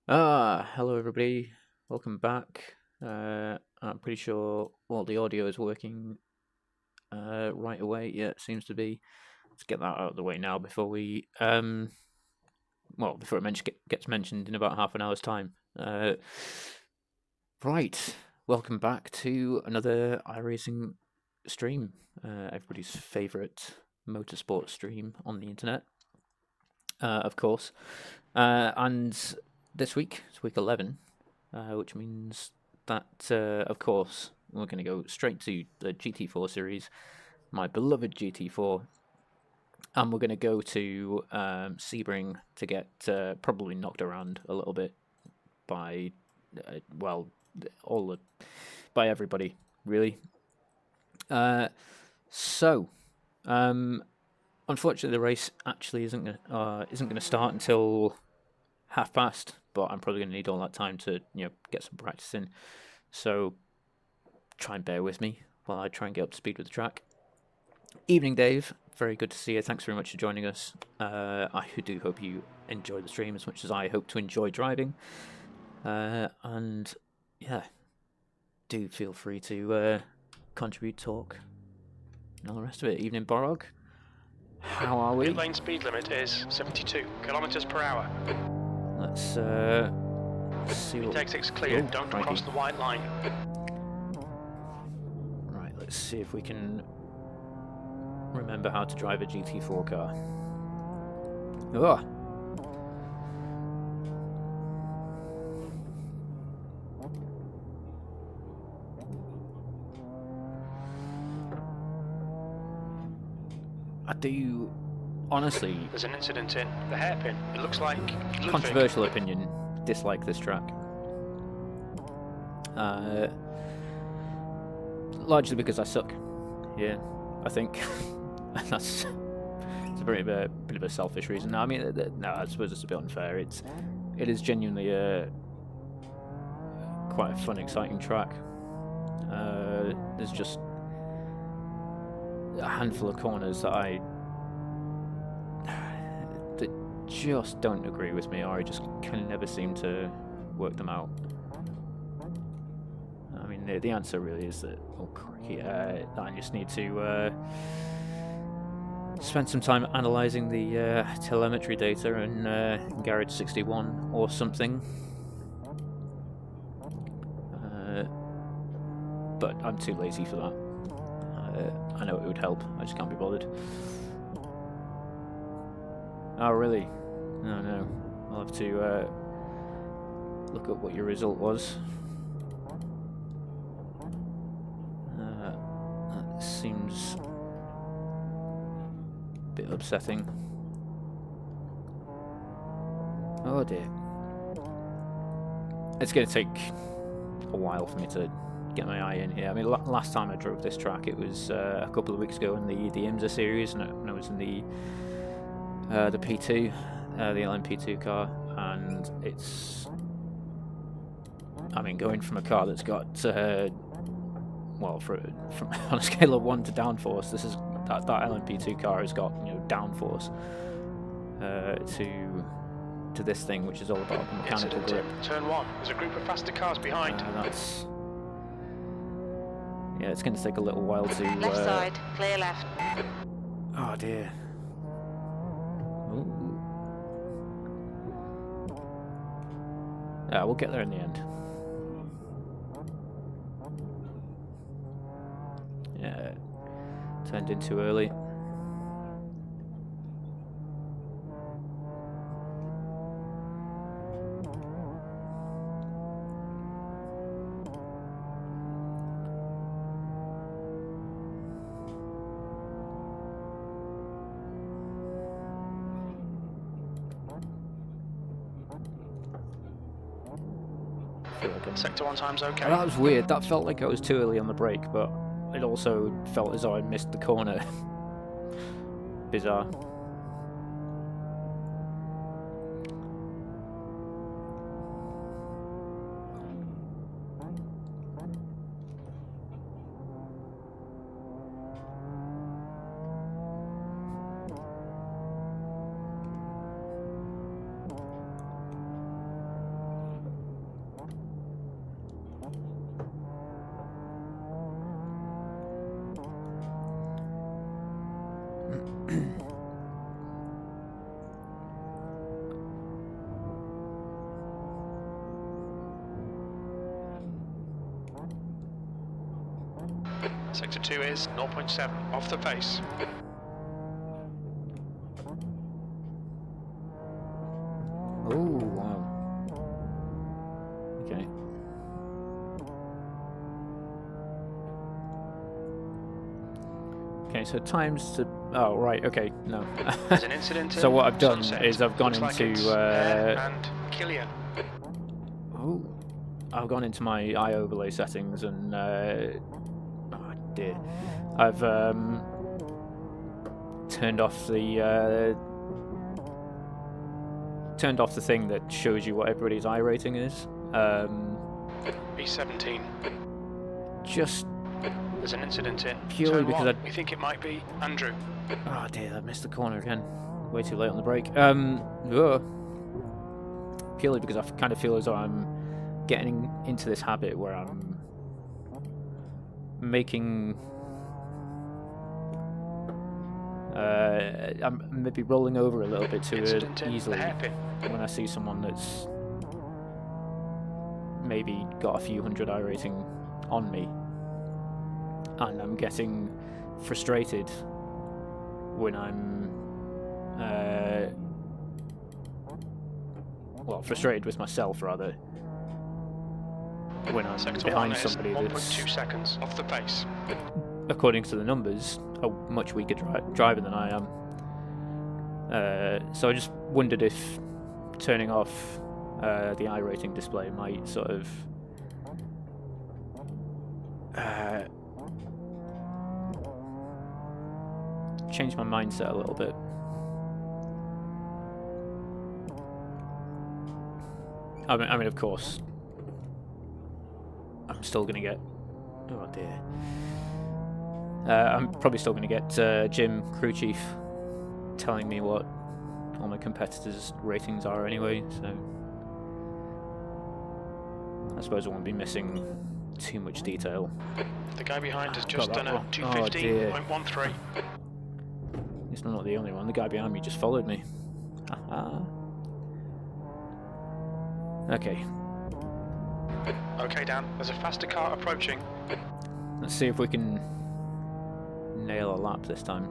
Hello everybody. Welcome back. I'm pretty sure all the audio is working right away. Yeah, it seems to be. Let's get that out of the way now before before gets mentioned in about half an hour's time. Right. Welcome back to another iRacing stream. Everybody's favorite motorsport stream on the internet, of course. And this week, it's week 11, which means that, of course, we're going to go straight to the GT4 series, my beloved GT4, and we're going to go to Sebring to get probably knocked around a little bit by, well, all the, by everybody, really. So, unfortunately, the race actually isn't going to start until half past, but I'm probably going to need all that time to get some practice in. So try and bear with me while I try and get up to speed with the track. Evening, Dave. Very good to see you. Thanks very much for joining us. I do hope you enjoy the stream as much as I hope to enjoy driving. And yeah, do feel free to contribute, talk, and all the rest of it. Evening, Borog. How are we? Pit lane speed limit is 72 kilometers per hour. Let's see what... Exit's cleared. Don't cross the white line. Right, let's see if we can remember how to drive a GT4 car. Oh! I do, honestly... There's an incident in the hairpin. It looks like... Controversial opinion, dislike this track. Largely because I suck. Yeah, I think. It's a bit of a selfish reason. No, I mean, no, I suppose it's a bit unfair. It is genuinely quite a fun, exciting track. There's just a handful of corners that just don't agree with me, or I just can never seem to work them out. I mean, the answer really is that, oh crikey, I just need to spend some time analysing the telemetry data in Garage 61 or something. But I'm too lazy for that. I know it would help, I just can't be bothered. Oh, really? No. I'll have to look up what your result was. That seems a bit upsetting. Oh dear. It's going to take a while for me to get my eye in here. I mean, last time I drove this track, it was a couple of weeks ago in the IMSA series, and I was in the P2, the LMP2 car, and it's, I mean, going from a car that's got, well, from on a scale of 1 to downforce, this is that LMP2 car has got downforce to this thing, which is all about mechanical grip. Turn 1. There's a group of faster cars behind. Yeah, it's going to take a little while to. Left side, clear left. Oh dear. Ooh. Yeah, we'll get there in the end. Yeah, turned in too early. Sector 1 time's okay. That was weird. That felt like I was too early on the brake, but it also felt as though I missed the corner. Bizarre. Sector 2 is 0.7 off the pace. Oh, wow. Okay. Okay, so times to... Oh, right, okay, no. There's an incident So what I've done Sunset. is I've gone Looks like into... it's Hare and Killian. Oh, I've gone into my eye overlay settings and... oh, dear. I've turned off the... turned off the thing that shows you what everybody's eye rating is. B17. Just There's an incident in purely turn because one. We think it might be Andrew. Oh dear, I missed the corner again. Way too late on the break. Purely because I kind of feel as though I'm getting into this habit where I'm making... I'm maybe rolling over a little bit too easily when I see someone that's maybe got a few hundred eye rating on me, and I'm getting frustrated when I'm well, frustrated with myself rather when I'm Sector behind somebody that's 1.2 seconds off the pace. according to the numbers a much weaker driver than I am. So I just wondered if turning off the iRating display might sort of change my mindset a little bit. I mean, of course, I'm still going to get... Oh dear. I'm probably still going to get Jim, crew chief, telling me what all my competitors' ratings are anyway, so I suppose I won't be missing too much detail. The guy behind has just done a 215.13. He's not the only one. The guy behind me just followed me. Okay. Okay, Dan, there's a faster car approaching. Let's see if we can nail a lap this time.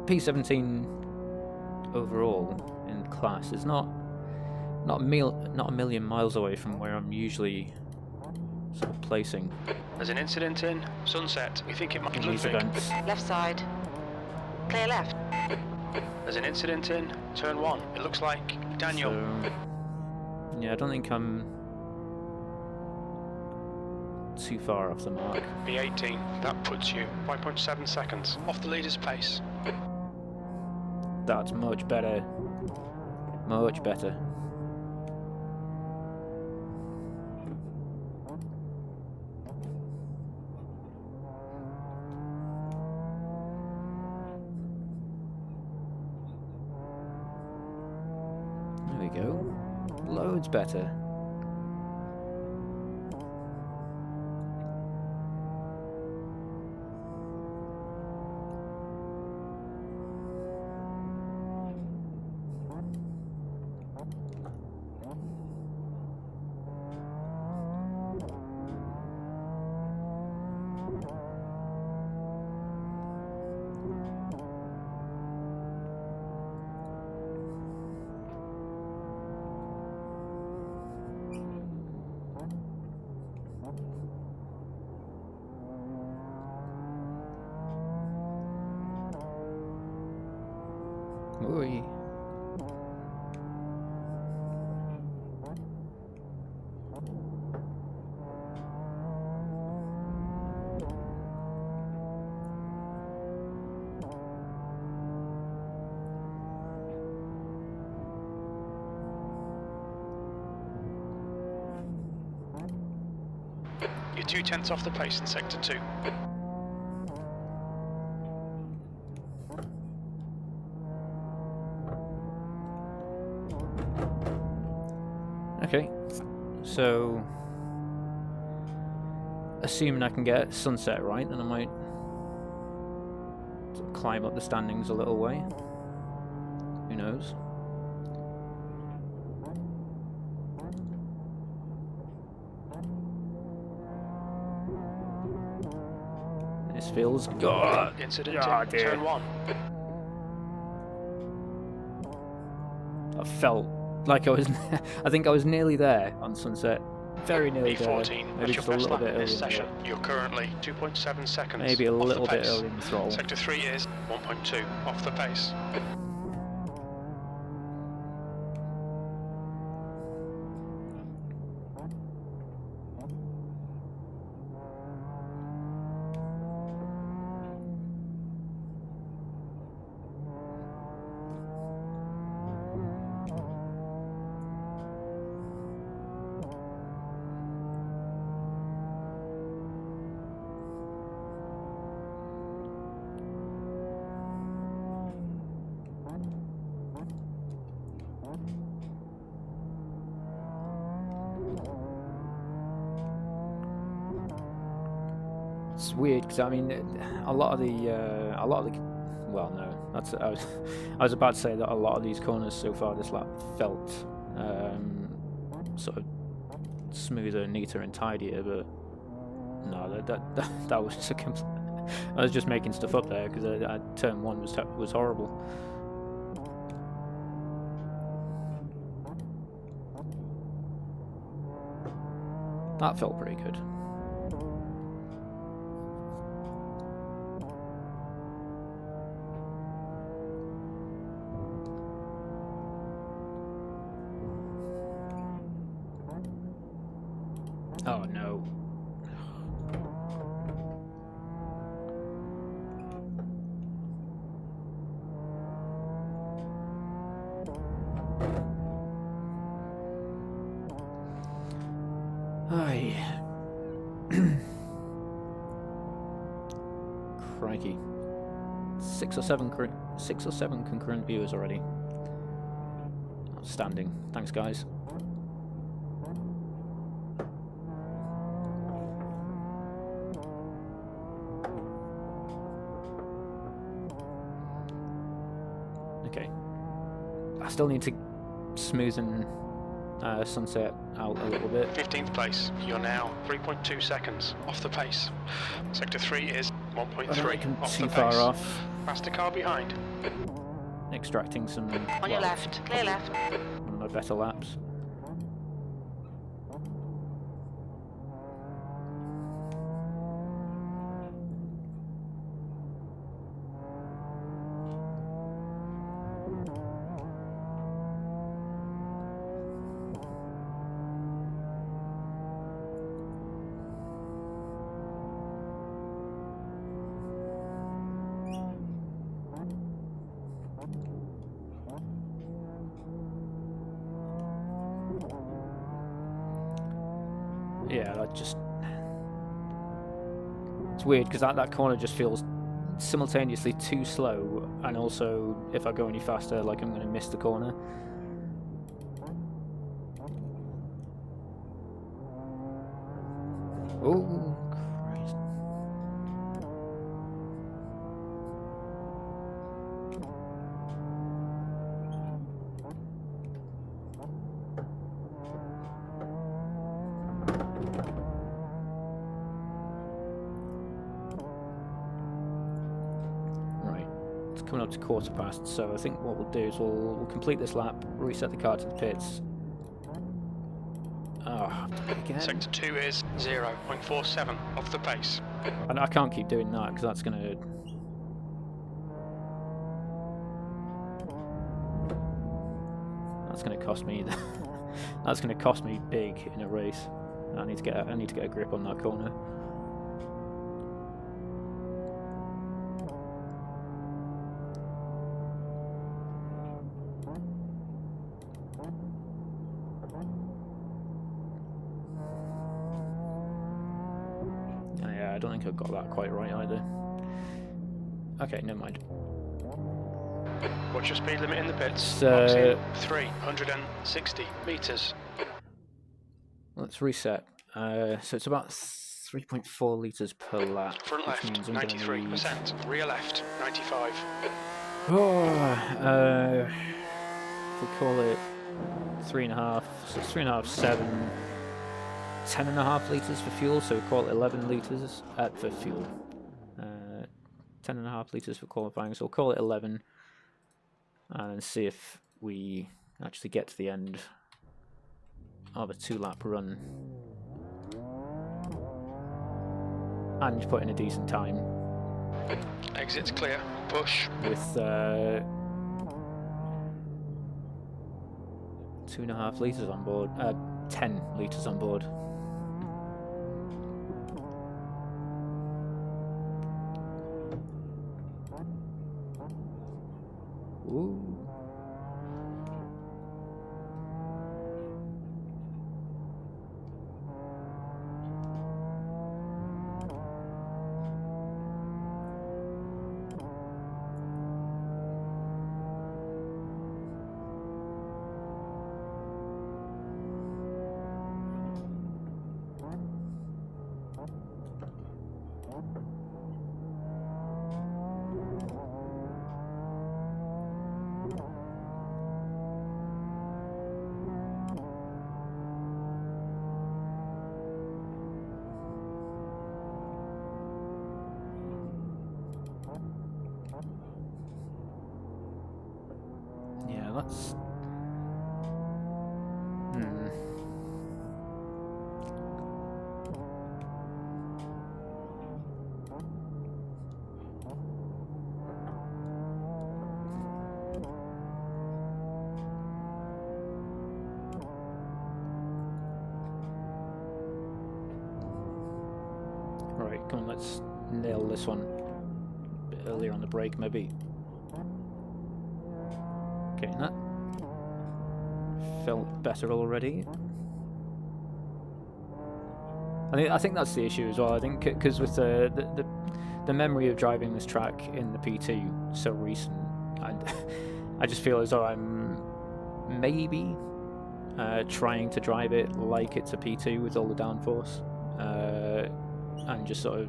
P17 overall in class is not a million miles away from where I'm usually sort of placing. There's an incident in Sunset. We think it might be in these Ludwig. events. Left side. Clear left. There's an incident in turn one. It looks like Daniel. So, yeah, I don't think I'm too far off the mark. B18. That puts you 5.7 seconds off the leader's pace. That's much better. Much better. There we go. Loads better. Oi. You're 2/10 off the pace in sector 2. Okay, so assuming I can get Sunset right, then I might sort of climb up the standings a little way. Who knows? This feels good. Incident Ah, in dear. turn 1. I felt like I was. I think I was nearly there on Sunset. Very nearly there. E14, Maybe that's your just a best little lap bit in early this in the session. You're currently 2.7 seconds Maybe a off little the bit pace. early in the throttle. Sector 3 is 1.2 off the pace. It's weird because I mean, a lot of the, well, no, that's I was about to say that a lot of these corners so far this lap felt sort of smoother, neater, and tidier, but no, that was just I was just making stuff up there because turn 1 was horrible. That felt pretty good. Oh no. Ay. Crikey. 6 or 7 concurrent viewers already. Outstanding. Thanks, guys. Okay. I still need to smoothen Sunset out a little bit. 15th place. You're now 3.2 seconds off the pace. Sector 3 is 1.3 off the too pace. far off. Faster car behind. Extracting some. On your left. Clear left. One of my better laps. Yeah, that just... It's weird because that corner just feels simultaneously too slow, and also if I go any faster, like I'm going to miss the corner. Oh, Christ. Coming up to quarter past, so I think what we'll do is we'll complete this lap, reset the car to the pits. Ah, again. Sector 2 is 0.47 off the pace. And I can't keep doing that because that's gonna cost me. That's gonna cost me big in a race. I need to get a grip on that corner. I don't think I've got that quite right either. Okay, never mind. What's your speed limit in the pits? 360 meters. Let's reset. So it's about 3.4 liters per lap. Front left, 93%. Rear left, 95. If we call it 3.5, so it's 3.5, 7. 10.5 litres for fuel, so we call it 11 litres for fuel. 10.5 litres for qualifying, so we'll call it 11 and then see if we actually get to the end of a 2-lap run and put in a decent time. Exit's clear. Push. With 2.5 litres on board, 10 litres on board. Ooh. Yeah, that's... Right, come on, let's nail this one a bit earlier on the break, maybe. Okay, that felt better already. I think that's the issue as well. I think because with the memory of driving this track in the P2 so recent, I just feel as though I'm maybe trying to drive it like it's a P2 with all the downforce, and just sort of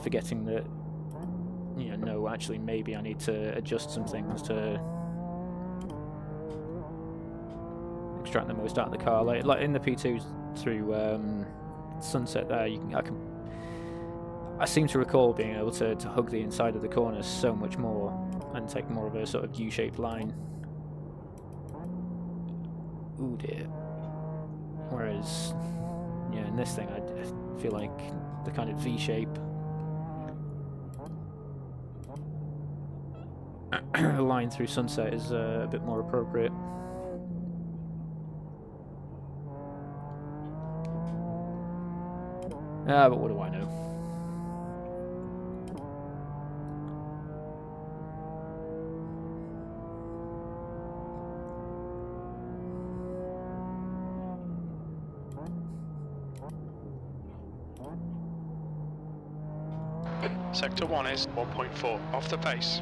forgetting that, you know, no, actually maybe I need to adjust some things to extract the most out of the car. Like in the P2s through Sunset there, I seem to recall being able to hug the inside of the corners so much more and take more of a sort of U-shaped line. Ooh dear. Whereas, yeah, in this thing I feel like the kind of V-shape line through Sunset is a bit more appropriate. But what do I know? Sector 1 is 1.4 off the pace.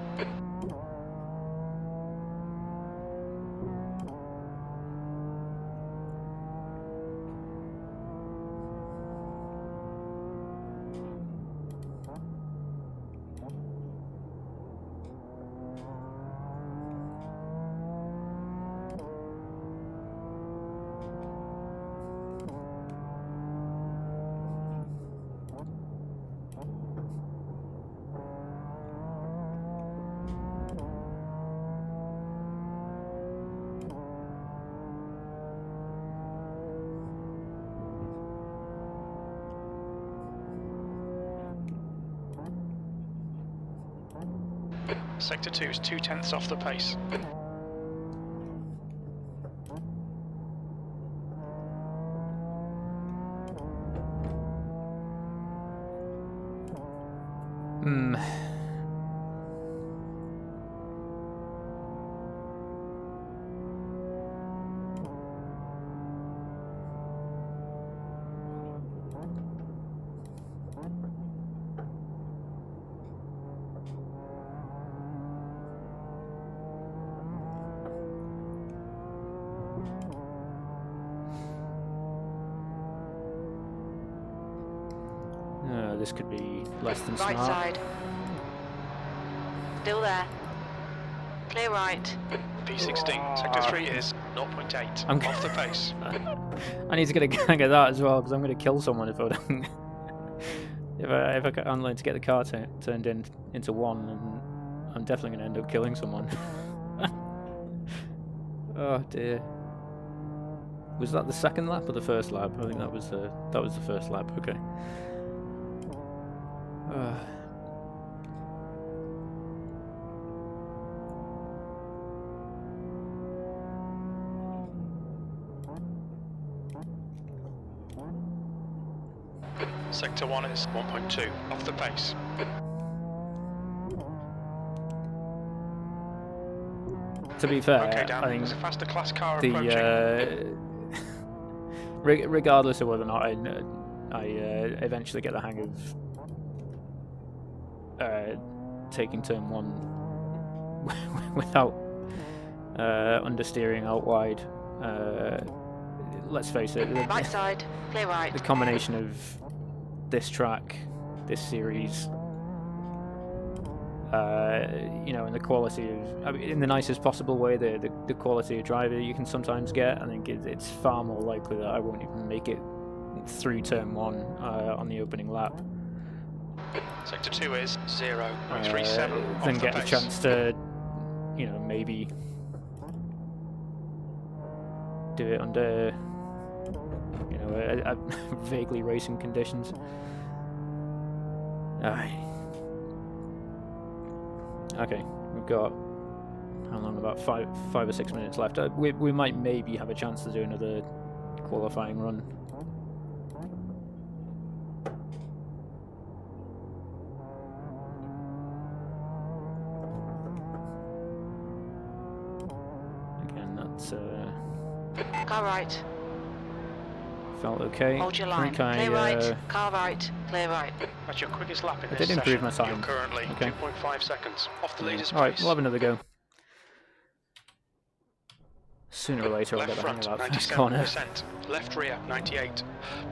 Sector 2 is 0.2 off the pace. This could be less than Right smart. side. Still there. Clear right. P16, sector 3 is 0.8 I'm off the pace. I need to get a gang of that as well, because I'm going to kill someone if I don't if I can't learn to get the car turned into one, then I'm definitely going to end up killing someone. Oh dear. Was that the second lap or the first lap? I think that was the first lap. Okay. Sector 1 is 1.2 off the pace. To be fair, Okay, Dan, I think there's a faster class car approaching. Regardless of whether or not I eventually get the hang of taking turn 1 without understeering out wide, let's face it, Right side, clear right. the combination of this track, this series, you know, and the quality of, I mean, in the nicest possible way, the quality of driver you can sometimes get, I think it's far more likely that I won't even make it through turn 1 on the opening lap. Sector 2 is 0.37 then off get the a pace. chance to, you know, maybe do it under, you know, vaguely racing conditions. Okay, we've got how long? About five or 6 minutes left. We might maybe have a chance to do another qualifying run. Again, that's Car right. felt okay. Hold your I line. think Clear right. Car right. Clear right. That's your quickest lap in I this did improve session. my time. You're currently Okay. 2.5 seconds off the leader's All right, pace. we'll have another go. Sooner or later, I'll Left get the hang front, of that first corner. 97%. Left rear, 98.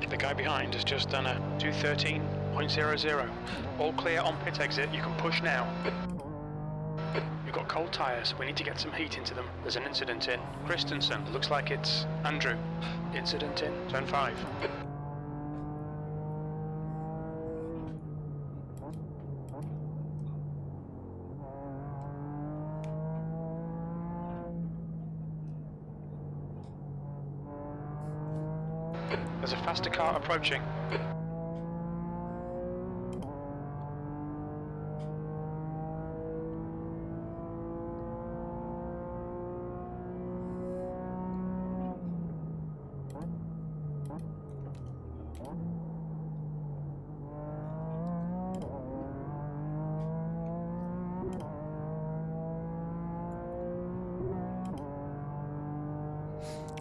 The guy behind has just done a 213.00. All clear on pit exit. You can push now. You've got cold tyres. We need to get some heat into them. There's an incident in Christensen. Looks like it's Andrew. Incident in turn 5. There's a faster car approaching.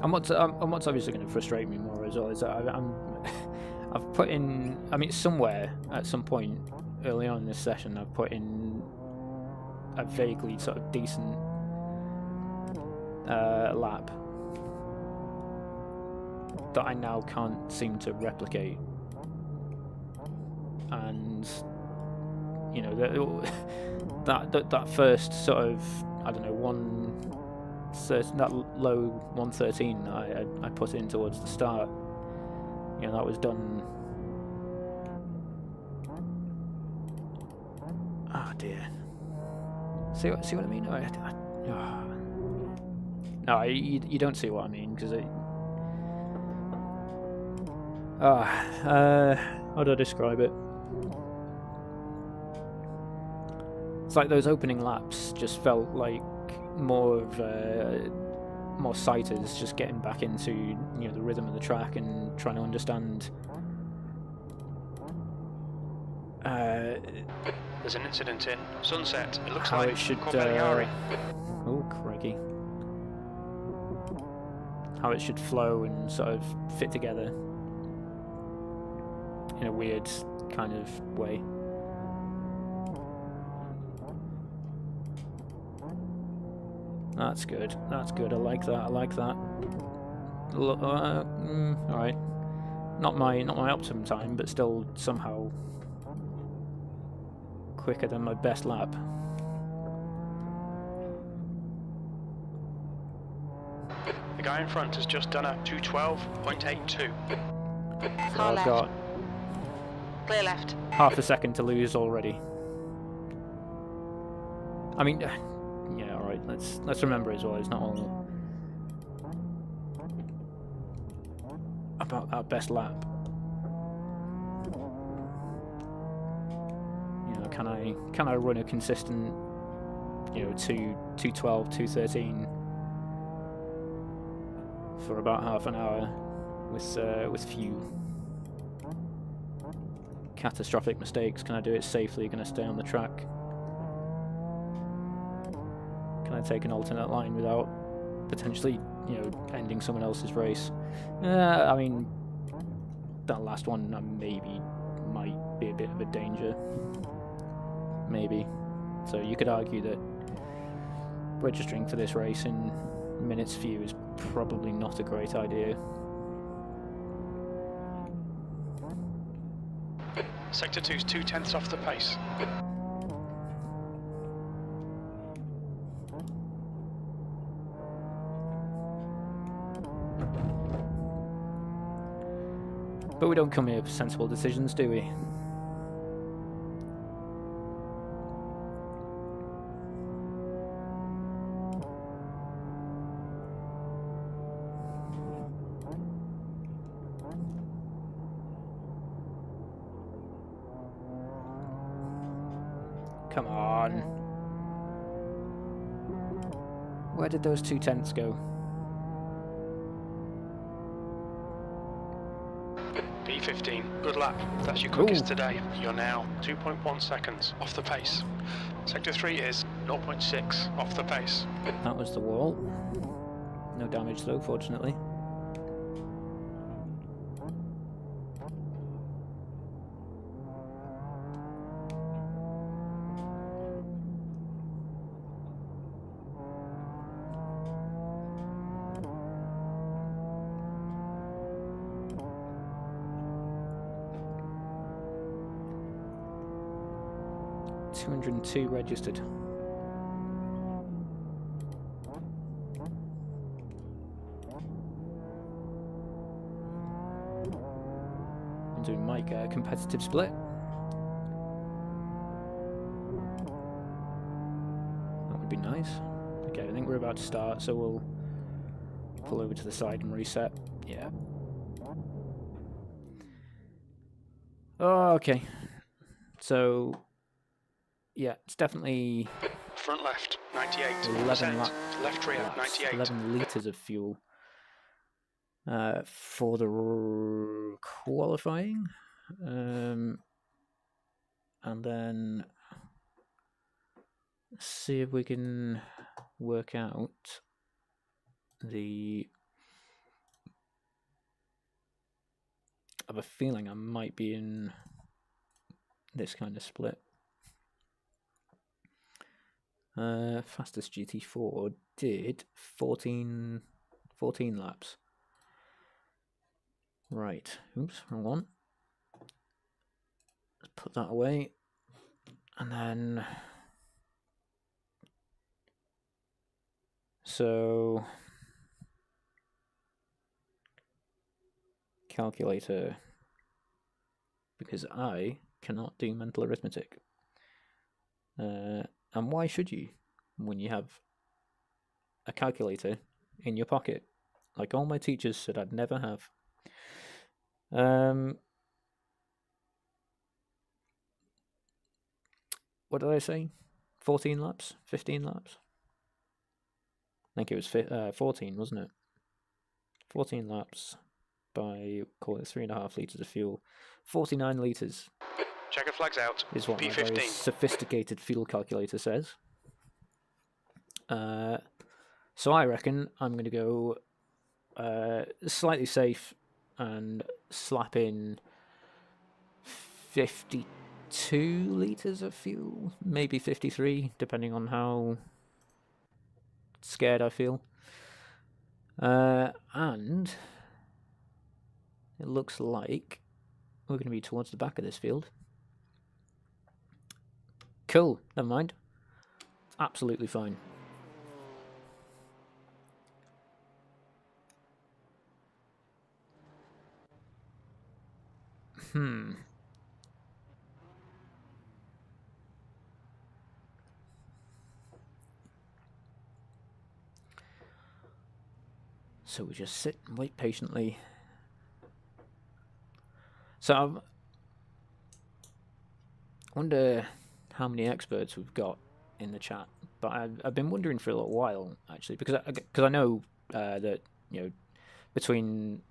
And what's obviously going to frustrate me more as well is that I've put in, I mean, somewhere at some point early on in this session, I've put in a vaguely sort of decent lap that I now can't seem to replicate, and you know that first sort of, I don't know, that low 113 I put in towards the start, you know, that was done. Oh dear. See what I mean? No, you don't see what I mean, because how do I describe it? It's like those opening laps just felt like more sighters just getting back into, you know, the rhythm of the track and trying to understand. There's an incident in Sunset. It looks how like it should. Oh, crikey! How it should flow and sort of fit together in a weird kind of way. That's good. That's good. I like that. I like that. All right. Not my optimum time, but still somehow quicker than my best lap. The guy in front has just done a 212.82. So I've got Clear left. half a second to lose already. I mean, yeah, all right. Let's remember as well. It's not all about that best lap. You know, can I run a consistent, you know, 212, 213 for about half an hour with few catastrophic mistakes? Can I do it safely? Can I stay on the track? Can I take an alternate line without potentially, you know, ending someone else's race? I mean, that last one maybe might be a bit of a danger. Maybe. So you could argue that registering for this race in minutes few is probably not a great idea. Sector 2's 2/10 off the pace. But we don't come here for sensible decisions, do we? Come on. Where did those 2/10 go? P15, good lap. That's your quickest today. You're now 2.1 seconds off the pace. Sector 3 is 0.6 off the pace. That was the wall. No damage though, fortunately. .202 registered. And doing Mike a competitive split. That would be nice. Okay, I think we're about to start, so we'll pull over to the side and reset. Yeah. Oh, okay. So, yeah, it's definitely Front left, 98. 11 Left rear, laps, 98. 11 litres of fuel for the qualifying. And then see if we can work out the... I have a feeling I might be in this kind of split. Fastest GT4 did 14 laps. Right, oops, wrong one. Let's put that away. And then... So... Calculator, because I cannot do mental arithmetic. And why should you when you have a calculator in your pocket, like all my teachers said I'd never have? What did I say? 14 laps? 15 laps? I think it was 14, wasn't it? 14 laps by, call it 3.5 litres of fuel. 49 litres. Checker flags out. Is what P15. my very sophisticated fuel calculator says. So I reckon I'm going to go slightly safe and slap in 52 litres of fuel, maybe 53, depending on how scared I feel. And it looks like we're going to be towards the back of this field. Cool, never mind. Absolutely fine. So we just sit and wait patiently. So I wonder how many experts we've got in the chat. But I've been wondering for a little while, actually, because I know that, you know, between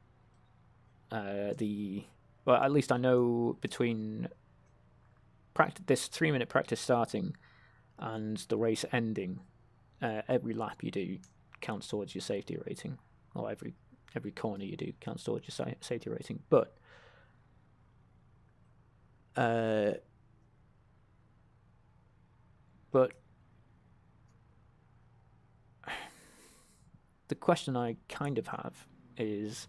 well, at least I know between this 3-minute practice starting and the race ending, every lap you do counts towards your safety rating, or every corner you do counts towards your safety rating. But the question I kind of have is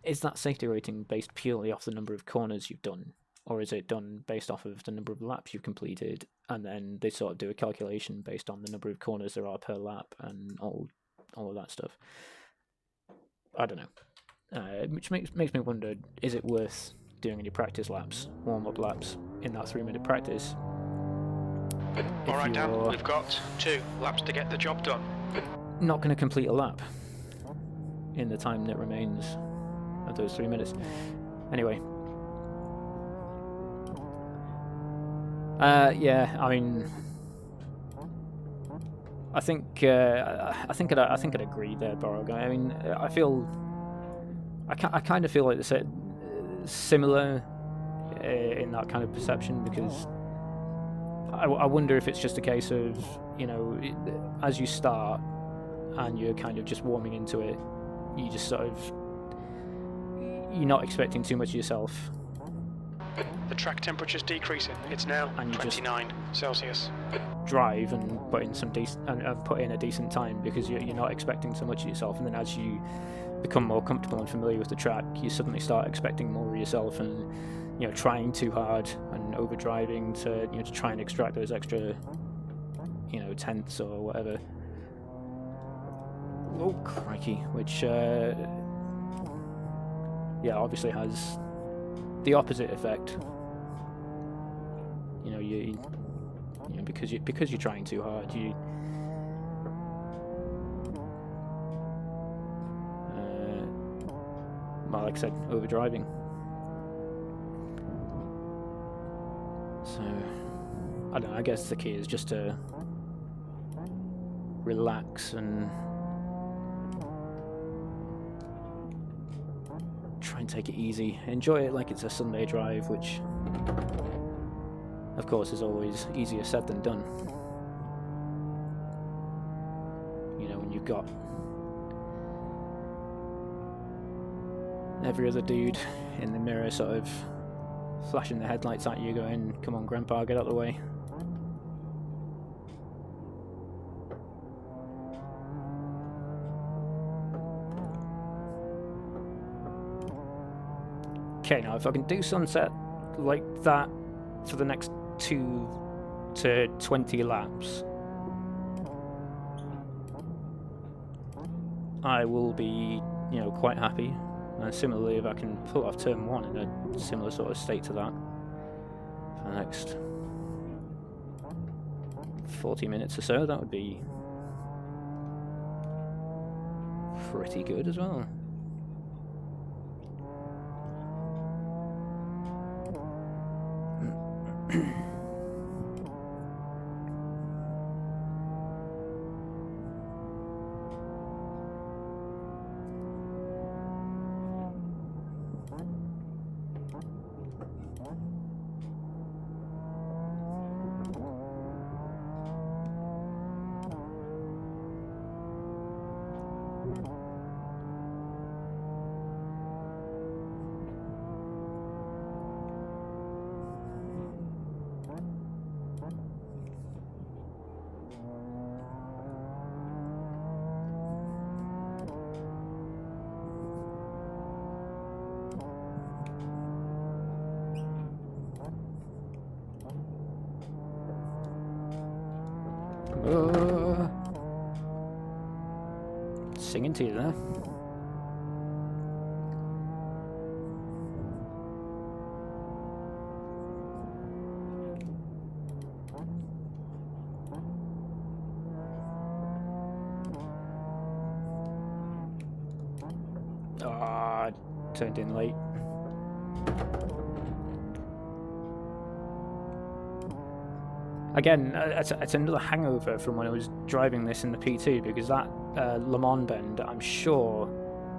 that safety rating based purely off the number of corners you've done, or is it done based off of the number of laps you've completed, and then they sort of do a calculation based on the number of corners there are per lap and all of that stuff? I don't know. Which makes me wonder, is it worth doing any practice laps, warm-up laps, in that 3-minute practice? Alright, Dan, we've got 2 laps to get the job done. Not going to complete a lap in the time that remains of those 3 minutes. Anyway. Yeah, I mean, I think I'd agree there, Borog. I mean, I kind of feel like they're similar in that kind of perception, because I wonder if it's just a case of, you know, as you start and you're kind of just warming into it, you just sort of, you're not expecting too much of yourself. The track temperature's decreasing. It's now 29 Celsius. Drive and put in a decent time, because you're not expecting so much of yourself, and then as you become more comfortable and familiar with the track, you suddenly start expecting more of yourself, and, you know, trying too hard and over driving to, you know, to try and extract those extra, you know, tenths or whatever. Oh crikey! Which yeah, obviously has the opposite effect. You know, you know, because you're trying too hard, you well, like I said, over driving. So I don't know, I guess the key is just to relax and try and take it easy. Enjoy it like it's a Sunday drive, which of course is always easier said than done. You know, when you've got every other dude in the mirror sort of flashing the headlights at you going, "Come on, Grandpa, get out of the way." Okay, now if I can do sunset like that for the next 2 to 20 laps, I will be, you know, quite happy. And similarly, if I can pull off turn 1 in a similar sort of state to that for the next 40 minutes or so, that would be pretty good as well. Singing to you there. turned in late. Again, it's another hangover from when I was driving this in the P2, because that Le Mans bend, I'm sure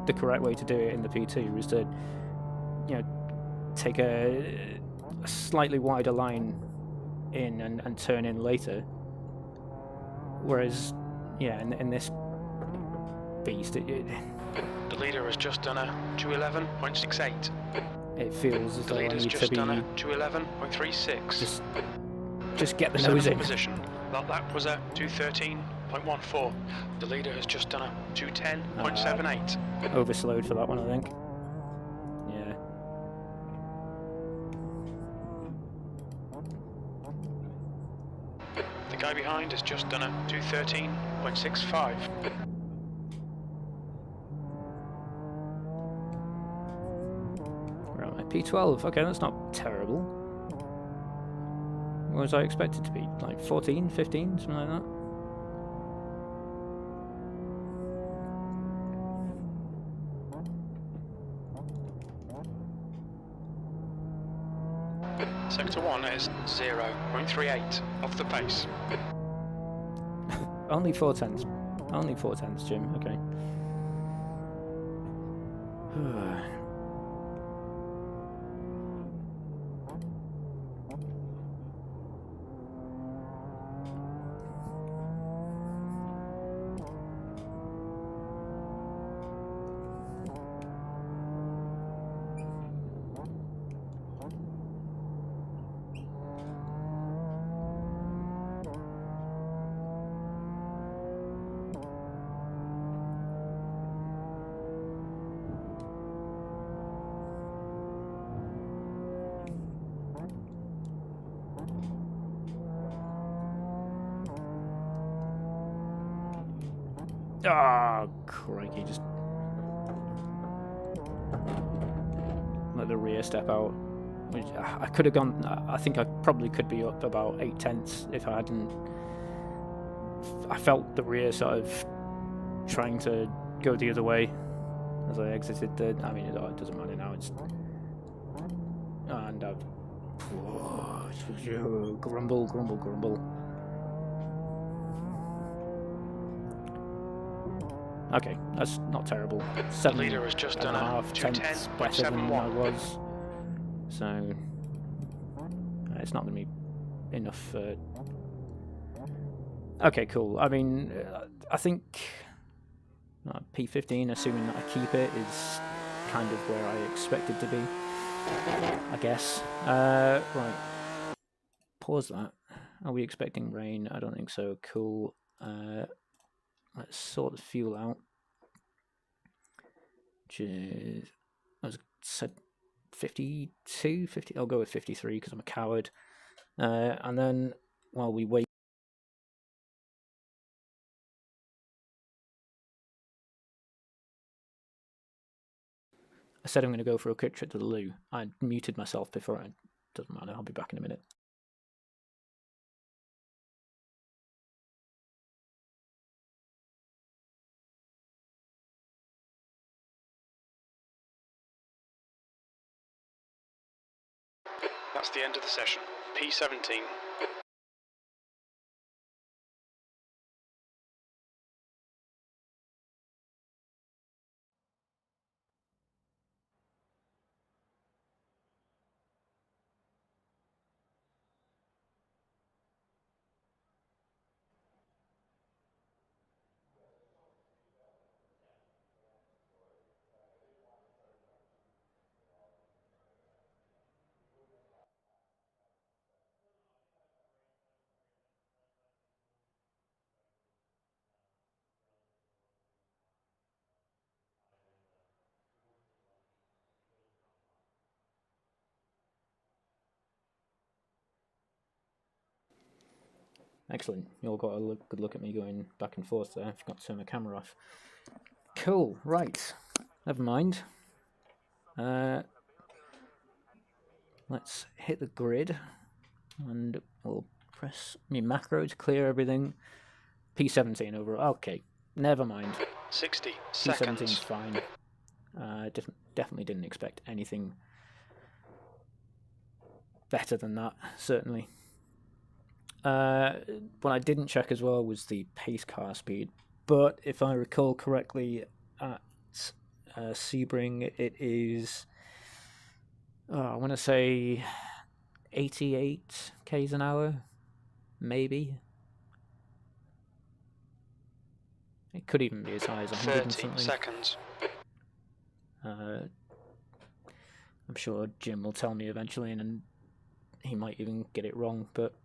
the correct way to do it in the P2 was to, take a slightly wider line in and turn in later. Whereas, yeah, in this beast, the leader has just done a 211.68. It feels as though I need to be done a 211.36. Just get the nose in. Position. That was a 213.14. The leader has just done a 210.78. Overslowed for that one, I think. Yeah. The guy behind has just done a 213.65. Right, P12. Okay, that's not terrible. What was I expected to be? Like 14, 15, something like that? Sector 1 is 0.38 off the pace. Only 4/10. Only 4/10, Jim. Okay. Ah, crikey, just let the rear step out. Which I could have gone, I think I probably could be up about 8/10 if I hadn't. I felt the rear sort of trying to go the other way as I exited the. I mean, it doesn't matter now, it's. And I've. Grumble, grumble, grumble. Okay, that's not terrible. 7 leader has just and done a a half tenths better than I was. So it's not going to be enough. Okay, cool. I mean, I think P15, assuming that I keep it, is kind of where I expect it to be, I guess. Right. Pause that. Are we expecting rain? I don't think so. Cool. Let's sort the fuel out. I was said 52, 50. I'll go with 53 because I'm a coward. And then while we wait. I said I'm going to go for a quick trip to the loo. I muted myself before. It doesn't matter. I'll be back in a minute. That's the end of the session. P17. Excellent. You all got a good look at me going back and forth there. I forgot to turn my camera off. Cool. Right. Never mind. Let's hit the grid. And we'll press my macro to clear everything. P17 overall. Okay. Never mind. 60 P17's seconds. fine. Different definitely didn't expect anything better than that, certainly. What I didn't check as well was the pace car speed, but if I recall correctly, at Sebring it is, I want to say 88 k's an hour, maybe. It could even be as high as 100 and 30 something. seconds. I'm sure Jim will tell me eventually, and he might even get it wrong, but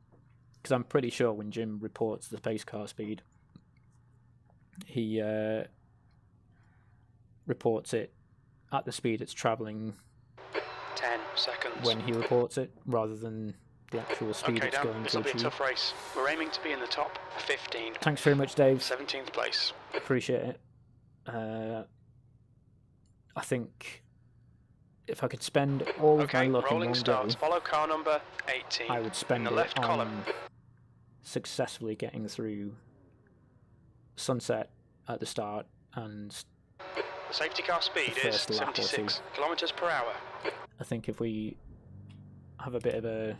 because I'm pretty sure when Jim reports the pace car speed, he reports it at the speed it's travelling 10 seconds. when he reports it, rather than the actual speed Okay, it's Dan, going this to will be a achieve. tough race. We're aiming to be in the top 15. Thanks very much, Dave. 17th place. Appreciate it. I think if I could spend all of my Okay, luck in rolling one starts. day, Follow car number 18. I would spend in the it left on column. successfully getting through sunset at the start and The safety car speed the is first lap or 76 kilometers per hour. I think if we have a bit of a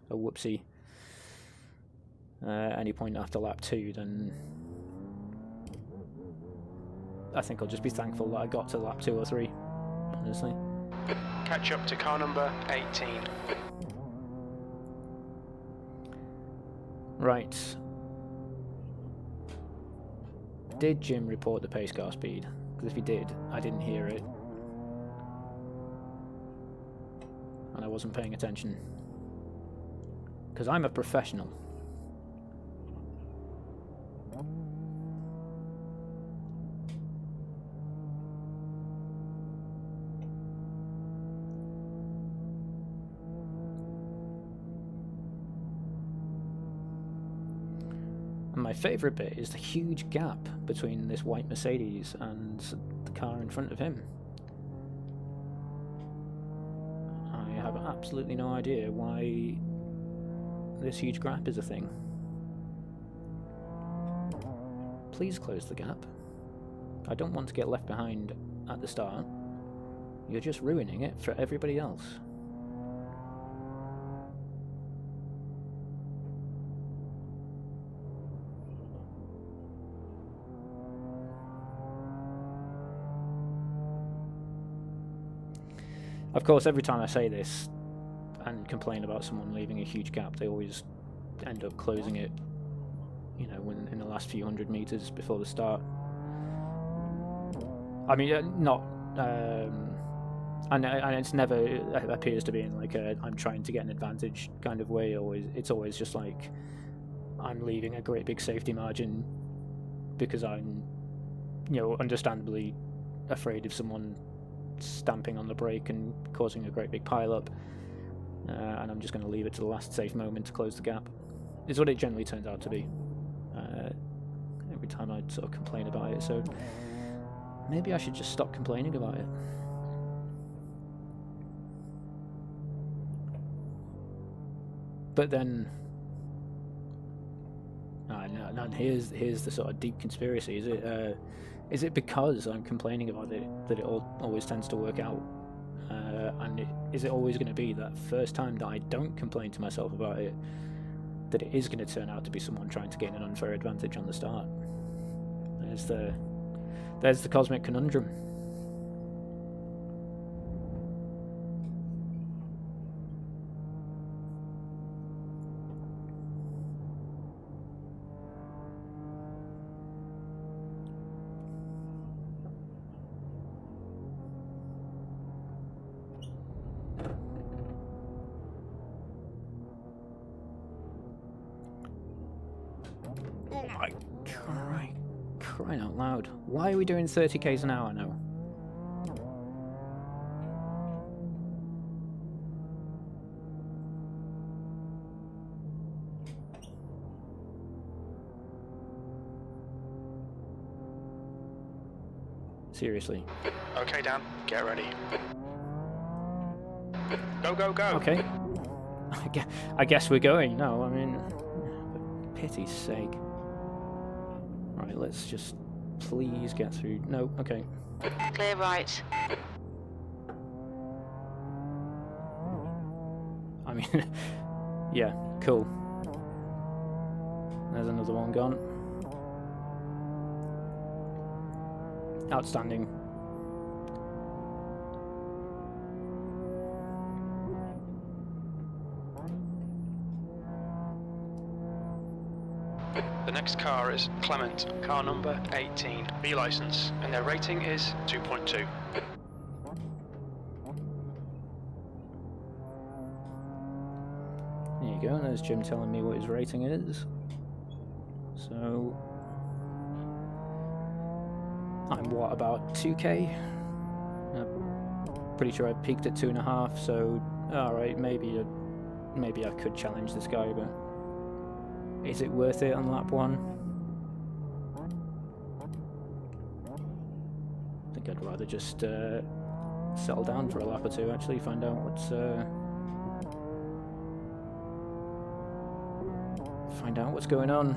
whoopsie any point after lap 2, then I think I'll just be thankful that I got to lap 2 or 3, honestly. Catch up to car number 18. Right. Did Jim report the pace car speed? Because if he did, I didn't hear it. And I wasn't paying attention. Because I'm a professional. And my favourite bit is the huge gap between this white Mercedes and the car in front of him. I have absolutely no idea why this huge gap is a thing. Please close the gap. I don't want to get left behind at the start. You're just ruining it for everybody else. Of course, every time I say this and complain about someone leaving a huge gap, they always end up closing it, you know, in the last few hundred meters before the start. I mean, not, and it's never appears to be in like a I'm trying to get an advantage kind of way. It's always just like I'm leaving a great big safety margin because I'm, you know, understandably afraid of someone stamping on the brake and causing a great big pile up, and I'm just going to leave it to the last safe moment to close the gap. Is what it generally turns out to be every time I sort of complain about it. So maybe I should just stop complaining about it. But then, no, here's the sort of deep conspiracy. Is it because I'm complaining about it that it always tends to work out? And is it always going to be that first time that I don't complain to myself about it, that it is going to turn out to be someone trying to gain an unfair advantage on the start? There's the cosmic conundrum. Oh my Christ. Crying out loud. Why are we doing 30 k's an hour now? Seriously. Okay, Dan, get ready. Go, go, go. Okay. I guess we're going. No, I mean, for pity's sake. Right, let's just please get through. No, okay. Clear right. I mean, yeah, cool. There's another one gone. Outstanding. The next car is Clement, car number 18, B license, and their rating is 2.2. There you go, there's Jim telling me what his rating is. So, I'm what, about 2k? I'm pretty sure I peaked at 2.5, so alright, maybe I could challenge this guy, but is it worth it on lap 1? I think I'd rather just settle down for a lap or two, actually, find out what's going on.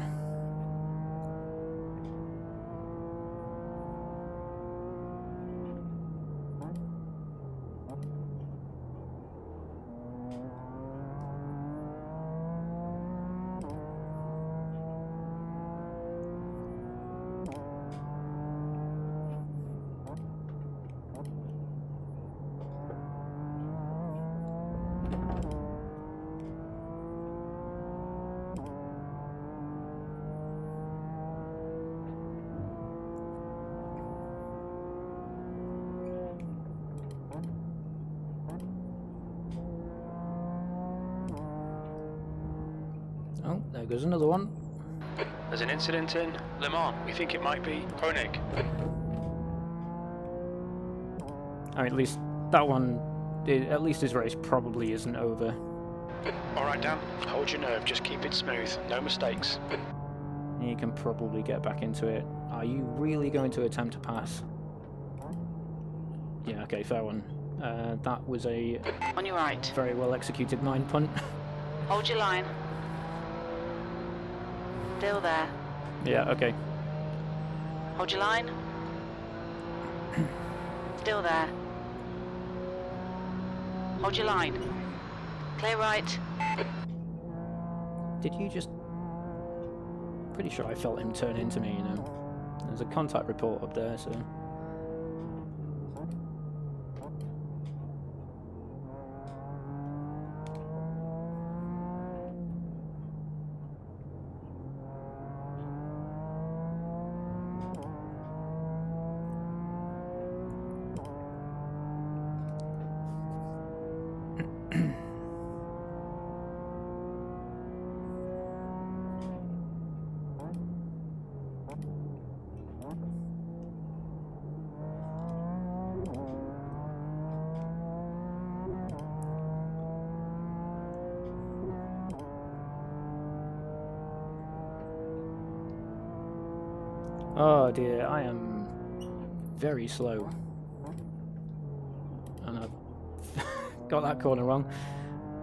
Oh, there goes another one. There's an incident in Le Mans. We think it might be Koenig. I mean, at least that one, at least his race probably isn't over. Alright, Dan, hold your nerve, just keep it smooth, no mistakes. You can probably get back into it. Are you really going to attempt to pass? Yeah, okay, fair one. That was a On your right. very well executed 9 punt. Hold your line. Still there. Yeah, okay. Hold your line. Still there. Hold your line. Clear right. Did you just... Pretty sure I felt him turn into me, you know. There's a contact report up there, so... Oh dear, I am very slow. And I've got that corner wrong.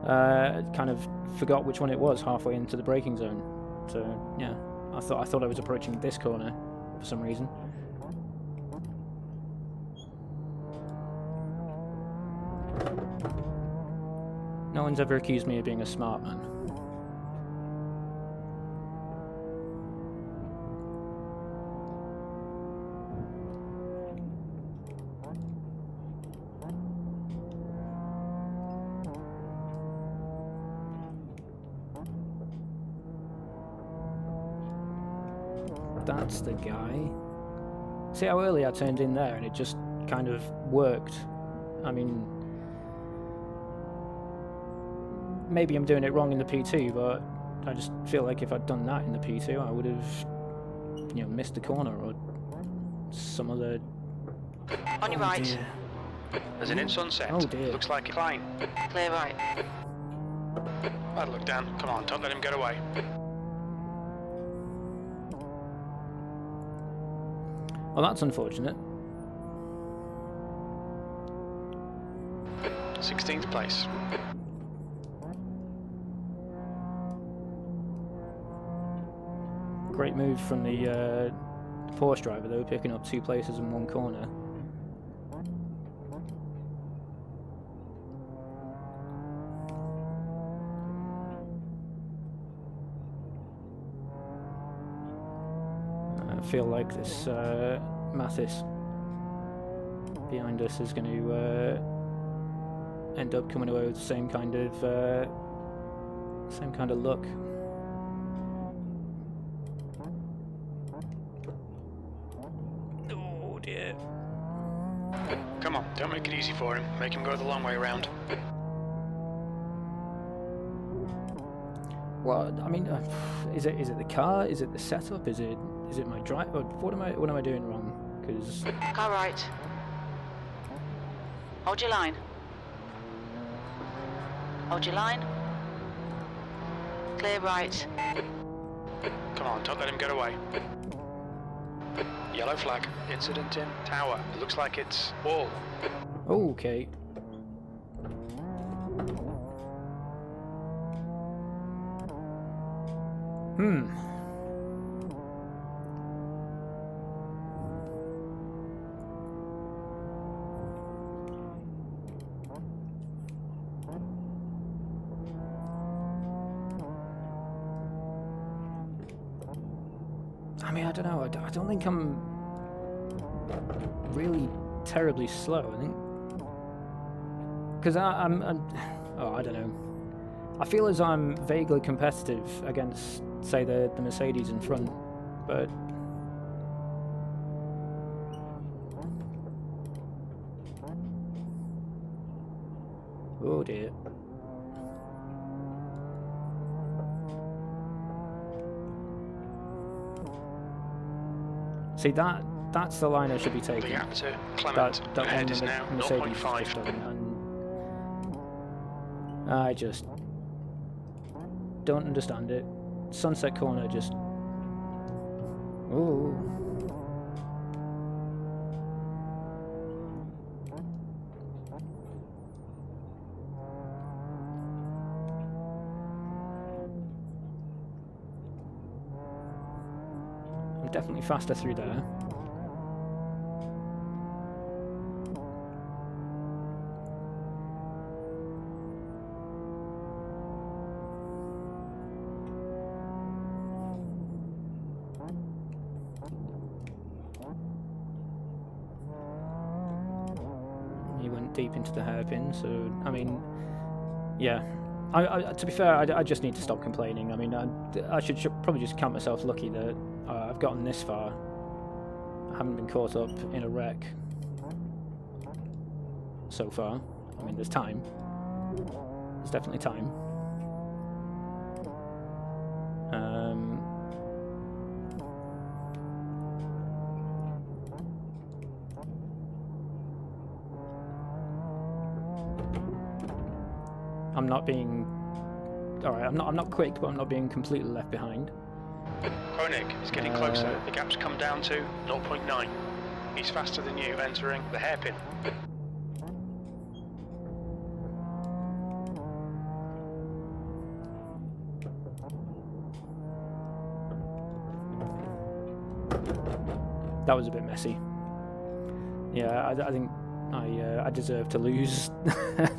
Kind of forgot which one it was halfway into the braking zone. So yeah, I thought I was approaching this corner for some reason. No one's ever accused me of being a smart man. That's the guy. See how early I turned in there and it just kind of worked. I mean, maybe I'm doing it wrong in the P2, but I just feel like if I'd done that in the P2, I would have, you know, missed the corner or some other... On your right. Dear. There's an in-sunset. Oh dear. Looks like a fine. Clear right. Bad luck, Dan. Come on, don't let him get away. Well, that's unfortunate. 16th place. Great move from the Porsche driver, though, picking up 2 places in 1 corner. feel like this Mathis behind us is going to end up coming away with the same kind of look. Oh dear. Come on, don't make it easy for him. Make him go the long way around. Well, I mean, is it the car? Is it the setup? Is it my drive? What am I doing wrong? Because Car right. Hold your line. Hold your line. Clear right. Come on, don't let him get away. Yellow flag. Incident in tower. It looks like it's wall. okay. I mean, I don't know. I don't think I'm really terribly slow. I think because I'm I don't know. I feel as I'm vaguely competitive against, say, the Mercedes in front, but oh dear. See, that's the line I should be The taking. gap to Clement. That Ahead one is the now Mercedes 0.5. just done, and I just don't understand it. Sunset corner just. Ooh. I'm definitely faster through there. He went deep into the hairpin, so I mean, yeah. To be fair, I just need to stop complaining. I mean, I should probably just count myself lucky that I've gotten this far. I haven't been caught up in a wreck so far. I mean, there's time. There's definitely time. I'm not being. Alright, I'm not quick, but I'm not being completely left behind. Koenig is getting closer. The gap's come down to 0.9. He's faster than you, entering the hairpin. That was a bit messy. Yeah, I think I deserve to lose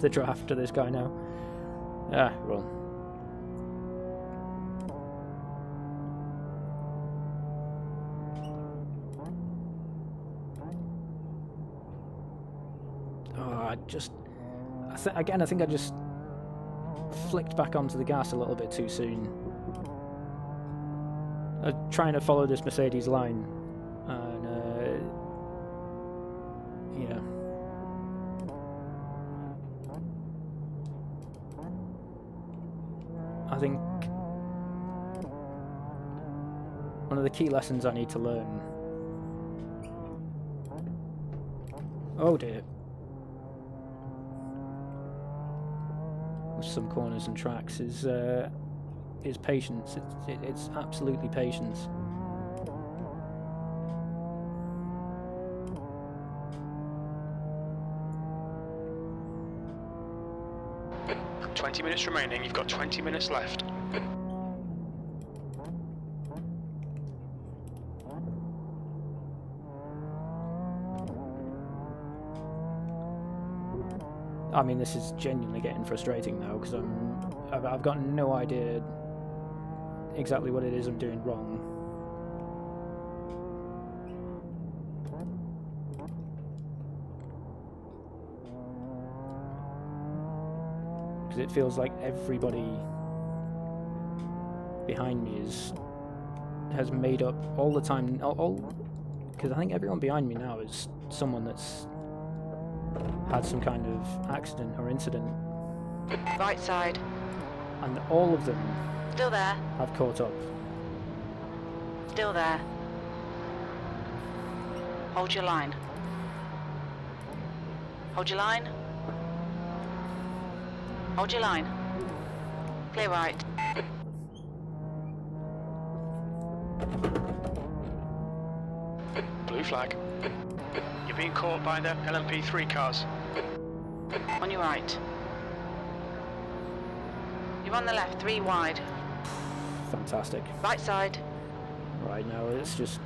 the draft to this guy now. Ah, well. I think I just flicked back onto the gas a little bit too soon. Trying to follow this Mercedes line, and yeah. I think one of the key lessons I need to learn. Oh dear. With some corners and tracks is patience. It's absolutely patience. – 20 minutes remaining. You've got 20 minutes left. I mean, this is genuinely getting frustrating now because I've got no idea exactly what it is I'm doing wrong. because it feels like everybody behind me has made up all the time. Because I think everyone behind me now is someone that's had some kind of accident or incident, Right side. and all of them Still there. have caught up. Still there. Hold your line. Hold your line. Hold your line. Clear right. Blue flag. You're being caught by the LMP3 cars. On your right. You're on the left, 3 wide. Fantastic. Right side. Right, now let's just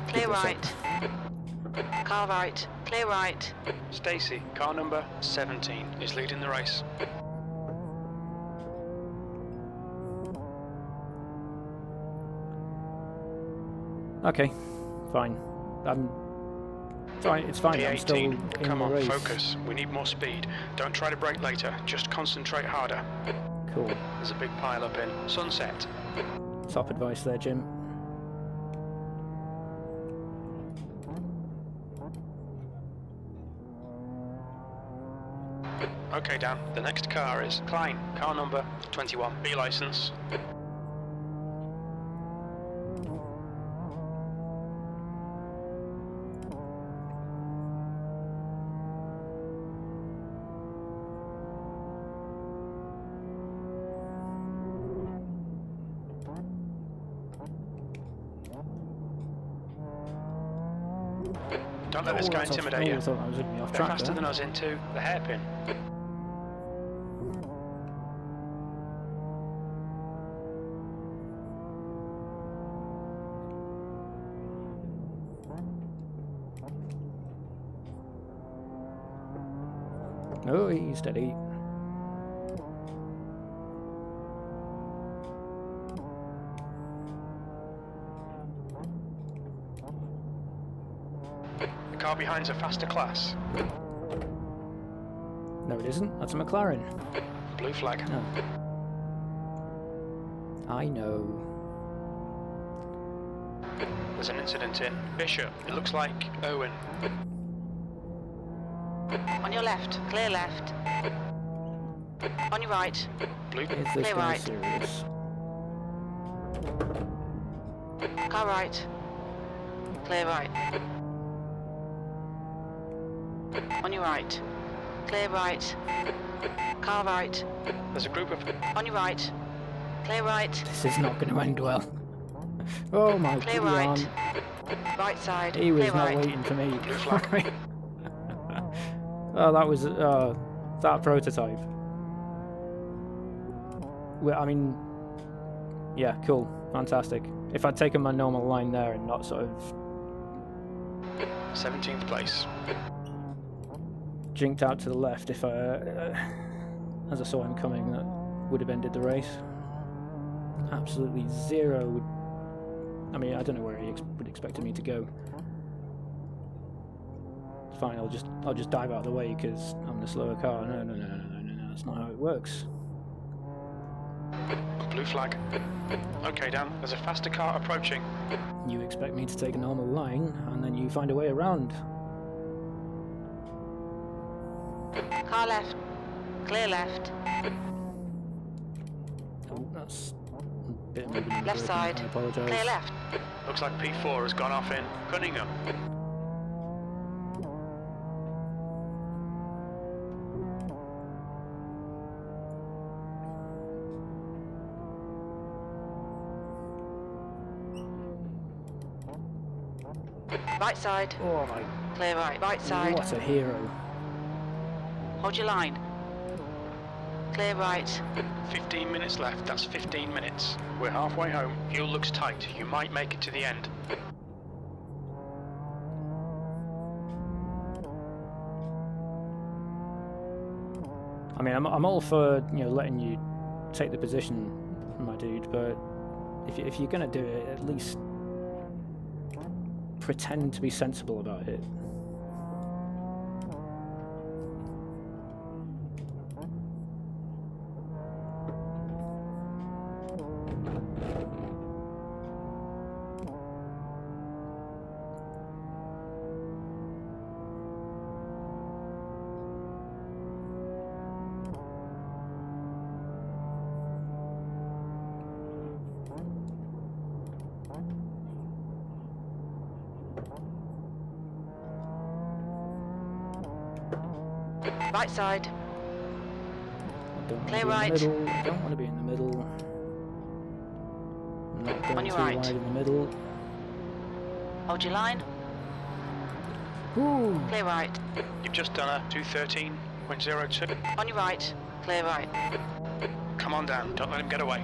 Clear this up. right. Car right. Clear right. Stacy, car number 17, is leading the race. Okay, fine. It's fine. I'm still in P18, come the on, race. focus. We need more speed. Don't try to brake later, just concentrate harder. Cool. There's a big pile up in Sunset. Top advice there, Jim. Okay, Dan, the next car is Klein, car number 21, B license. Don't let this guy intimidate you. I thought I was going to be off They're track faster there. than us into the hairpin. Oh, he's steady. The car behind's a faster class. No, it isn't. That's a McLaren. Blue flag. No. I know. There's an incident in Bishop. It looks like Owen. On your left. Clear left. On your right. Blue. Is this Clear guy right. serious? Car right. Clear right. On your right. Clear right. Car right. There's a group of... On your right. Clear right. This is not going to end well. Oh my Clear goody right. arm. Right side. He was Clear not right. waiting for me. Blue flag. Oh, that was that prototype. Well, I mean, yeah, cool, fantastic. If I'd taken my normal line there and not sort of 17th place. jinked out to the left, if I, as I saw him coming, that would have ended the race. Absolutely zero. I mean, I don't know where he would expected me to go. It's fine. I'll just dive out of the way because I'm the slower car. No. That's not how it works. Blue flag. Okay, Dan, there's a faster car approaching. You expect me to take a normal line, and then you find a way around. Car left. Clear left. Oh, that's a bit moving and Left broken. side. I apologise. Clear left. Looks like P4 has gone off in Cunningham. Right side. Oh my! Clear right. Right side. What a hero! Hold your line. Clear right. 15 minutes left, that's 15 minutes. We're halfway home, fuel looks tight, you might make it to the end. I mean, I'm all for letting you take the position, my dude, but if you're gonna do it, at least pretend to be sensible about it. Right side. Don't Clear want to be in the right. middle. I don't want to be in the middle. I'm not going On your too right. wide in the middle. Hold your line. Ooh. Clear right. You've just done a 213.02. On your right. Clear right. Come on down, don't let him get away.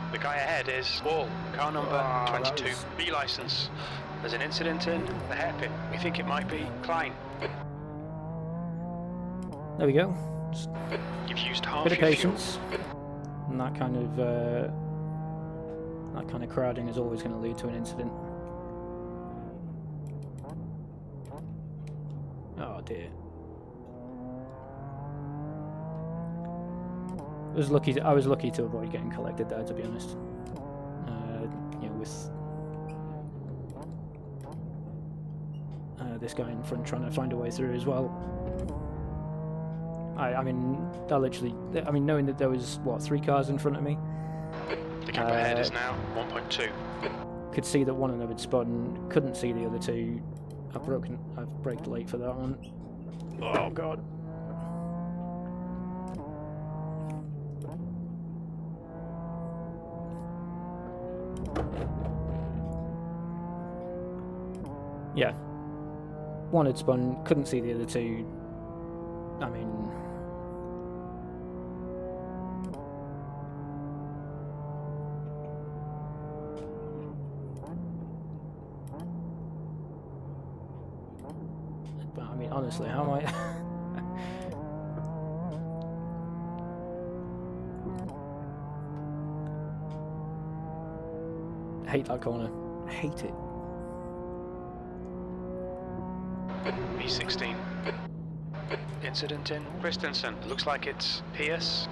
The guy ahead is Wall, car number 22, B licence. There's an incident in the hairpin. We think it might be Klein. There we go. Just You've used half bit of your patience. And that kind of crowding is always going to lead to an incident. Oh dear. I was lucky to avoid getting collected there, to be honest. You know, with this guy in front trying to find a way through as well. I mean, knowing that there was, what, 3 cars in front of me? fuel. The gap ahead is now 1.2. Could see that one of them had spun, couldn't see the other two. I've braked late for that one. Oh god. Yeah. One had spun, couldn't see the other two. I mean... But, I mean, honestly, how am I... I hate that corner. I hate it. B16. Incident in Christensen. Looks like it's Pierce.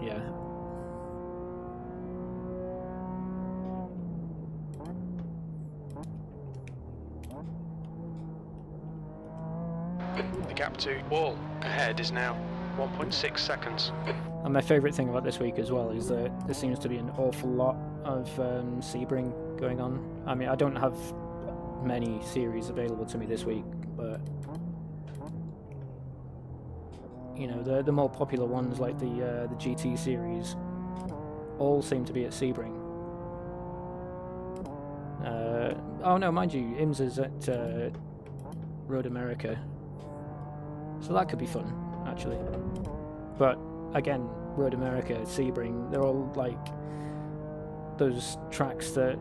Yeah. The gap to Wall ahead is now 1.6 seconds. And my favourite thing about this week as well is that there seems to be an awful lot of Sebring going on. I mean, I don't have many series available to me this week, but you know, the more popular ones like the GT series all seem to be at Sebring. Oh no, mind you, IMSA's at Road America, so that could be fun actually. But again, Road America, Sebring, they're all like those tracks that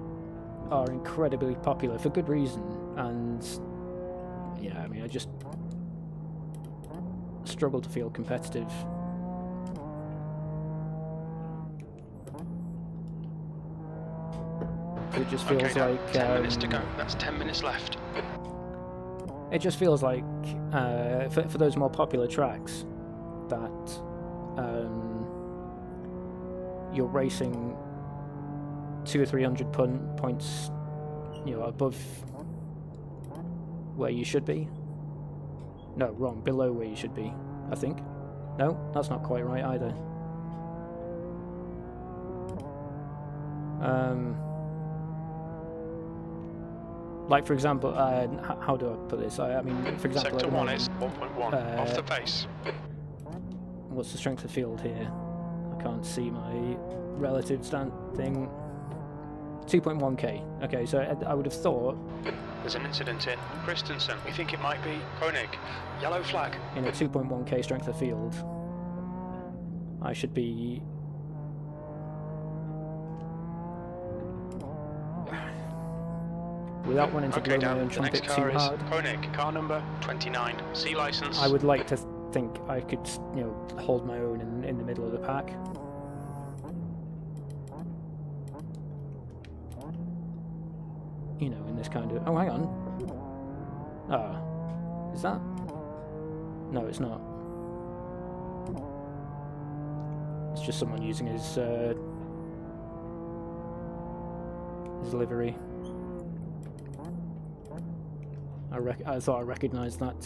are incredibly popular for good reason, and yeah, I mean, I just struggle to feel competitive. It just feels Okay, like 10 minutes to go. That's 10 minutes left. it just feels like for those more popular tracks that you're racing 200 or 300 points, you know, above where you should be. No, wrong, below where you should be, I think. No, that's not quite right either. Like, for example, how do I put this? I mean, for example, Sector 1 is 1.1, off the pace. What's the strength of field here? I can't see my relative stand thing. 2.1k. Okay, so I would have thought... There's an incident in Christensen. We think it might be Koenig. Yellow flag. In a 2.1k strength of field, I should be... Without wanting to blow my own trumpet too hard. Koenig, car number 29, C license. I would like to think I could, you know, hold my own in the middle of the pack. You know, in this kind of... Oh, hang on. Ah. Is that... No, it's not. It's just someone using his livery. I thought I recognised that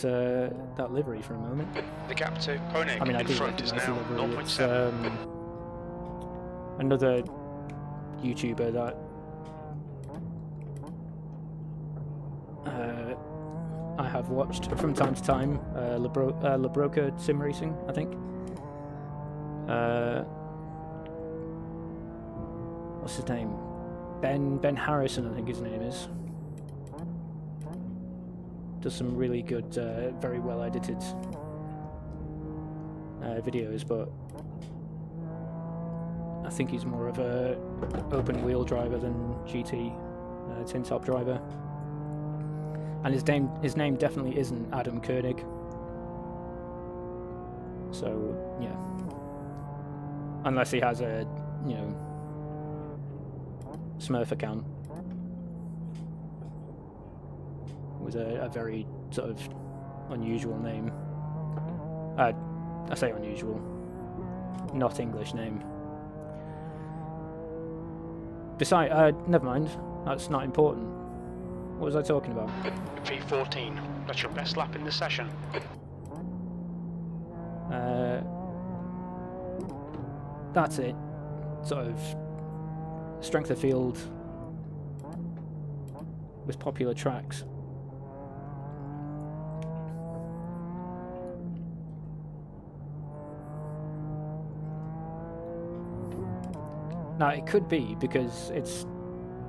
that livery for a moment. The gap to Koenig I mean, I in do front is now livery. It's 0.7. another YouTuber that I have watched from time to time, Labroca Sim Racing, I think. What's his name? Ben Harrison, I think his name is. Does some really good, very well edited videos, but I think he's more of a open wheel driver than GT tin top driver. And his name definitely isn't Adam Koenig. So yeah, unless he has a, you know, Smurf account with a very sort of unusual name. I say unusual, not English name. Besides, never mind. That's not important. What was I talking about? V14. That's your best lap in the session. That's it. Sort of strength of field with popular tracks. Now it could be because it's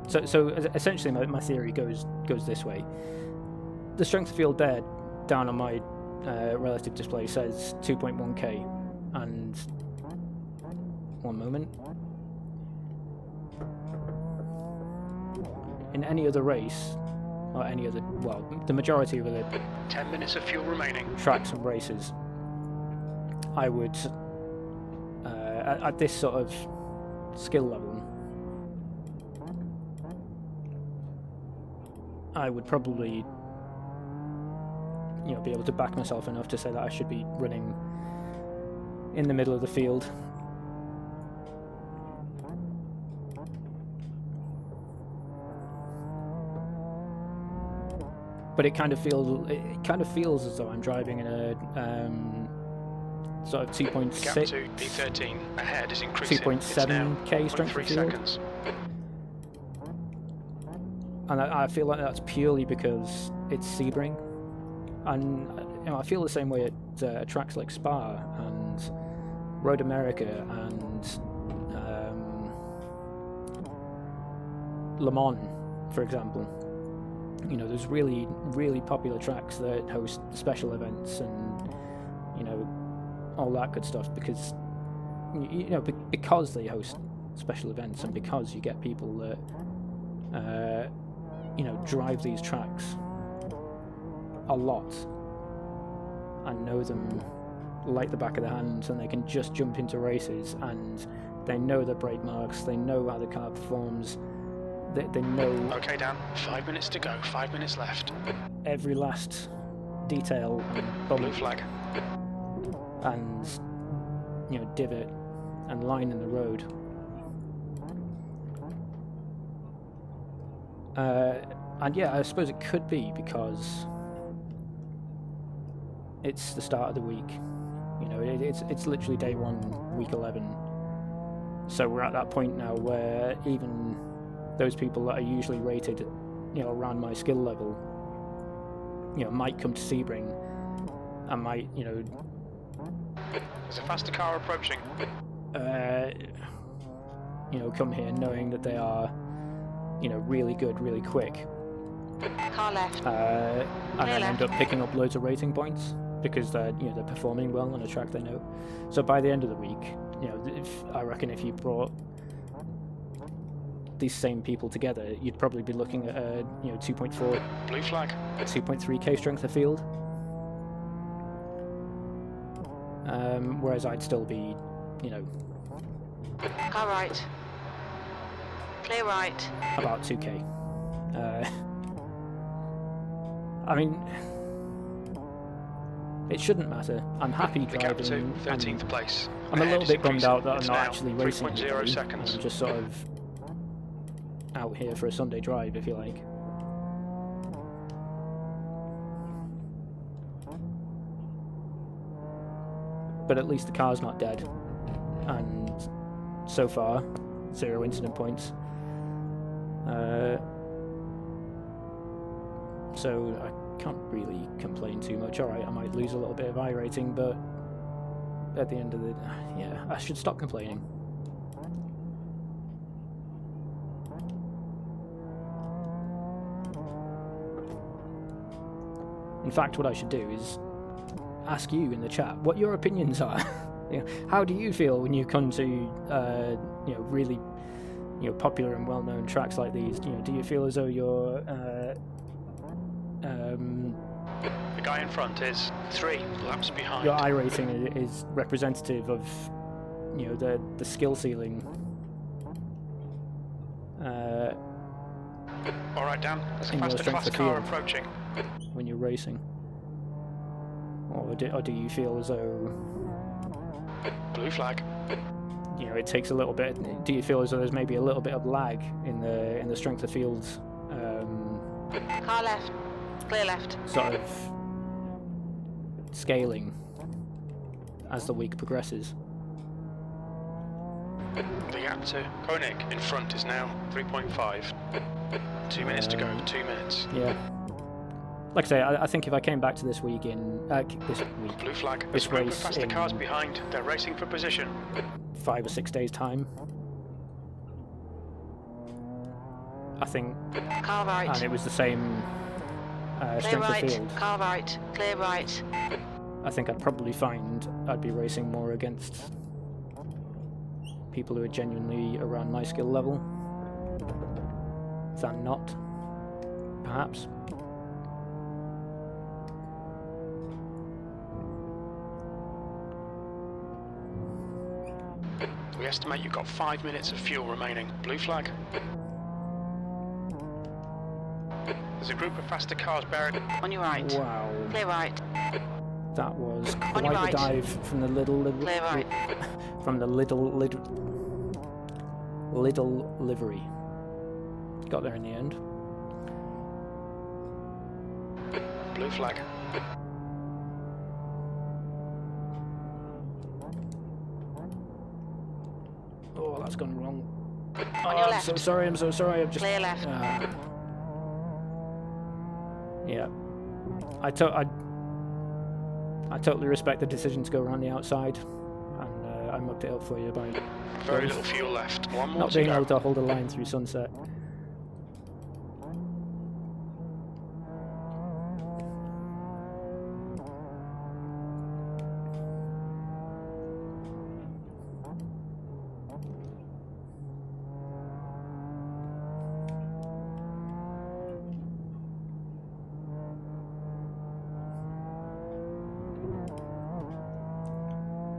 so essentially my theory goes this way. The strength of field there down on my relative display says 2.1k, and one moment, in any other race or any other, well, the majority of the 10 minutes of fuel remaining. Tracks and races, I would at this sort of skill level, I would probably, you know, be able to back myself enough to say that I should be running in the middle of the field. But it kind of feels as though I'm driving in a sort of 2.6, Gap to B13 ahead is increasing. 2.7k strength of field. Seconds. And I feel like that's purely because it's Sebring, and you know, I feel the same way at tracks like Spa and Road America and Le Mans, for example. You know, there's really, really popular tracks that host special events and, you know, all that good stuff because, you know, because they host special events and because you get people that, you know, drive these tracks a lot and know them like the back of their hands, and they can just jump into races and they know the brake marks, they know how the car performs. They know... Okay, Dan, 5 minutes to go, 5 minutes left. Every last detail and Blue flag. And, you know, divot and line in the road. And yeah, I suppose it could be because it's the start of the week. You know, it's literally day 1, week 11. So we're at that point now where even those people that are usually rated around my skill level, might come to Sebring. I might, There's a faster car approaching. come here knowing that they are, really good, really quick. Car left. And then left. end up picking up loads of rating points because they're performing well on a track they know. So by the end of the week, I reckon if you brought these same people together, you'd probably be looking at 2.4, Blue flag. 2.3k strength of field. Whereas I'd still be, Car right. Clear right. about 2k. I mean, it shouldn't matter. I'm happy The gap to driving. 13th place. I'm a Ahead little is bit bummed increasing. out that I'm It's not now actually racing. 3.0 anybody. seconds. I'm just sort of out here for a Sunday drive, if you like. But at least the car's not dead. And so far, 0 incident points. So I can't really complain too much. Alright, I might lose a little bit of iRating, but at the end of the... yeah, I should stop complaining. In fact, what I should do is ask you in the chat what your opinions are. How do you feel when you come to really popular and well-known tracks like these? Do you feel as though you're The guy in front is 3 laps behind. your iRating is representative of the skill ceiling? All right, Dan. There's a In your faster strength class of car field. approaching. When you're racing, or do you feel as though Blue flag. it takes a little bit? Do you feel as though there's maybe a little bit of lag in the strength of field Car left. Clear left. sort of scaling as the week progresses? The gap to Koenig in front is now 3.5. 2 minutes to go. 2 minutes. Yeah. Like I say, I think if I came back to this week Blue flag. This There's a group of race faster in- cars behind. They're racing for position. 5 or 6 days' time, I think, Car right. and it was the same Clear strength right. of field, Car right. Clear right. I think I'd probably find I'd be racing more against people who are genuinely around my skill level than not, perhaps. We estimate you've got 5 minutes of fuel remaining. Blue flag. There's a group of faster cars buried. On your right. Wow, Clear right. that was On quite your a right. dive from the little Clear right. from the little livery. Got there in the end. Blue flag. Oh, that's gone wrong. On your I'm left. so sorry. I'm so sorry. I've just Clear left. yeah. I totally respect the decision to go around the outside, and I mucked it up for you by Very little fuel left. One more not to being go. able to hold a line through sunset.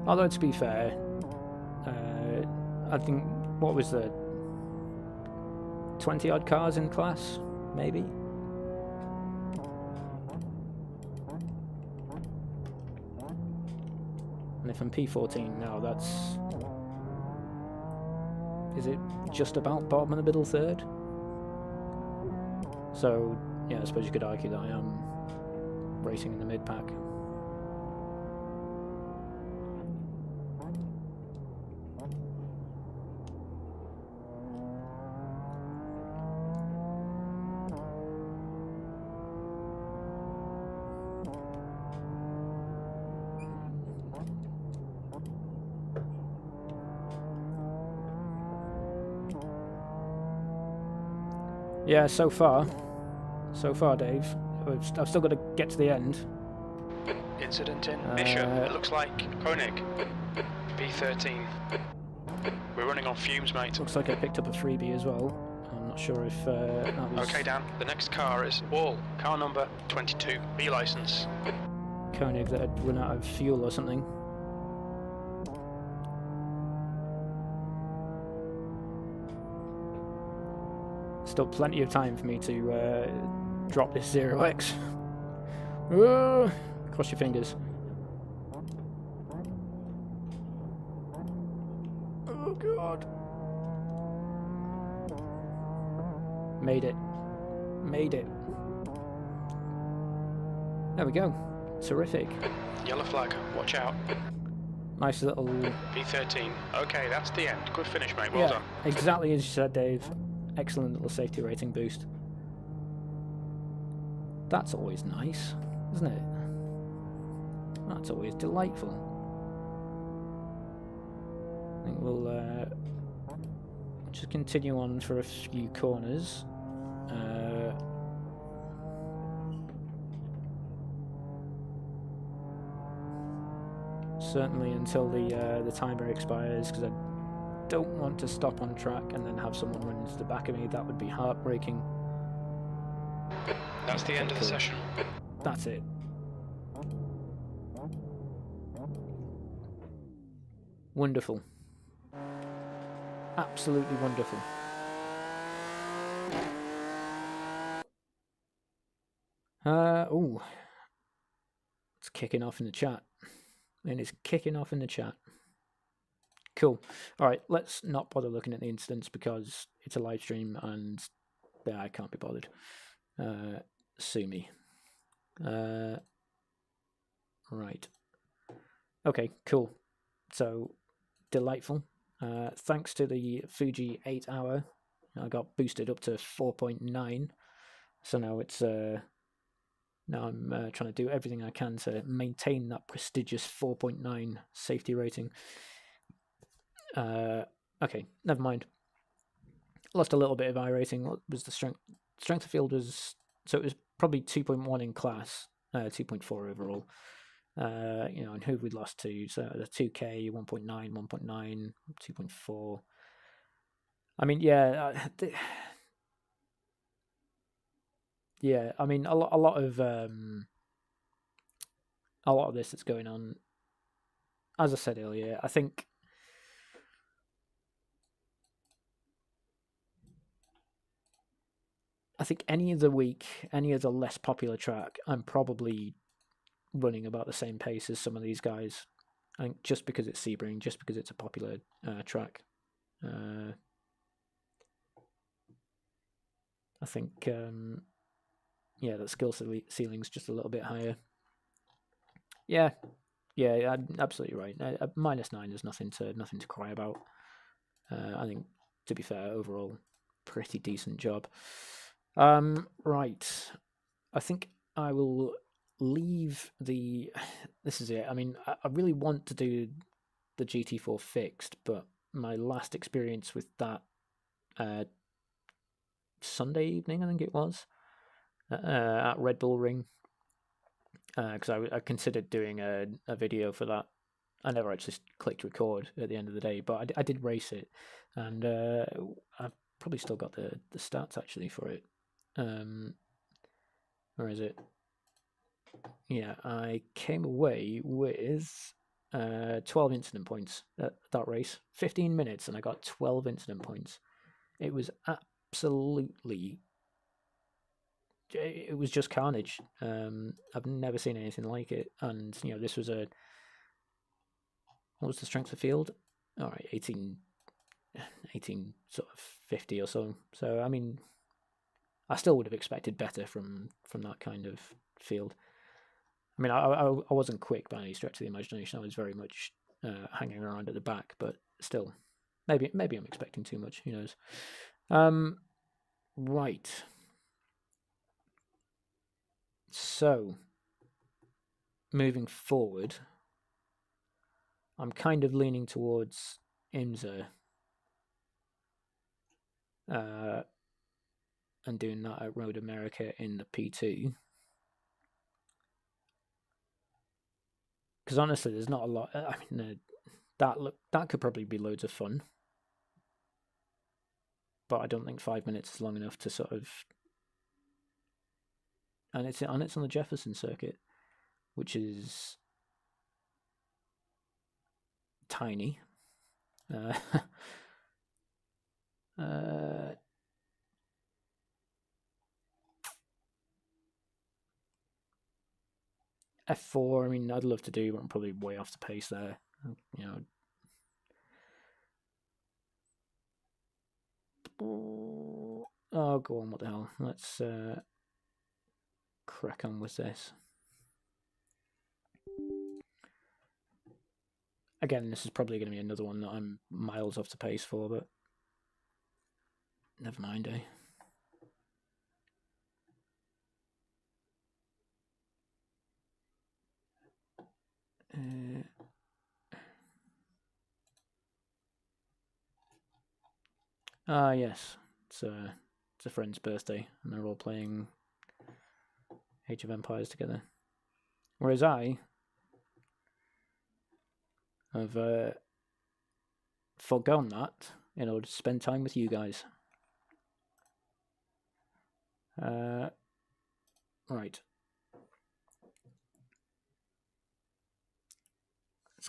Although, to be fair, I think, what was the 20 odd cars in class, maybe? And if I'm P14 now, that's... is it just about bottom of the middle third? So, yeah, I suppose you could argue that I am racing in the mid-pack. Yeah, so far, Dave. I've still got to get to the end. Incident in Misha. It looks like Koenig. B13. We're running on fumes, mate. Looks like I picked up a freebie as well. I'm not sure if that was... Okay, Dan. The next car is Wall. Car number 22. B license. Koenig that had run out of fuel or something. Still plenty of time for me to drop this 0x. Cross your fingers. Oh god. Made it. Made it. There we go. Terrific. Yellow flag. Watch out. Nice little... B13. Okay, that's the end. Good finish, mate. Well yeah, done. exactly as you said, Dave. Excellent little safety rating boost. That's always nice, isn't it? That's always delightful. I think we'll just continue on for a few corners. Certainly until the timer expires, because I don't want to stop on track and then have someone run into the back of me. That would be heartbreaking. That's the end of the session. That's it. Wonderful. Absolutely wonderful. Oh. It's kicking off in the chat. And it's kicking off in the chat. Cool. Alright, let's not bother looking at the incidents because it's a live stream and yeah, I can't be bothered. Sue me. Right. Okay, cool. So, delightful. Thanks to the Fuji 8 hour, I got boosted up to 4.9. So now it's now I'm trying to do everything I can to maintain that prestigious 4.9 safety rating. Okay, never mind. Lost a little bit of iRacing. What was the strength? Strength of field was, so it was probably 2.1 in class, 2.4 overall. You know, and who we'd lost to, so the 2K, 1.9, 1.9, 2.4. I mean, yeah, yeah. I mean, a lot of this that's going on. As I said earlier, I think any other week, any other less popular track, I'm probably running about the same pace as some of these guys. I think just because it's Sebring, just because it's a popular track. I think, yeah, that skill ceiling's just a little bit higher. Yeah, absolutely right. -9 is nothing to cry about. I think, to be fair, overall, pretty decent job. Right. I think I will leave the... This is it. I mean, I really want to do the GT4 fixed, but my last experience with that Sunday evening, I think it was, at Red Bull Ring, because I considered doing a video for that. I never actually clicked record at the end of the day, but I did race it, and I've probably still got the stats actually for it. Where is it? Yeah, I came away with 12 incident points at that race. 15 minutes and I got 12 incident points. It was absolutely... It was just carnage. I've never seen anything like it. And, you know, this was a... What was the strength of field? All right, 18 sort of 50 or so. So, I mean, I still would have expected better from that kind of field. I mean, I wasn't quick by any stretch of the imagination. I was very much hanging around at the back, but still, maybe I'm expecting too much. Who knows? Right. So, moving forward, I'm kind of leaning towards IMSA. and doing that at Road America in the P2. Because honestly, there's not a lot. I mean, that could probably be loads of fun, but I don't think 5 minutes is long enough to sort of. And it's on the Jefferson circuit, which is tiny. F4. I mean, I'd love to do, but I'm probably way off the pace there. You know. Oh, go on! What the hell? Let's crack on with this. Again, this is probably going to be another one that I'm miles off the pace for, but never mind, eh? Yes, it's a friend's birthday, and they're all playing Age of Empires together. Whereas I have forgone that in order to spend time with you guys. Right. Let's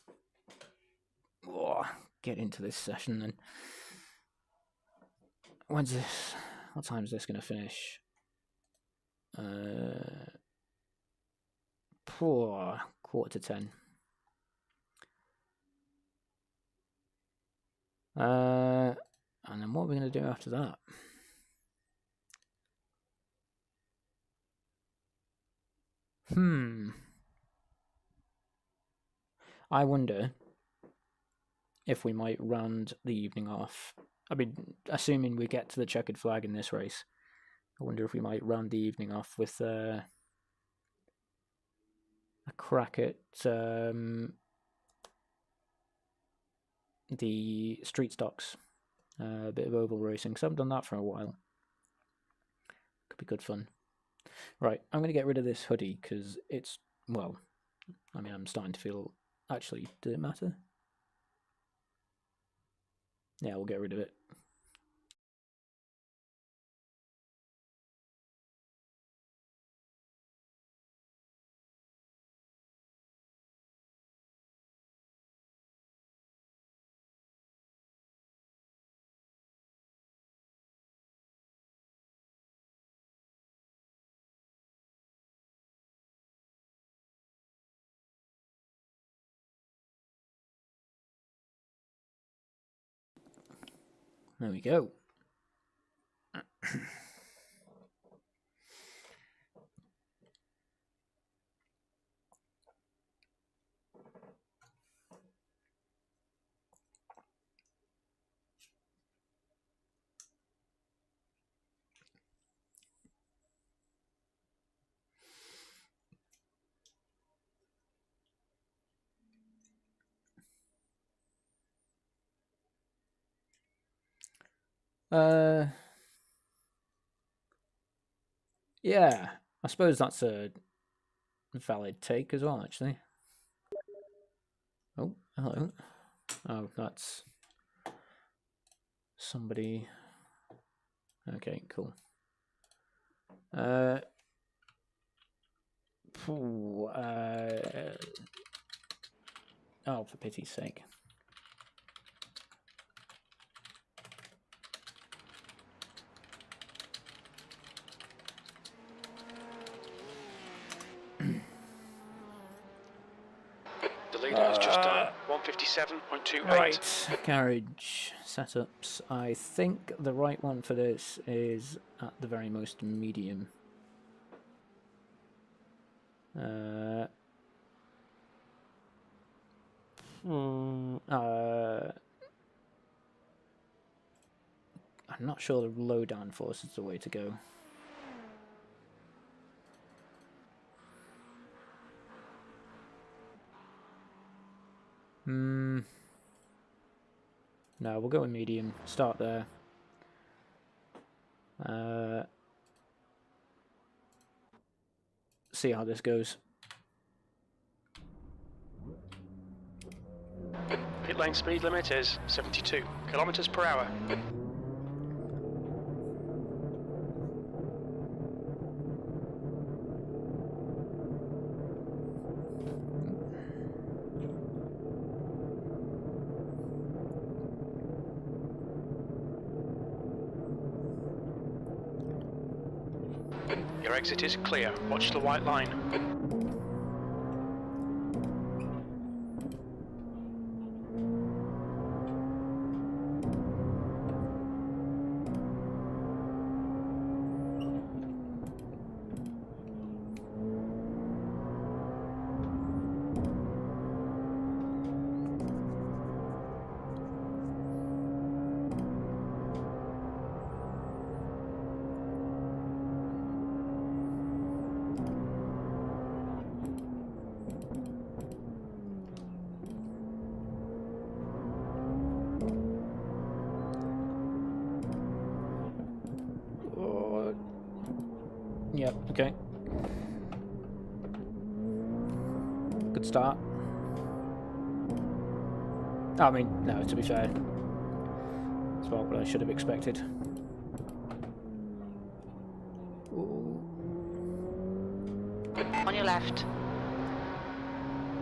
get into this session then. When's this? What time is this going to finish? Poor 9:45. And then what are we going to do after that? I wonder if we might round the evening off. I mean, assuming we get to the checkered flag in this race, I wonder if we might round the evening off with a crack at the street stocks, a bit of oval racing, because I haven't done that for a while. Could be good fun. Right, I'm going to get rid of this hoodie because it's, well, I mean, I'm starting to feel, actually, did it matter? Yeah, we'll get rid of it. There we go. Yeah, I suppose that's a valid take as well, actually. Oh, hello. Oh, that's somebody. Okay, cool. Oh, for pity's sake. The leader has just done 157.28. Right, garage setups. I think the right one for this is at the very most medium. I'm not sure the low downforce is the way to go. No, we'll go with medium. Start there. see how this goes. Pit lane speed limit is 72 kilometers per hour. Your exit is clear. Watch the white line. Yep, okay. Good start. I mean, no, to be fair. It's about what I should have expected. Ooh. On your left.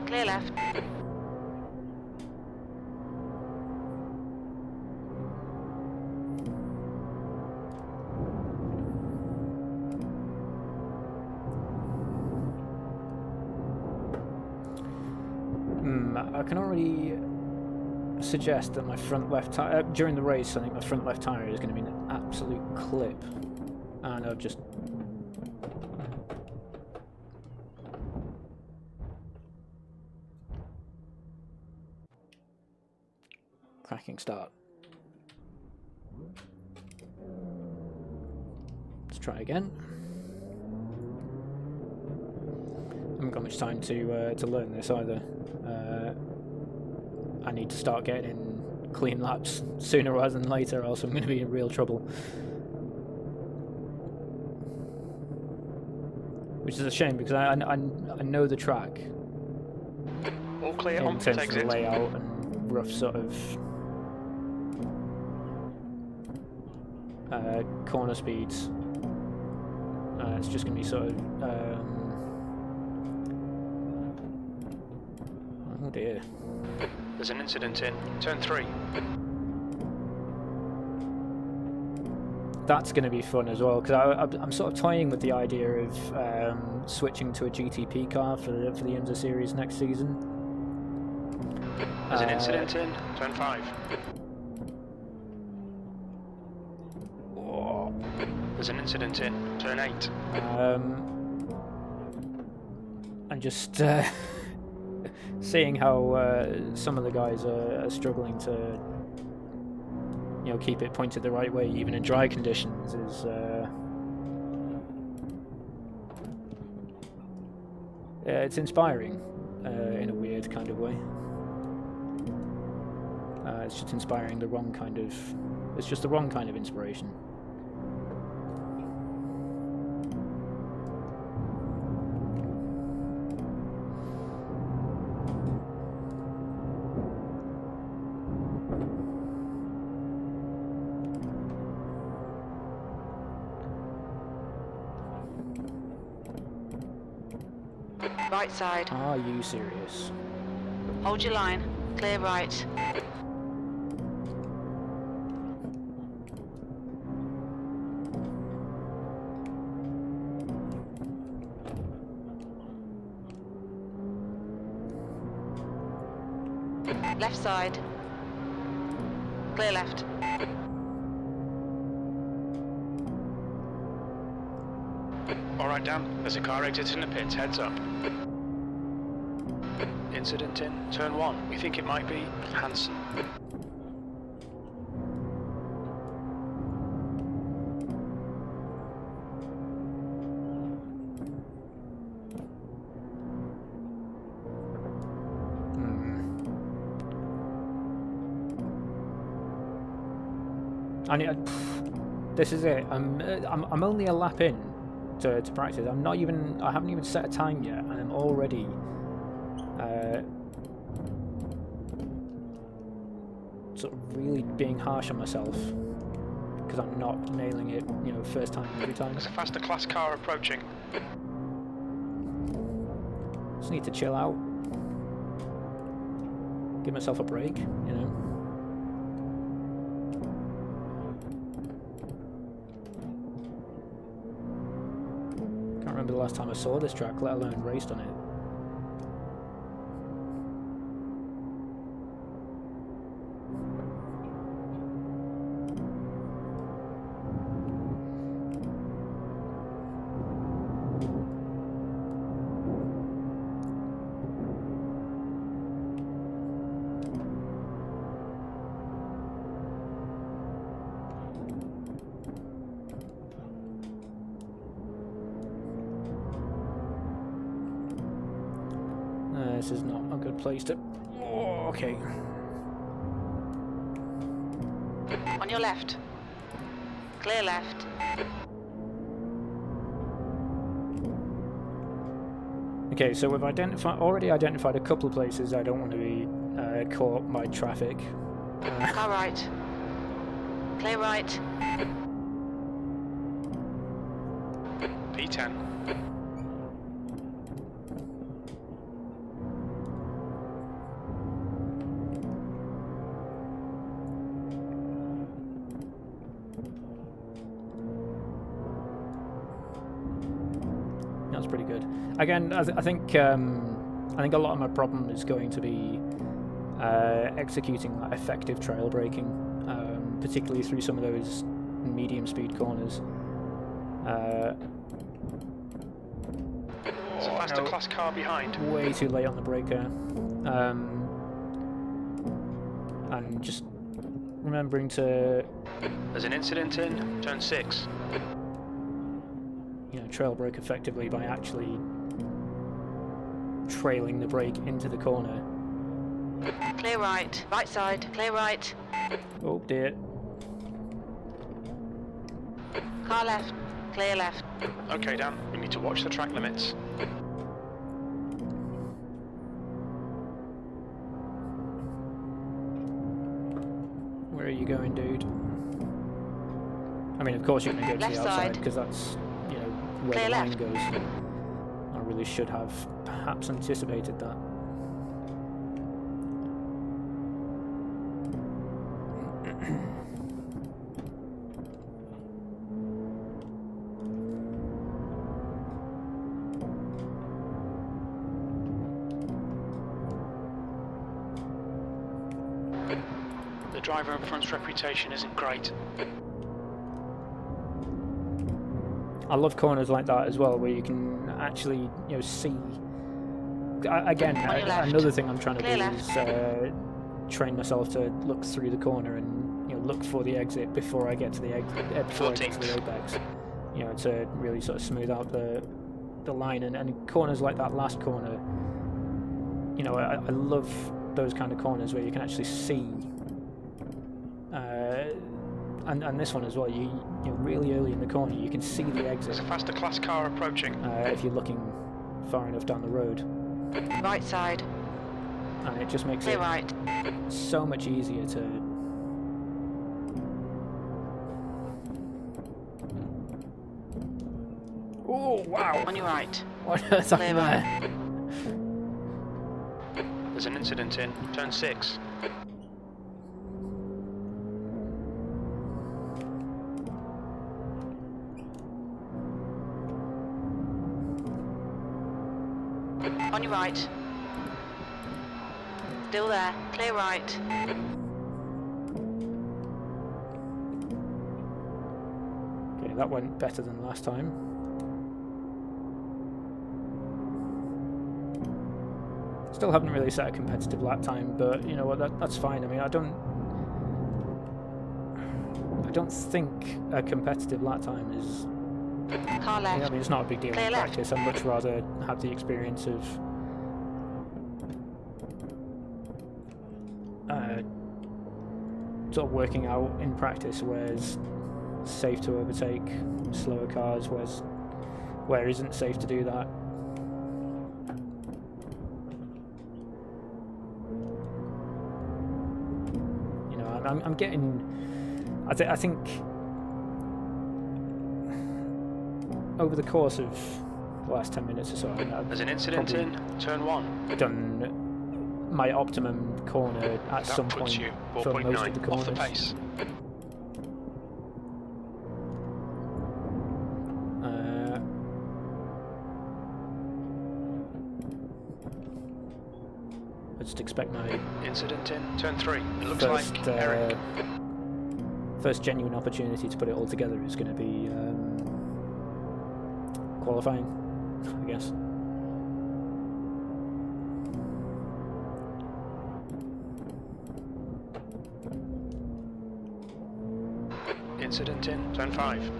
Clear left. I can already suggest that my front left tire during the race. I think my front left tire is going to be an absolute clip, and I've just cracking start. Let's try again. I haven't got much time to learn this either. I need to start getting in clean laps sooner rather than later, or else I'm going to be in real trouble. Which is a shame because I know the track. All clear in on terms pit of the exit. layout and rough sort of corner speeds. It's just going to be sort of oh dear. There's an incident in turn 3. That's going to be fun as well, because I'm sort of toying with the idea of switching to a GTP car for the IMSA series next season. There's an incident in turn 5. Whoa. There's an incident in turn 8. I'm just seeing how some of the guys are struggling to, keep it pointed the right way, even in dry conditions, is it's inspiring in a weird kind of way. It's just inspiring the wrong kind of. It's just the wrong kind of inspiration. Right side. Are you serious? Hold your line. Clear right. Left side. Clear left. Alright, Dan. There's a car exiting the pits. Heads up. Incident in turn 1. We think it might be Hansen. This is it. I'm only a lap in to practice. I haven't even set a time yet, and I'm already sort of really being harsh on myself because I'm not nailing it, you know, first time every time. There's a faster class car approaching. Just need to chill out, give myself a break, you know. Can't remember the last time I saw this track, let alone raced on it. This is not a good place to... Oh, okay. On your left. Clear left. Okay, so we've already identified a couple of places I don't want to be caught by traffic. Car right. Clear right. P10. That's pretty good. Again, I think a lot of my problem is going to be executing that effective trail braking, particularly through some of those medium speed corners. There's a faster class car behind. Way too late on the breaker, and just remembering to... There's an incident in turn 6. You know, trail brake effectively by actually trailing the brake into the corner. Clear right. Right side. Clear right. Oh dear. Car left. Clear left. Okay, Dan, we need to watch the track limits. Where are you going, dude? I mean, of course you're going to go to Left the outside side. because that's, you know, where Clear the line left. goes. I really should have perhaps anticipated that. The driver in front's reputation isn't great. I love corners like that as well, where you can actually, you know, see. Again, On your left. another thing I'm trying to Clear do left. is train myself to look through the corner and, you know, look for the exit before I get to the before I get to the 14th. apex. You know, to really sort of smooth out the line, and corners like that last corner. You know, I love those kind of corners where you can actually see. And this one as well, you know, really early in the corner, you can see the exit There's a faster class car approaching. if you're looking far enough down the road, Right side. and it just makes Clear it right. so much easier to. Oh wow! On your right. What is Clear that right. there? There's an incident in turn 6. On your right. Still there. Clear right. Okay, that went better than last time. Still haven't really set a competitive lap time, but you know what? That's fine. I mean, I don't think a competitive lap time is. Car I left. mean, it's not a big deal Clear in left. practice. I'd much rather have the experience of sort of working out in practice where's safe to overtake slower cars, where's where isn't safe to do that. You know, I'm getting. I think over the course of the last 10 minutes or so, There's an incident in turn 1. Done my optimum corner at some That puts point you for most of the 4.9 corners. off the pace. I just expect my Incident in turn 3. It looks first, like Eric. first genuine opportunity to put it all together is going to be qualifying, I guess. Incident in turn 5.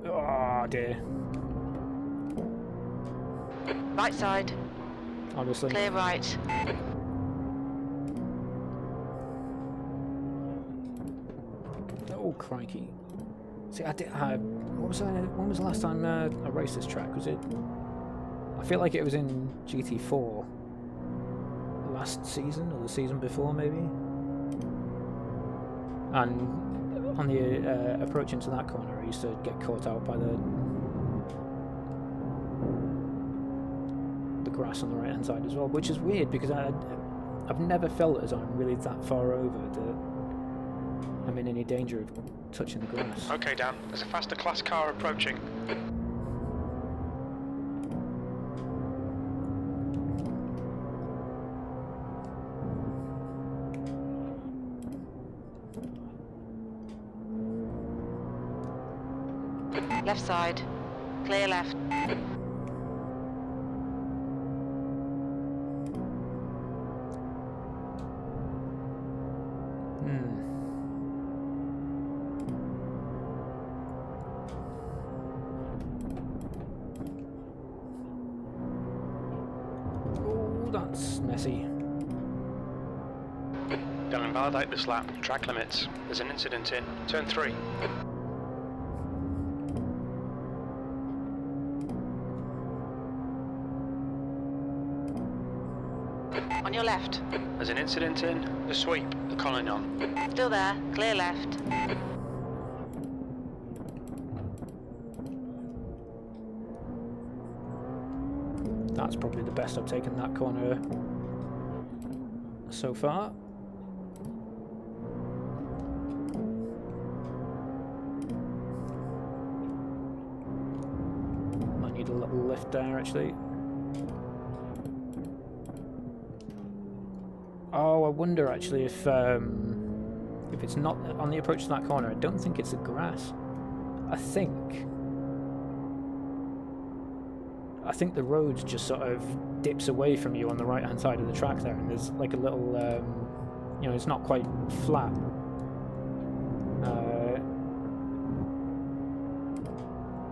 Oh dear. Right side. Obviously. Clear right. Oh crikey! See, I did. What was I? When was the last time I raced this track? Was it? I feel like it was in GT4 last season or the season before, maybe. And on the approach into that corner, I used to get caught out by the grass on the right hand side as well, which is weird because I've never felt as I'm really that far over that I'm in any danger of touching the grass. Okay, Dan. There's a faster class car approaching. Left side. Clear left. That's messy. Don't invalidate this lap. Track limits. There's an incident in turn 3. On your left. There's an incident in the sweep, the Collignon. Still there. Clear left. That's probably the best I've taken that corner so far. Might need a little lift there actually. Oh, I wonder actually if it's not on the approach to that corner. I don't think it's the grass. I think the road just sort of dips away from you on the right hand side of the track there, and there's like a little, you know, it's not quite flat.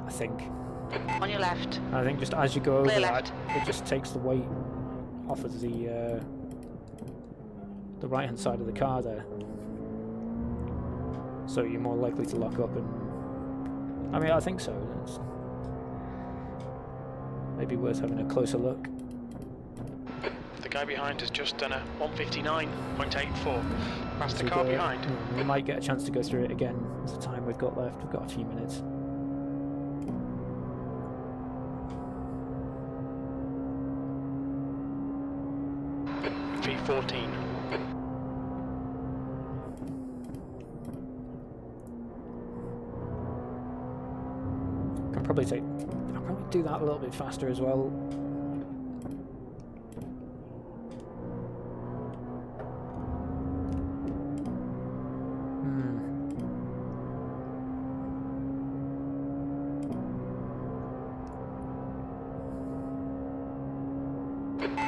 I think. On your left. I think just as you go over Clear that, left. it just takes the weight off of the right hand side of the car there. So you're more likely to lock up, and I mean, I think so. It's maybe worth having a closer look. The guy behind has just done a 159.84. Past the So car behind. we might get a chance to go through it again as the time we've got left. We've got a few minutes. V14. I'll probably do that a little bit faster as well.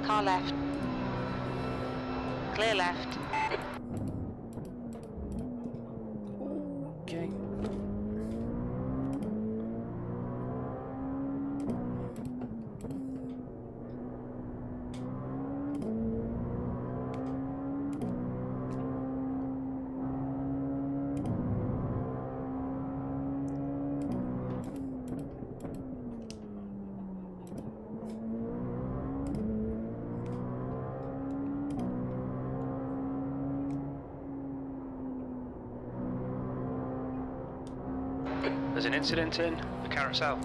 Car left. Clear left. Okay. There's an incident in the carousel.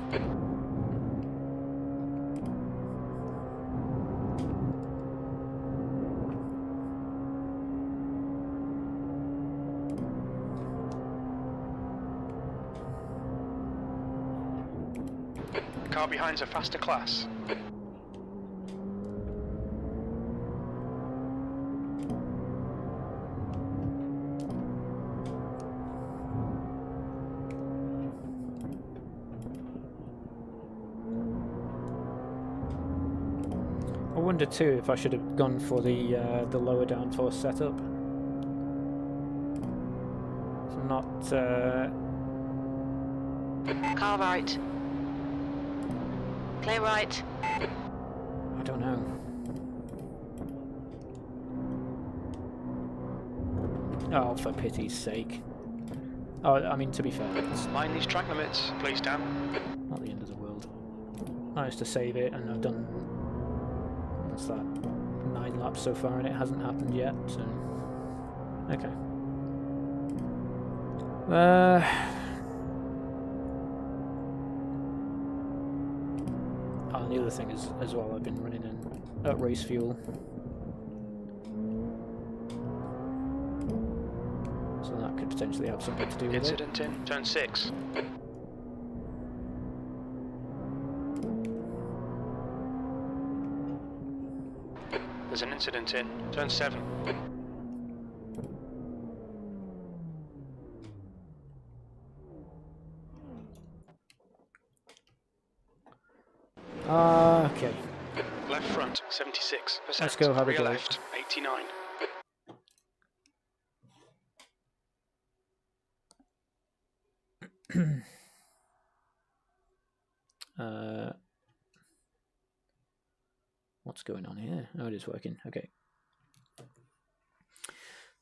The car behind's a faster class. I wonder too if I should have gone for the lower downforce setup. So not. Car right. Clear right. I don't know. Oh, for pity's sake. Oh, I mean, to be fair, it's Mind these track limits, please, Dan. not the end of the world. I used to save it, and I've done, what's that, 9 laps so far, and it hasn't happened yet, so... Okay. Oh, and the other thing is, as well, I've been running in at race fuel. So that could potentially have something to do with it. Incident in turn 6. There's an incident in turn 7. Okay. Left front 76%. Let's go have a Rear go. left 89. What's going on here? Oh, it is working. Okay.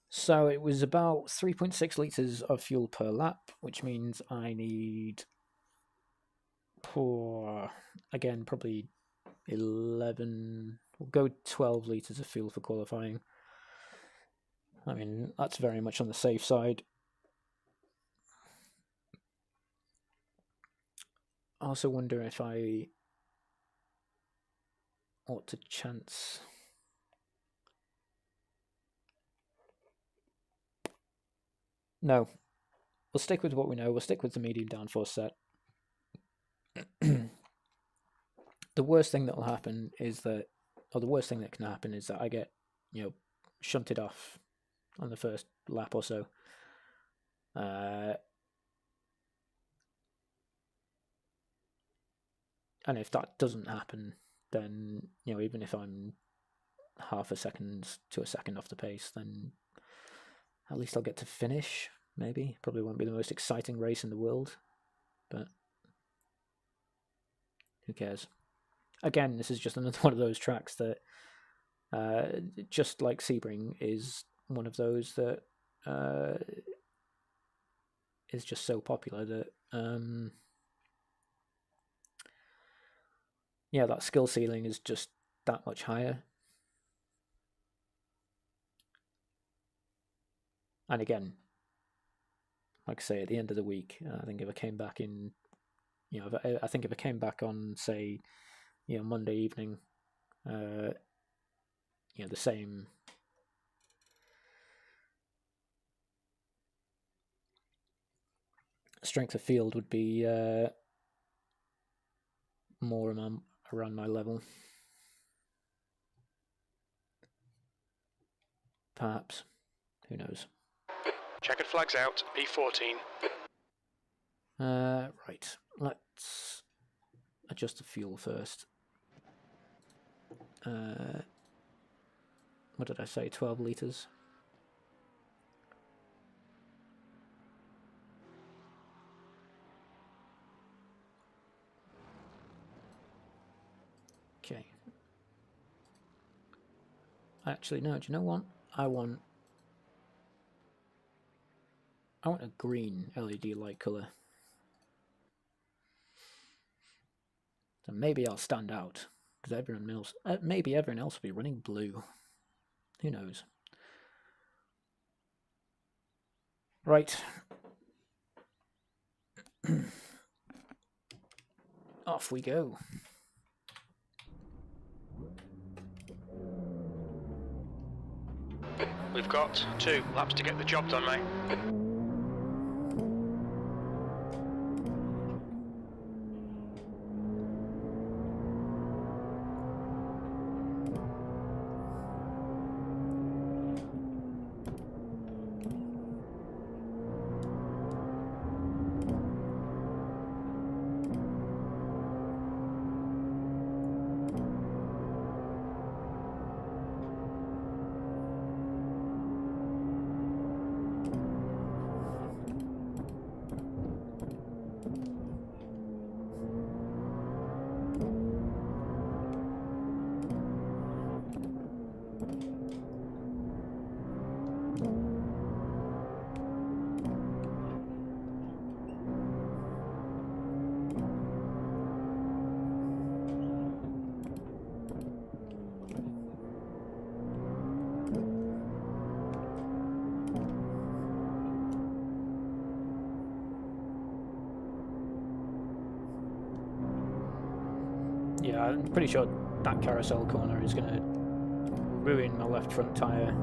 So it was about 3.6 litres of fuel per lap, which means I need, again, probably 11, we'll go 12 litres of fuel for qualifying. I mean, that's very much on the safe side. I also wonder if I ought to chance... No. We'll stick with what we know. We'll stick with the medium downforce set. The worst thing that will happen is that, or the worst thing that can happen is that I get, shunted off on the first lap or so. And if that doesn't happen, then, even if I'm half a second to a second off the pace, then at least I'll get to finish, maybe. Probably won't be the most exciting race in the world, but who cares? Again, this is just another one of those tracks that, just like Sebring, is one of those that is just so popular that, that skill ceiling is just that much higher. And again, like I say, at the end of the week, I think if I came back in, I think if I came back on, say, Monday evening, the same strength of field would be more around my level. Perhaps. Who knows? Checkered flags out, P14. Right. Let's adjust the fuel first. What did I say? 12 litres. Okay. Actually, no. Do you know what? I want a green LED light colour. So maybe I'll stand out, because maybe everyone else will be running blue. Who knows? Right. Off we go. We've got 2 laps to get the job done, mate. Yeah, I'm pretty sure that carousel corner is going to ruin my left front tyre.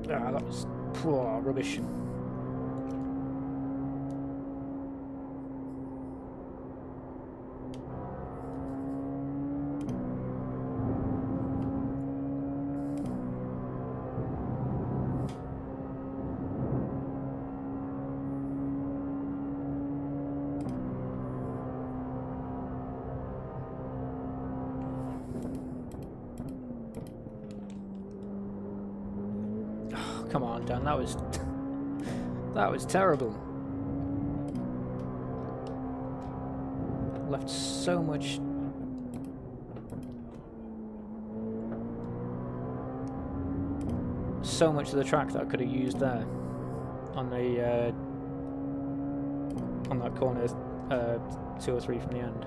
Ah, that was rubbish. Come on, Dan, that was terrible. Left so much of the track that I could have used there on the on that corner 2 or 3 from the end.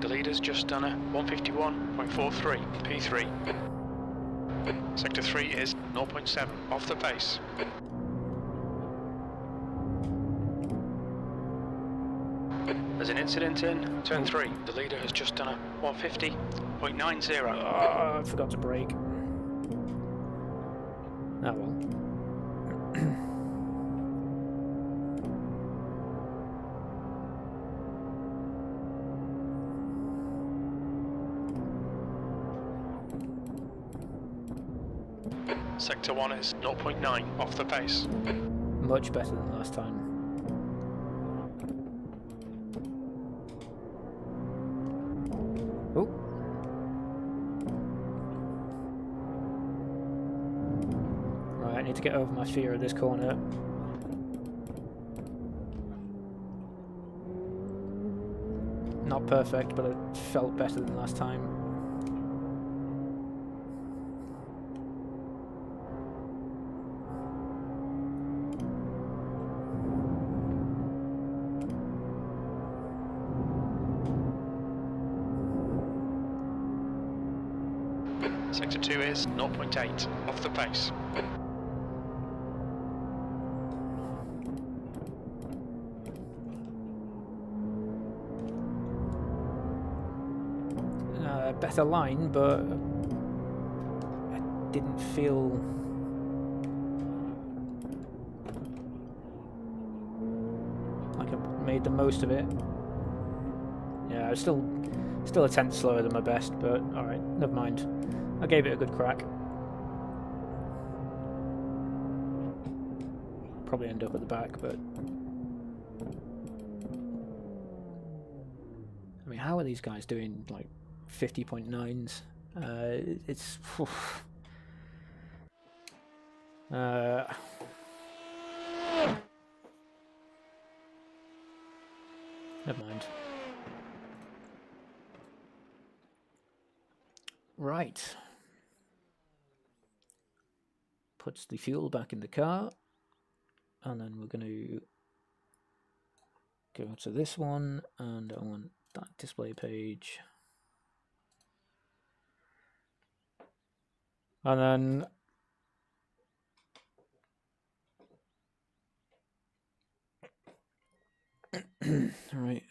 The leader's just done a 151.43 P3. Sector 3 is 0.7 off the pace. There's an incident in turn 3. The leader has just done a 150.90. I forgot to brake. Ah well. Sector 1 is 0.9 off the pace. Much better than last time. Oh. Right, I need to get over my fear of this corner. Not perfect, but it felt better than last time. Sector 2 is 0.8, off the pace. Better line, but I didn't feel like I made the most of it. Yeah, I was still a tenth slower than my best, but alright, never mind. I gave it a good crack. Probably end up at the back, but I mean, how are these guys doing like 50.9s? It's never mind. Right. Puts the fuel back in the car, and then we're going to go to this one, and I want that display page. And then, right,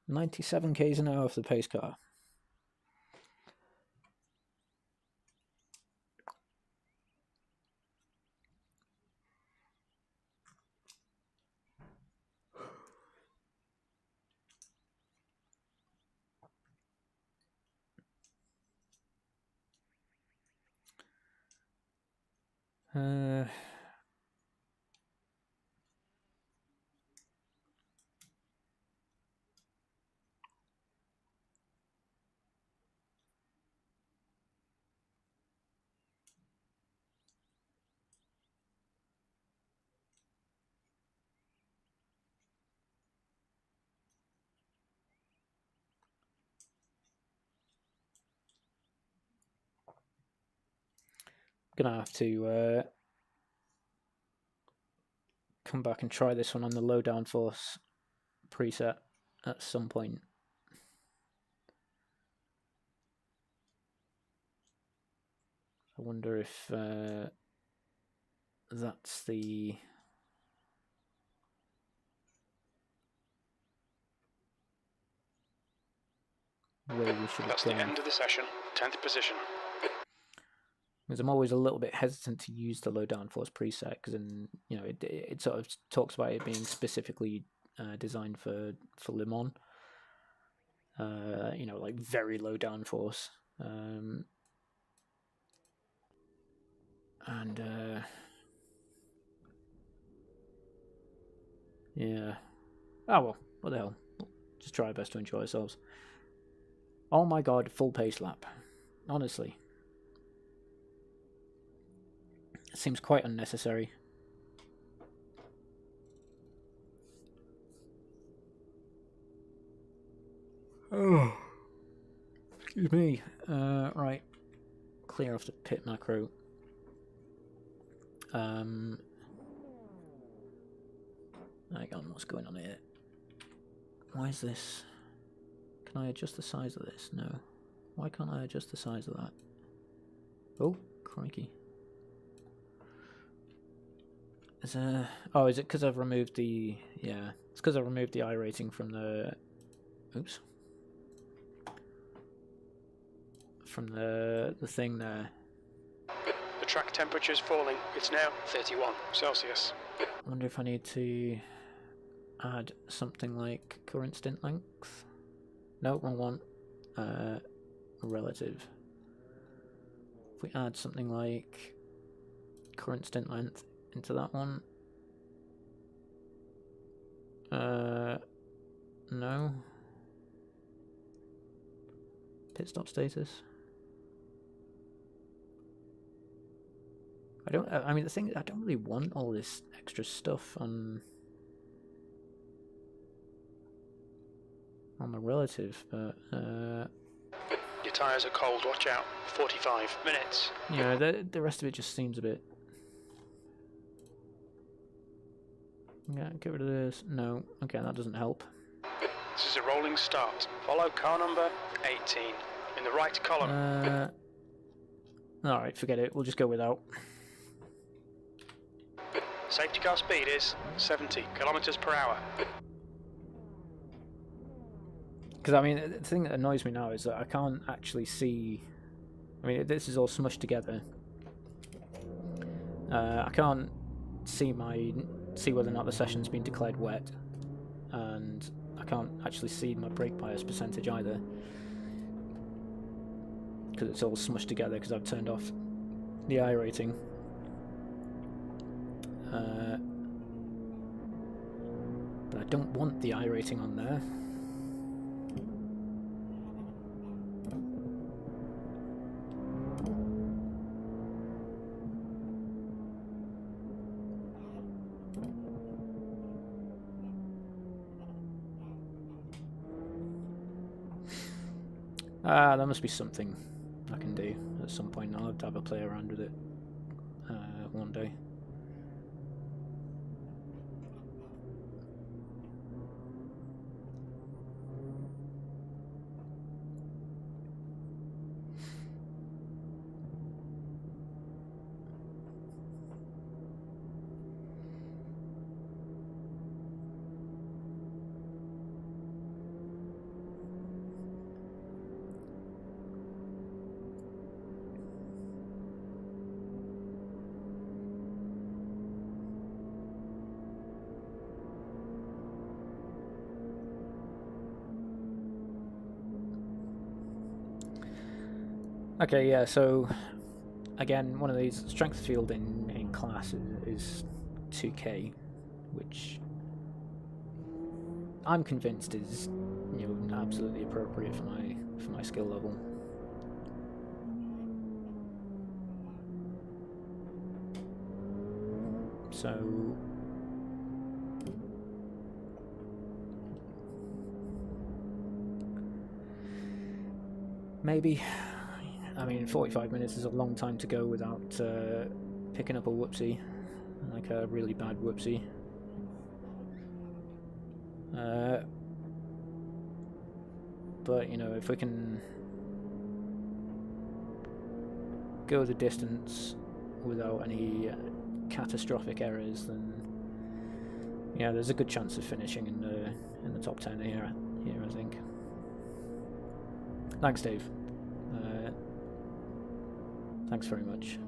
97 k's an hour for the pace car. Gonna have to come back and try this one on the low downforce preset at some point. I wonder if that's the way we should have That's gone. the end of the session. 10th position. Because I'm always a little bit hesitant to use the low downforce preset, because then it sort of talks about it being specifically designed for Le Mans. Like very low downforce. Yeah. Oh well, what the hell. Just try our best to enjoy ourselves. Oh my god, full pace lap. Honestly. It seems quite unnecessary. Oh. Excuse me. Right. Clear off the pit macro. Hang on, what's going on here? Why is this? Can I adjust the size of this? No. Why can't I adjust the size of that? Oh, crikey. Is it because I've removed the... Yeah, it's because I've removed the iRacing from the... Oops. From the thing there. The track temperature's falling. It's now 31 Celsius. I wonder if I need to add something like current stint length. No, wrong one. Relative. If we add something like current stint length into that one. No. Pit stop status. I mean, the thing, I don't really want all this extra stuff on the relative, but your tyres are cold, watch out. 45 minutes. Yeah, the rest of it just seems a bit... Yeah, get rid of this. No, okay, that doesn't help. This is a rolling start. Follow car number 18 in the right column. Alright, forget it. We'll just go without. Safety car speed is 70 kilometers per hour. Because, I mean, the thing that annoys me now is that I can't actually see... I mean, this is all smushed together. I can't see whether or not the session's been declared wet. And I can't actually see my brake bias percentage either. Because it's all smushed together because I've turned off the iRacing. But I don't want the iRacing on there. There must be something I can do at some point. I'll have to have a play around with it one day. Okay, yeah, so again, one of these strength field in class is 2k, which I'm convinced is, you know, absolutely appropriate for my skill level. So maybe, I mean, 45 minutes is a long time to go without picking up a whoopsie, like a really bad whoopsie. But, you know, if we can go the distance without any catastrophic errors, then yeah, there's a good chance of finishing in the top 10 here, I think. Thanks, Dave. Thanks very much.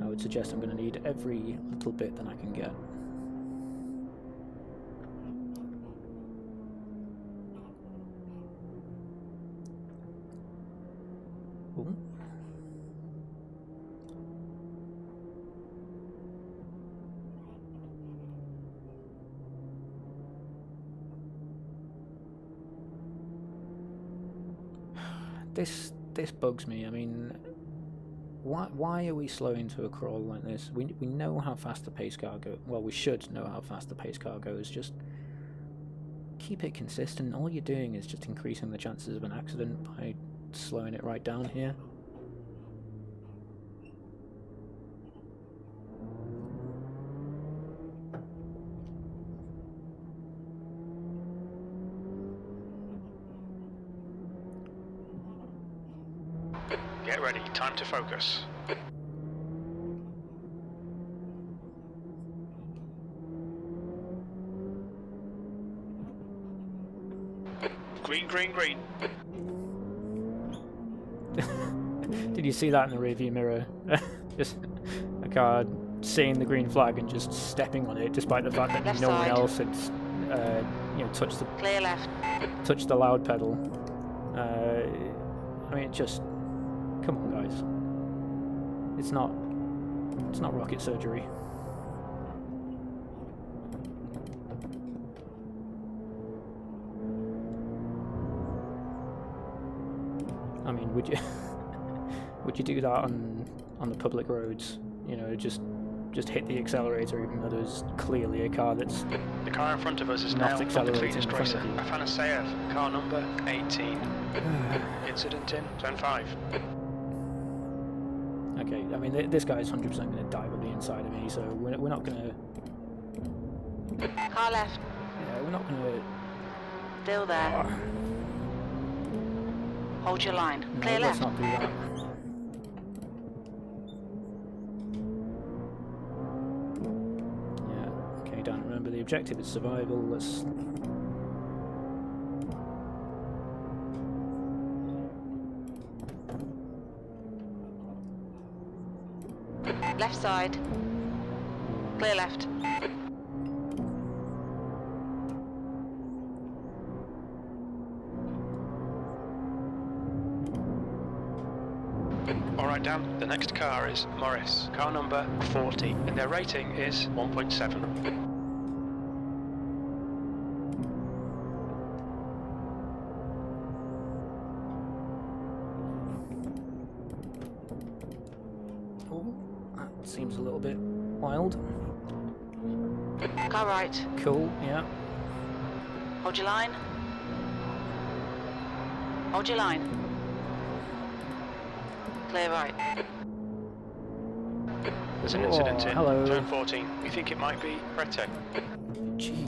I would suggest I'm going to need every little bit that I can get. Ooh. This bugs me. I mean, why are we slowing to a crawl like this? We know how fast the pace car goes. Well, we should know how fast the pace car goes. Just keep it consistent. All you're doing is just increasing the chances of an accident by slowing it right down here. Get ready, time to focus. Green, green, green. Did you see that in the rearview mirror? Just a car seeing the green flag and just stepping on it, despite the fact that Left no one side. else had, you know, touched Clear left. the loud pedal. I mean, just come on, guys. It's not rocket surgery. I mean, would you would you do that on the public roads? You know, just hit the accelerator even though there's clearly a car that's The car in front of us is not now the accelerating cleanest in front racer. of you. Afanaseyev, car number 18. Incident in zone 5. Okay, I mean, this guy's 100% going to dive on the inside of me, so we're not going to... Car left. Yeah, we're not going to... Still there. Hold your line. No, Clear let's left. not do that. Yeah, okay, Dan, remember the objective is survival. Let's... Left side. Clear left. Alright Dan, the next car is Morris, car number 40, and their rating is 1.7. Oh, that seems a little bit wild. Car right. Cool, yeah. Hold your line. Hold your line. Clear right. There's an incident in hello. turn 14. You think it might be Prete? Gee.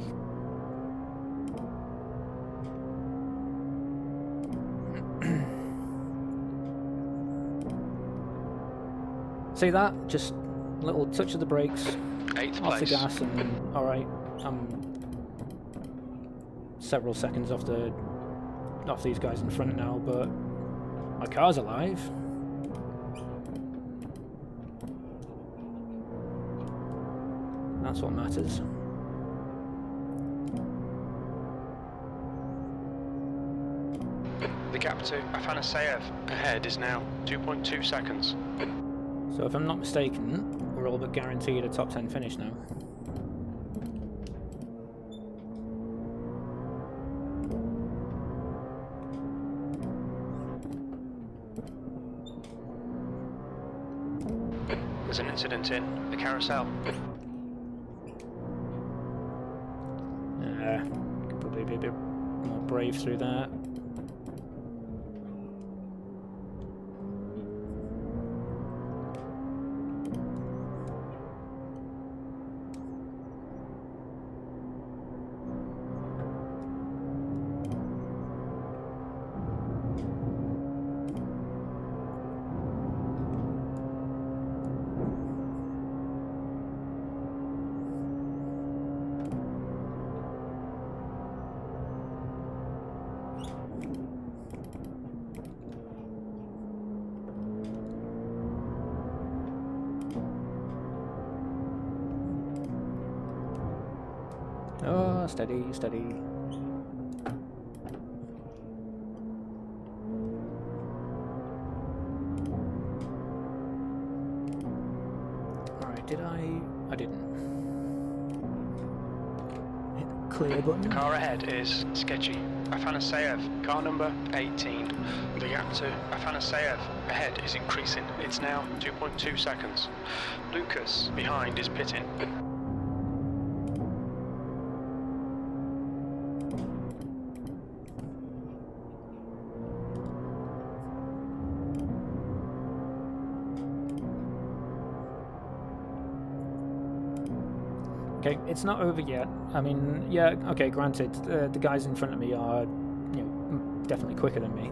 See that? Just a little touch of the brakes, 8th off the place. gas, and alright, I'm several seconds off these guys in front now, but my car's alive. That's what matters. The gap to Afanaseyev ahead is now 2.2 seconds. So if I'm not mistaken, we're all but guaranteed a top 10 finish now. There's an incident in the carousel. Could probably be a bit more brave through that. Oh, steady, steady. Alright, did I didn't. Hit the clear button. The car ahead is sketchy. Afanaseyev, car number 18. The gap to Afanaseyev ahead is increasing. It's now 2.2 seconds. Lucas behind is pitting. Okay, it's not over yet. I mean, yeah, okay, granted, the guys in front of me are, definitely quicker than me.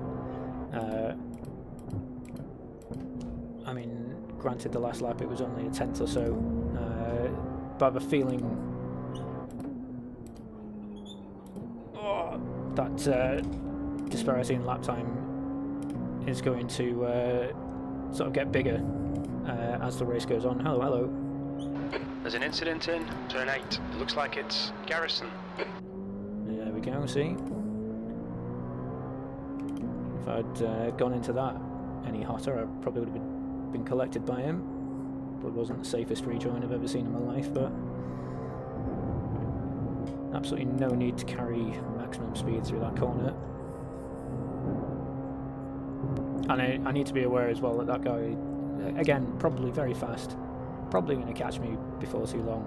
I mean, granted, the last lap it was only a tenth or so, but I have a feeling that disparity in lap time is going to sort of get bigger as the race goes on. Hello, hello. There's an incident in turn 8. It looks like it's Garrison. There we go, see? If I'd gone into that any hotter, I probably would have been collected by him. Probably wasn't the safest rejoin I've ever seen in my life, but absolutely no need to carry maximum speed through that corner. And I need to be aware as well that that guy, again, probably very fast, probably going to catch me before too long.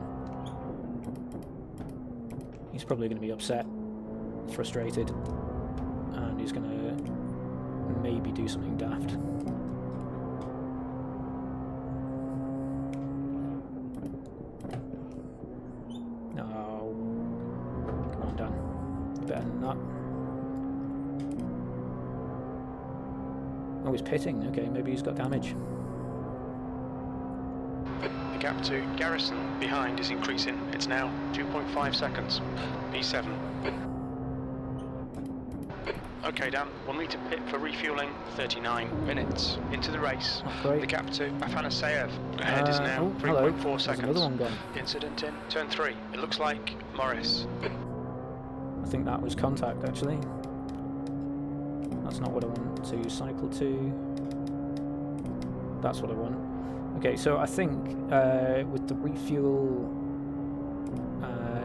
He's probably going to be upset, frustrated, and he's going to maybe do something daft. No. Come on, Dan. Better than that. Oh, he's pitting. Okay, maybe he's got damage. The gap to Garrison behind is increasing. It's now 2.5 seconds. P7. Okay, Dan, we'll need to pit for refueling. 39 minutes into the race. Great. The gap to Afanaseyev ahead is now 3.4 seconds. Another one gone. Incident in turn 3. It looks like Morris. I think that was contact, actually. That's not what I want to cycle to. That's what I want. Okay, so I think with the refuel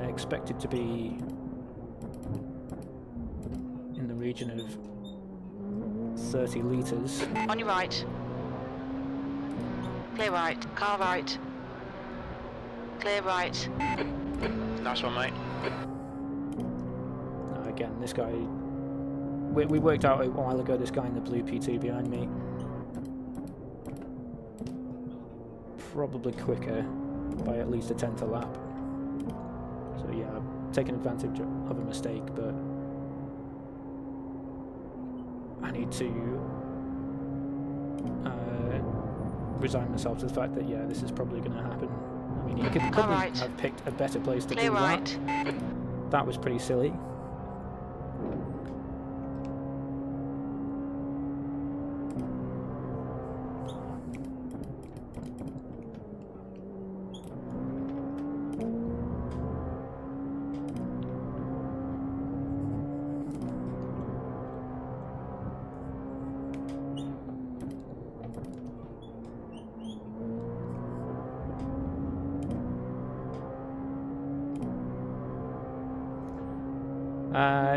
expected to be in the region of 30 litres. On your right. Clear right. Car right. Clear right. Nice one, mate. Again, this guy... We worked out a while ago, this guy in the blue P2 behind me. Probably quicker by at least a tenth a lap. So yeah, I've taken advantage of a mistake, but I need to resign myself to the fact that, yeah, this is probably going to happen. I mean, he could probably have picked a better place to do that. That was pretty silly.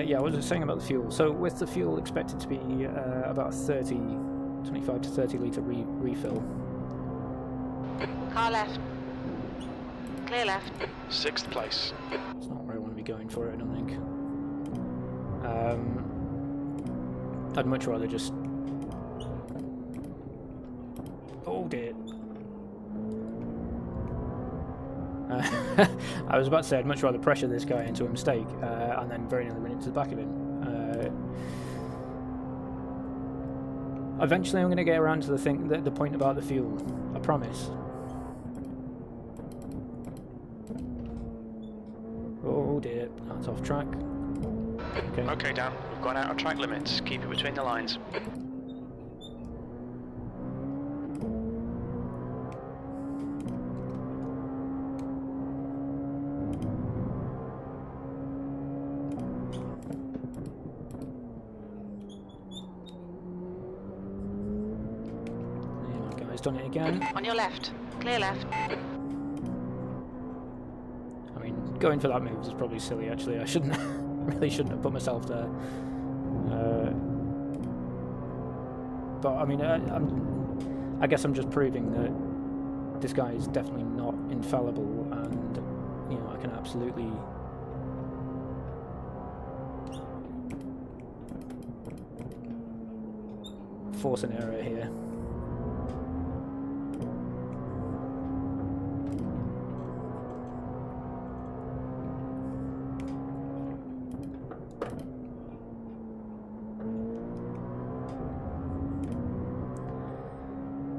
Yeah, what was I saying about the fuel? So with the fuel expected to be about a 25 to 30 litre refill. Car left. Clear left. 6th place. It's not where I want to be going for it, I don't think. I'd much rather just... Oh dear. I was about to say I'd much rather pressure this guy into a mistake and then very nearly run into the back of him. Eventually I'm going to get around to the point about the fuel, I promise. Oh dear, that's off track. Okay, Dan, we've gone out of track limits. Keep it between the lines. Done it again. On your left. Clear left. I mean, going for that move is probably silly, actually. I really shouldn't have put myself there. But I mean, I guess I'm just proving that this guy is definitely not infallible, and you know, I can absolutely force an error here.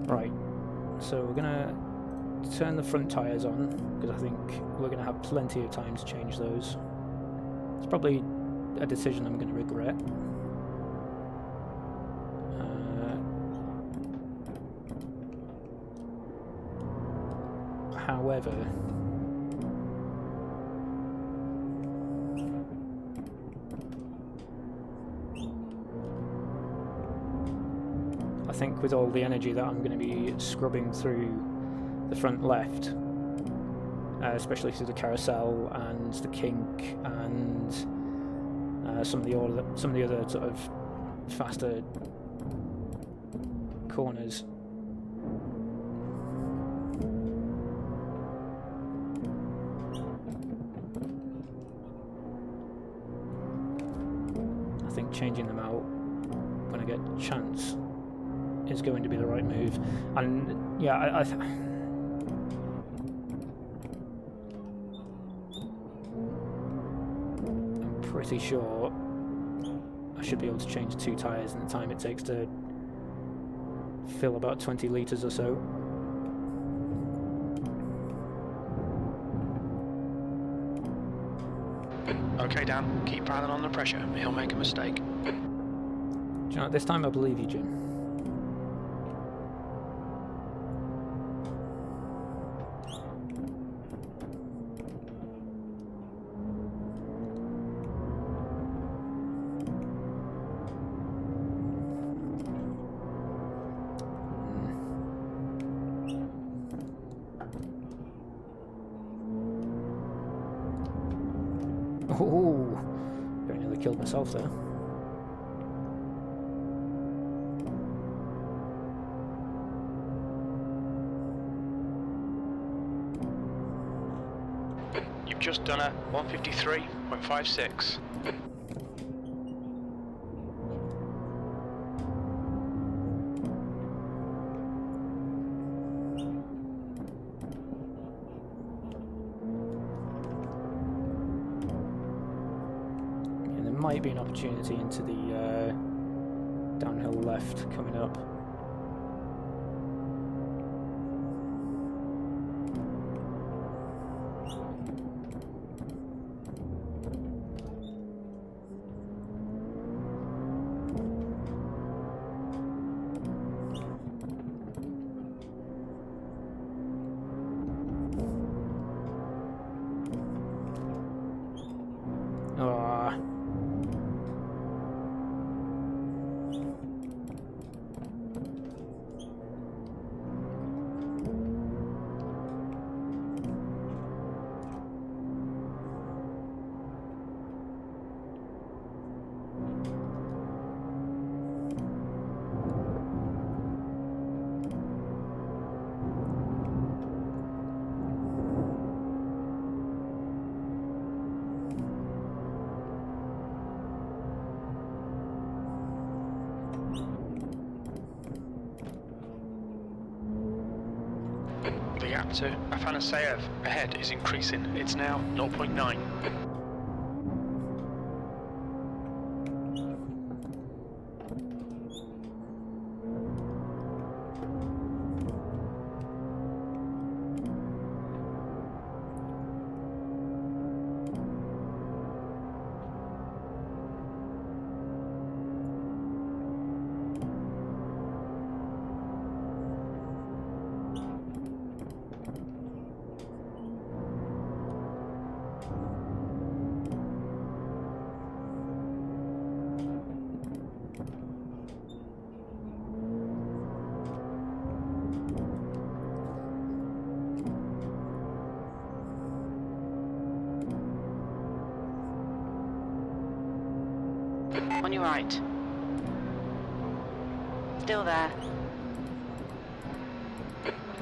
Right, so we're gonna turn the front tyres on, because I think we're gonna have plenty of time to change those. It's probably a decision I'm gonna regret. However, I think with all the energy that I'm going to be scrubbing through the front left, especially through the carousel and the kink and some of the other sort of faster corners, I think changing them out when I get a chance is going to be the right move. And yeah, I'm pretty sure I should be able to change 2 tyres in the time it takes to fill about 20 litres or so. Okay, Dan, keep piling on the pressure. He'll make a mistake. Do you know what, this time I believe you, Jim. Oh, very nearly killed myself there. You've just done a 153.56. And there might be an opportunity into the downhill left coming up. Ah. The gap to Afanaseyev ahead is increasing. It's now 0.9. On your right. Still there.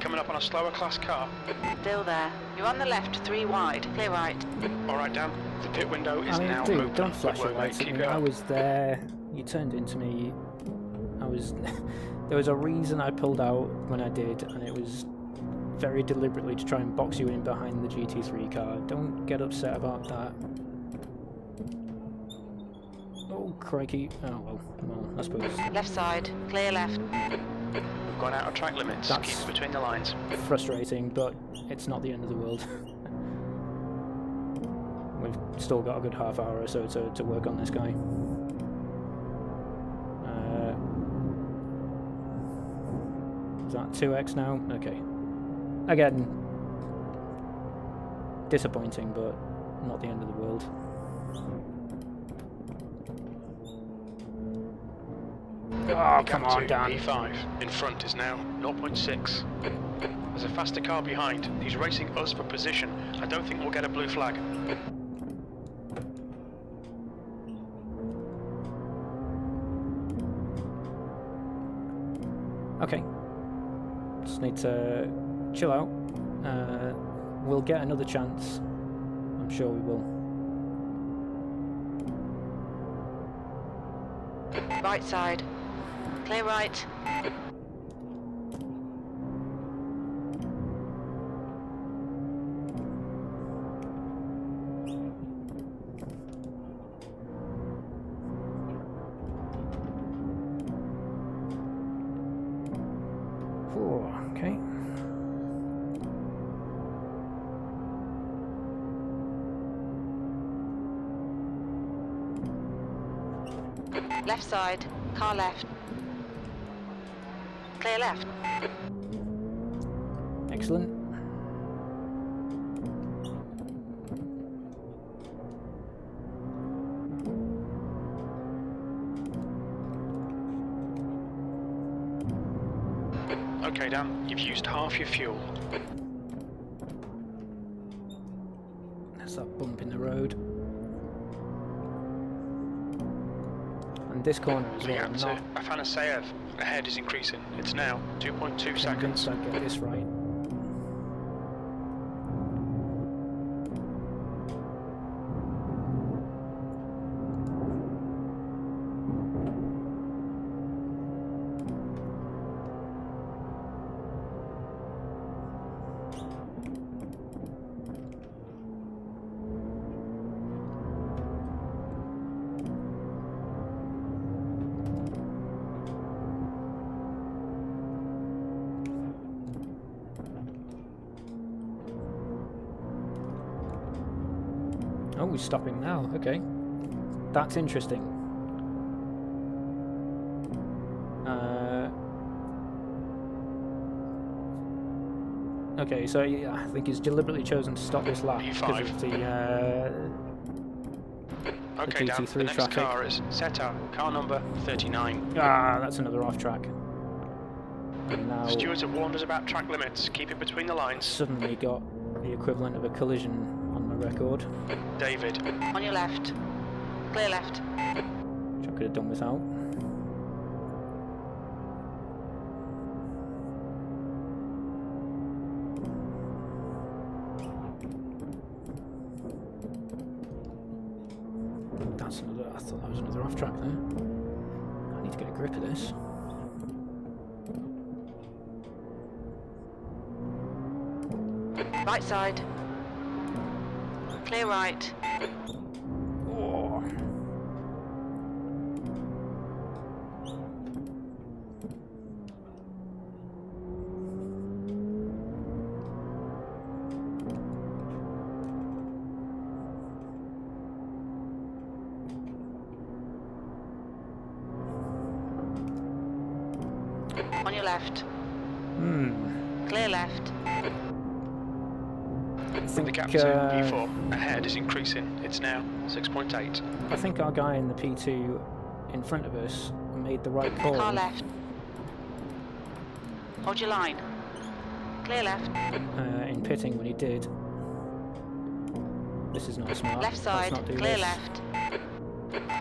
Coming up on a slower class car. Still there. You're on the left, 3 wide. Clear right. All right, Dan. The pit window is I mean, now dude, open. don't flash Good your work, lights mate. at Keep me. I going. was there. You turned into me. I was. There was a reason I pulled out when I did, and it was very deliberately to try and box you in behind the GT3 car. Don't get upset about that. Oh, crikey. Oh, well, I suppose. Left side. Clear left. We've gone out of track limits. That's- Keep it between the lines. Frustrating, but it's not the end of the world. We've still got a good half hour or so to work on this guy. Is that 2x now? Okay. Again, disappointing, but not the end of the world. Oh, come on, Dan. P5 in front is now 0.6. There's a faster car behind. He's racing us for position. I don't think we'll get a blue flag. Okay. Just need to chill out. We'll get another chance. I'm sure we will. Right side. Clear right. Oh, okay. Left side, car left. Clear left. Excellent. Okay, Dan, you've used half your fuel. There's that bump in the road. And this corner as The well. gap I'm to not Afanaseyev ahead is increasing. It's now 2.2 seconds. convinced I'd get this right. Oh, he's stopping now. Okay. That's interesting. Okay, so yeah, I think he's deliberately chosen to stop this lap because P5. of the Okay, Dan, GT3 the next traffic. car is Seta, car number 39. Ah, that's another off track. And now Stewards have warned us about track limits. Keep it between the lines. suddenly got the equivalent of a collision on my record, David. On your left. Clear left. which I could have done without. That's another. I thought that was another off track there. I need to get a grip of this. Right side. Clear right. Oh. On your left. Clear left. I The think gap to P4 ahead is increasing. It's now 6.8. I think our guy in the P2 in front of us made the right call. Car left. Hold your line. Clear left. In pitting when he did. This is not smart. Left side. Let's not do Clear this. left.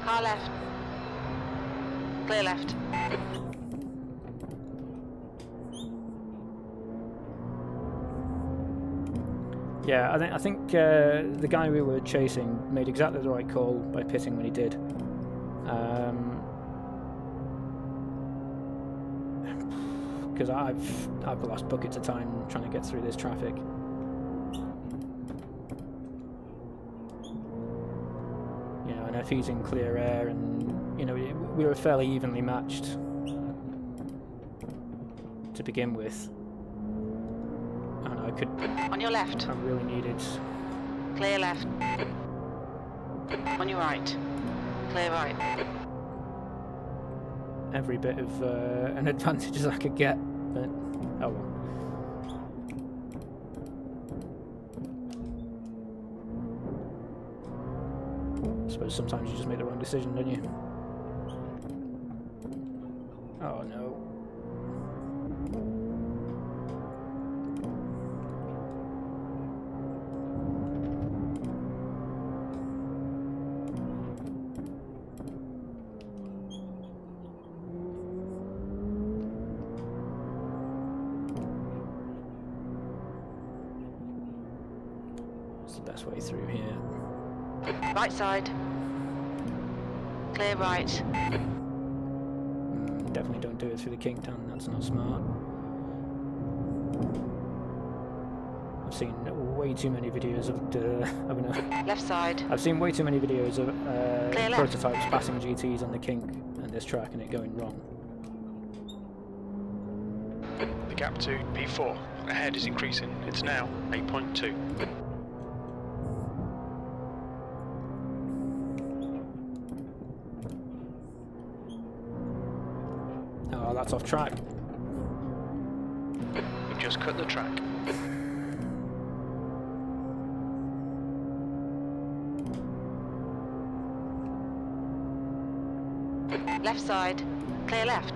Car left. Clear left. Yeah, I think the guy we were chasing made exactly the right call by pitting when he did. Because I've lost buckets of time trying to get through this traffic. You know, and if he's in clear air, and you know, we were fairly evenly matched to begin with. And I could. On your left. I really needed. Clear left. On your right. Clear right. Every bit of an advantage as I could get, but oh well. I suppose sometimes you just make the wrong decision, don't you? Oh no. The best way through here. Right side. Clear right. Definitely don't do it through the Kington, that's not smart. I've seen way too many videos of enough. Left side. I've seen way too many videos of Clear left. prototypes passing GTs on the kink and this track and it going wrong. The gap to P4 ahead is increasing. It's now 8.2. Oh, that's off track. We've just cut the track. Left side. Clear left.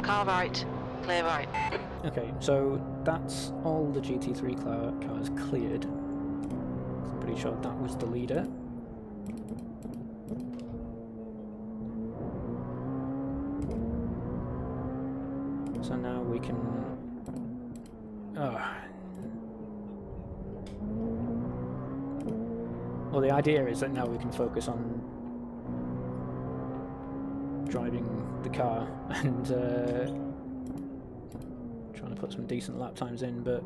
Car right. Clear right. Okay, so that's all the GT3 cars cleared. I'm pretty sure that was the leader. So now we can... Well, the idea is that now we can focus on driving the car and trying to put some decent lap times in, but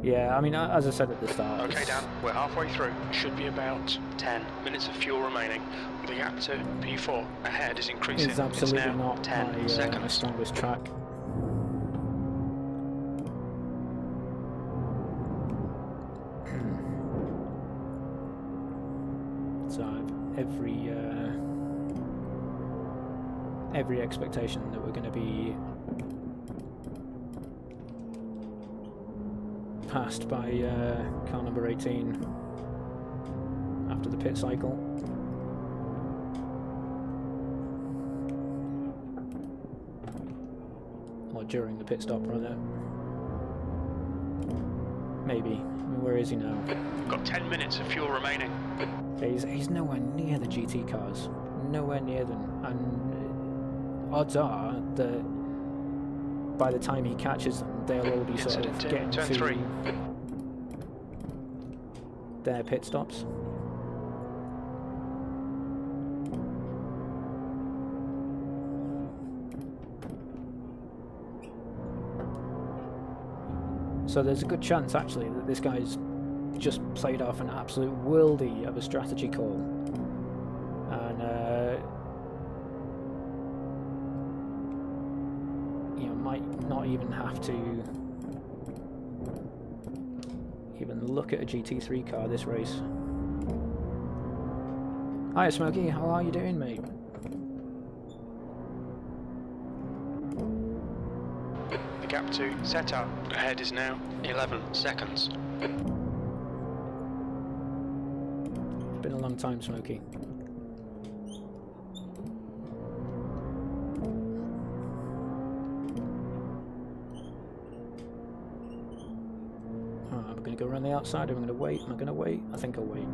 yeah, I mean, as I said at the start... Okay, Dan, we're halfway through. Should be about 10 minutes of fuel remaining. The gap to P4 ahead is increasing. It's absolutely now not 10 my seconds. strongest track. So I've every expectation that we're going to be passed by car number 18 after the pit cycle. Or during the pit stop, rather. Maybe. I mean, where is he now? Got 10 minutes of fuel remaining. He's nowhere near the GT cars. Nowhere near them. And odds are that by the time he catches them, they'll all be sort of getting turn to 3. their pit stops. So there's a good chance actually that this guy's just played off an absolute worldie of a strategy call, and might not even have to even look at a GT3 car this race. Hi Smokey, how are you doing, mate? The gap to setup ahead is now 11 seconds. It's been a long time, Smokey. We're going to go around the outside. Are we going to wait? Am I going to wait? I think I'll wait.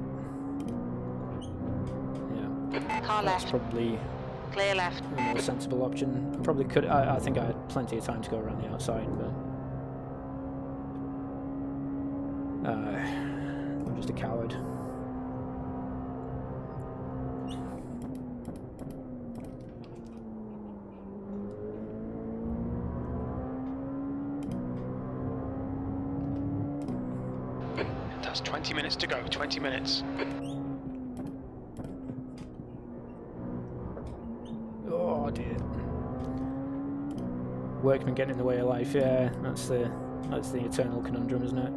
Yeah. Car That's left. probably Clear left. the more sensible option. I probably could. I think I had plenty of time to go around the outside, but I'm just a coward. That's 20 minutes to go. 20 minutes. Oh dear. Workmen getting in the way of life. Yeah, that's the eternal conundrum, isn't it?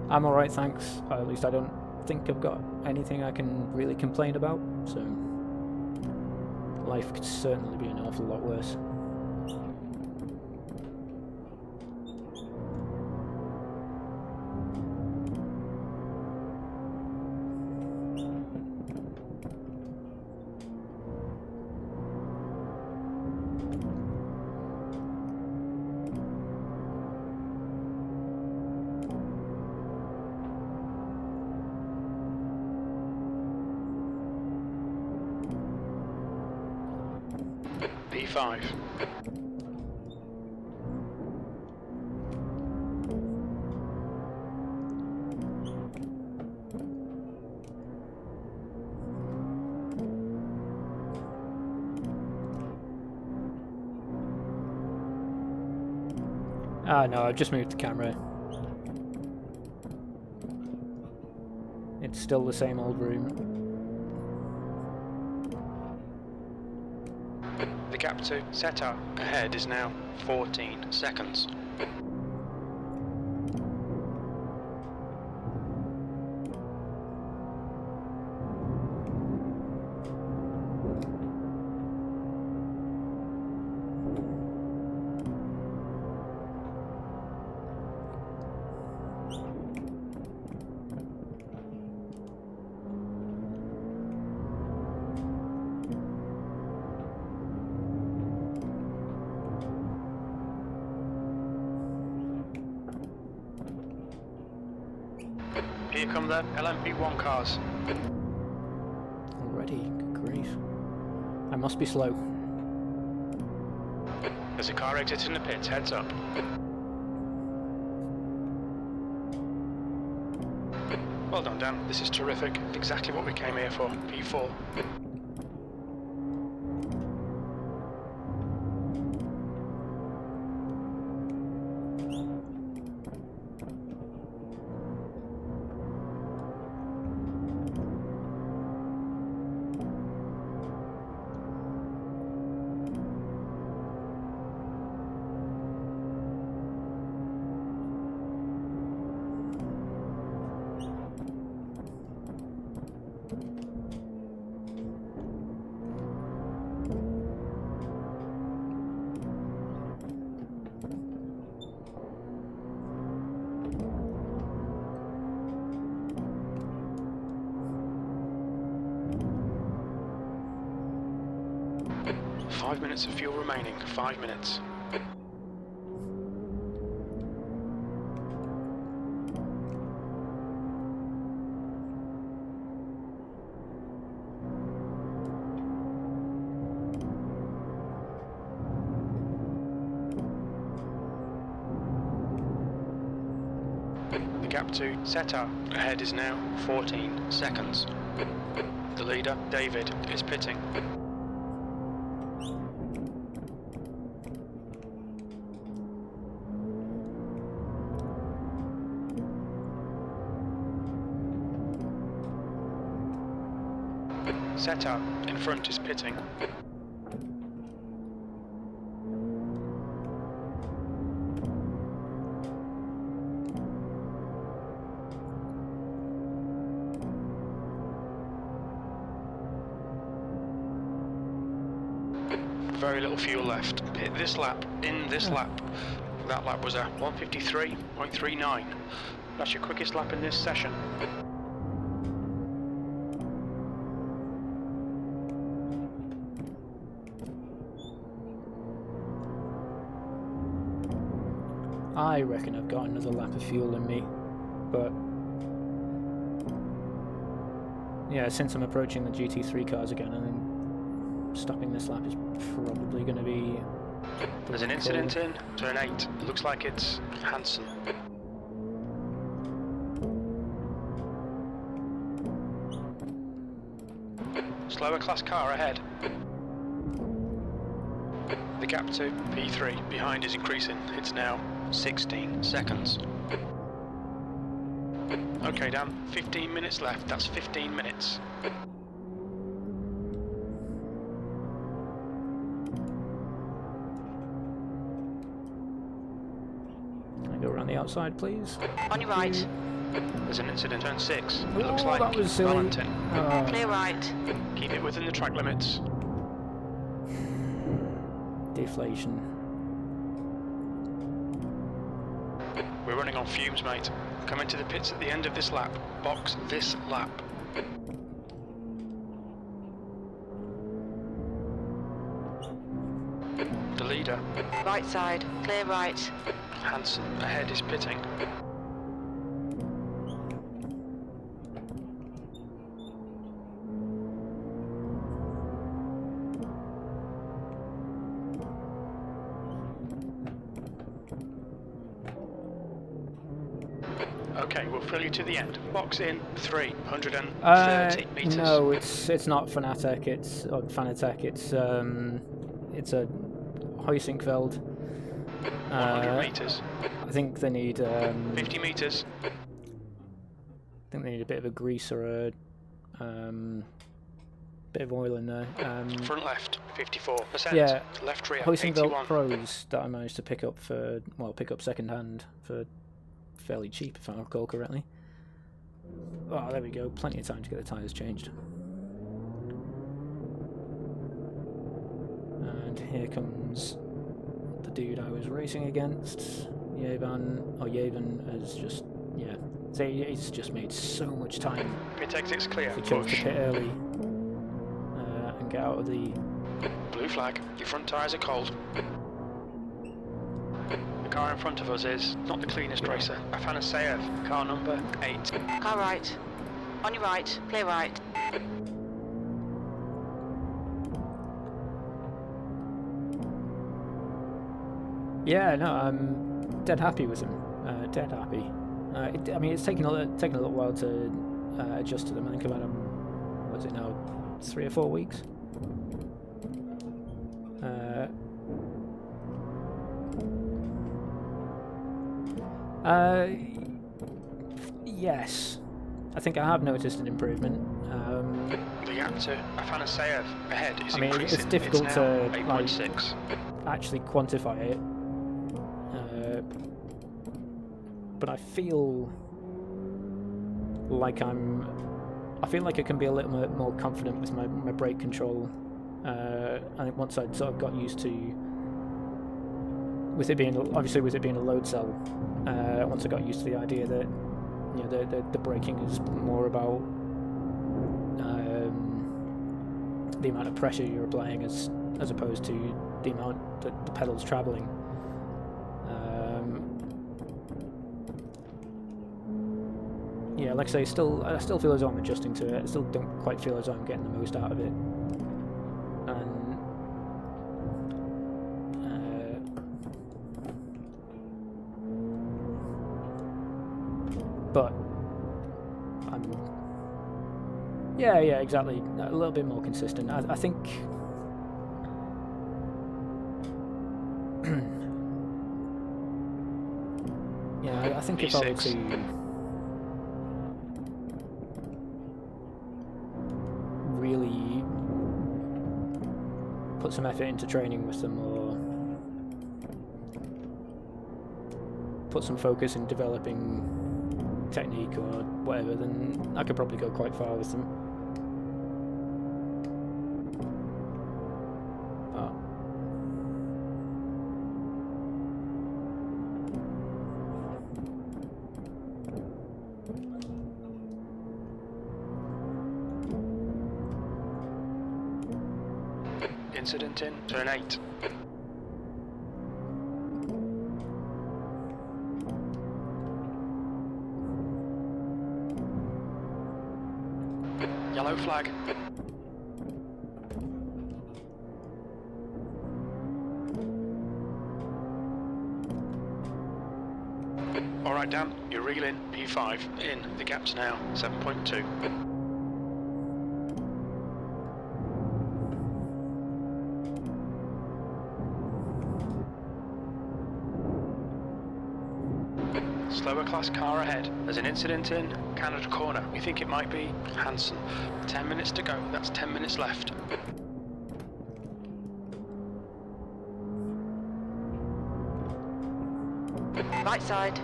I'm all right, thanks. At least I don't think I've got anything I can really complain about. So life could certainly be an awful lot worse. P5. Ah, no, I've just moved the camera. It's still the same old room. The gap to Setar ahead is now 14 seconds. Here come the LMP1 cars. Already? Good grief. I must be slow. There's a car exiting the pits, heads up. Well done, Dan. This is terrific. Exactly what we came here for. P4. Five minutes of fuel remaining. 5 minutes. The gap to Setar ahead is now 14 seconds. The leader, David, is pitting. Setar in front is pitting. Very little fuel left. Pit this lap, in this lap. That lap was a 1:53.39. That's your quickest lap in this session. I reckon I've got another lap of fuel in me, but yeah, since I'm approaching the GT3 cars again, and then stopping this lap is probably going to be... There's an incident in turn 8. It looks like it's Hansen. Slower class car ahead. The gap to P3 behind is increasing. It's now 16 seconds. Okay, Dan, 15 minutes left. That's 15 minutes. Can I go around the outside, please? On your right. There's an incident turn 6. It Oh, looks like that was silly. Valentin. Clear right. Keep it within the track limits. Deflation. We're running on fumes, mate. Come into the pits at the end of this lap. Box this lap. The leader, Right side. Clear right. Hansen, ahead is pitting. Okay, we'll fill you to the end. Box in 330 meters. No, it's not Fanatec. It's Fanatec. It's a Heusinkveld. 100 metres. I think they need 50 metres. I think they need a bit of a grease or a bit of oil in there. Front left, 54%. Yeah, Left rear, Hoising Belt 81. Pros that I managed to pick up second hand for fairly cheap, if I recall correctly. Oh, there we go. Plenty of time to get the tyres changed. And here comes the dude I was racing against. Yavin has just, yeah. So he's just made so much time. Pit exit's clear. He chose to Push. pit early and get out of the... Blue flag. Your front tyres are cold. The car in front of us is not the cleanest racer. Afanaseyev, car number 8. Car right. On your right. Clear right. Yeah, no, I'm dead happy with him. Dead happy. I mean, it's taken a little while to adjust to them. I think about what is it now, 3 or 4 weeks? Yes, I think I have noticed an improvement. The gap to Afanaseyev ahead is I mean, increasing. it's difficult now to 8.6. actually quantify it, but I feel like I can be a little bit more confident with my brake control. I think once I'd sort of got used to, with it being a load cell, once I got used to the idea that the braking is more about the amount of pressure you're applying as opposed to the amount that the pedal's travelling. Yeah, like I say, I still feel as though I'm adjusting to it. I still don't quite feel as though I'm getting the most out of it. And but yeah, exactly. A little bit more consistent. I think. Yeah, I think if I were to really put some effort into training with them, or put some focus in developing technique or whatever, then I could probably go quite far with them. But Incident in turn 8. Yellow flag. Alright Dan, you're reeling P5 in. The gap's now 7.2. Slower class car ahead. There's an incident in Canada corner. We think it might be Hansen. 10 minutes to go. That's 10 minutes left. Right side.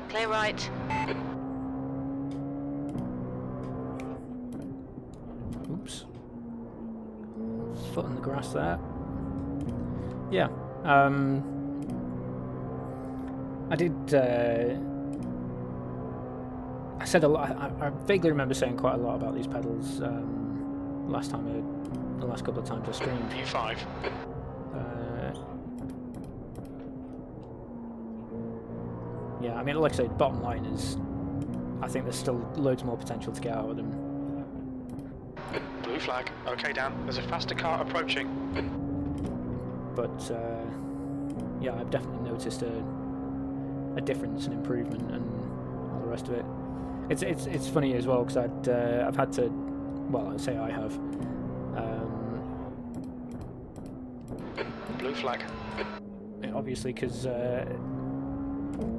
Clear right. oops, foot on the grass there. Yeah. I did. I said a lot. I vaguely remember saying quite a lot about these pedals the last couple of times I streamed. P5. Yeah, I mean, like I say, bottom line is, I think there's still loads more potential to get out of them. Blue flag. Okay, Dan. There's a faster car approaching. But yeah, I've definitely noticed a difference, an improvement, and all the rest of it. It's funny as well because I've had to, well, I say I have. Blue flag. obviously, because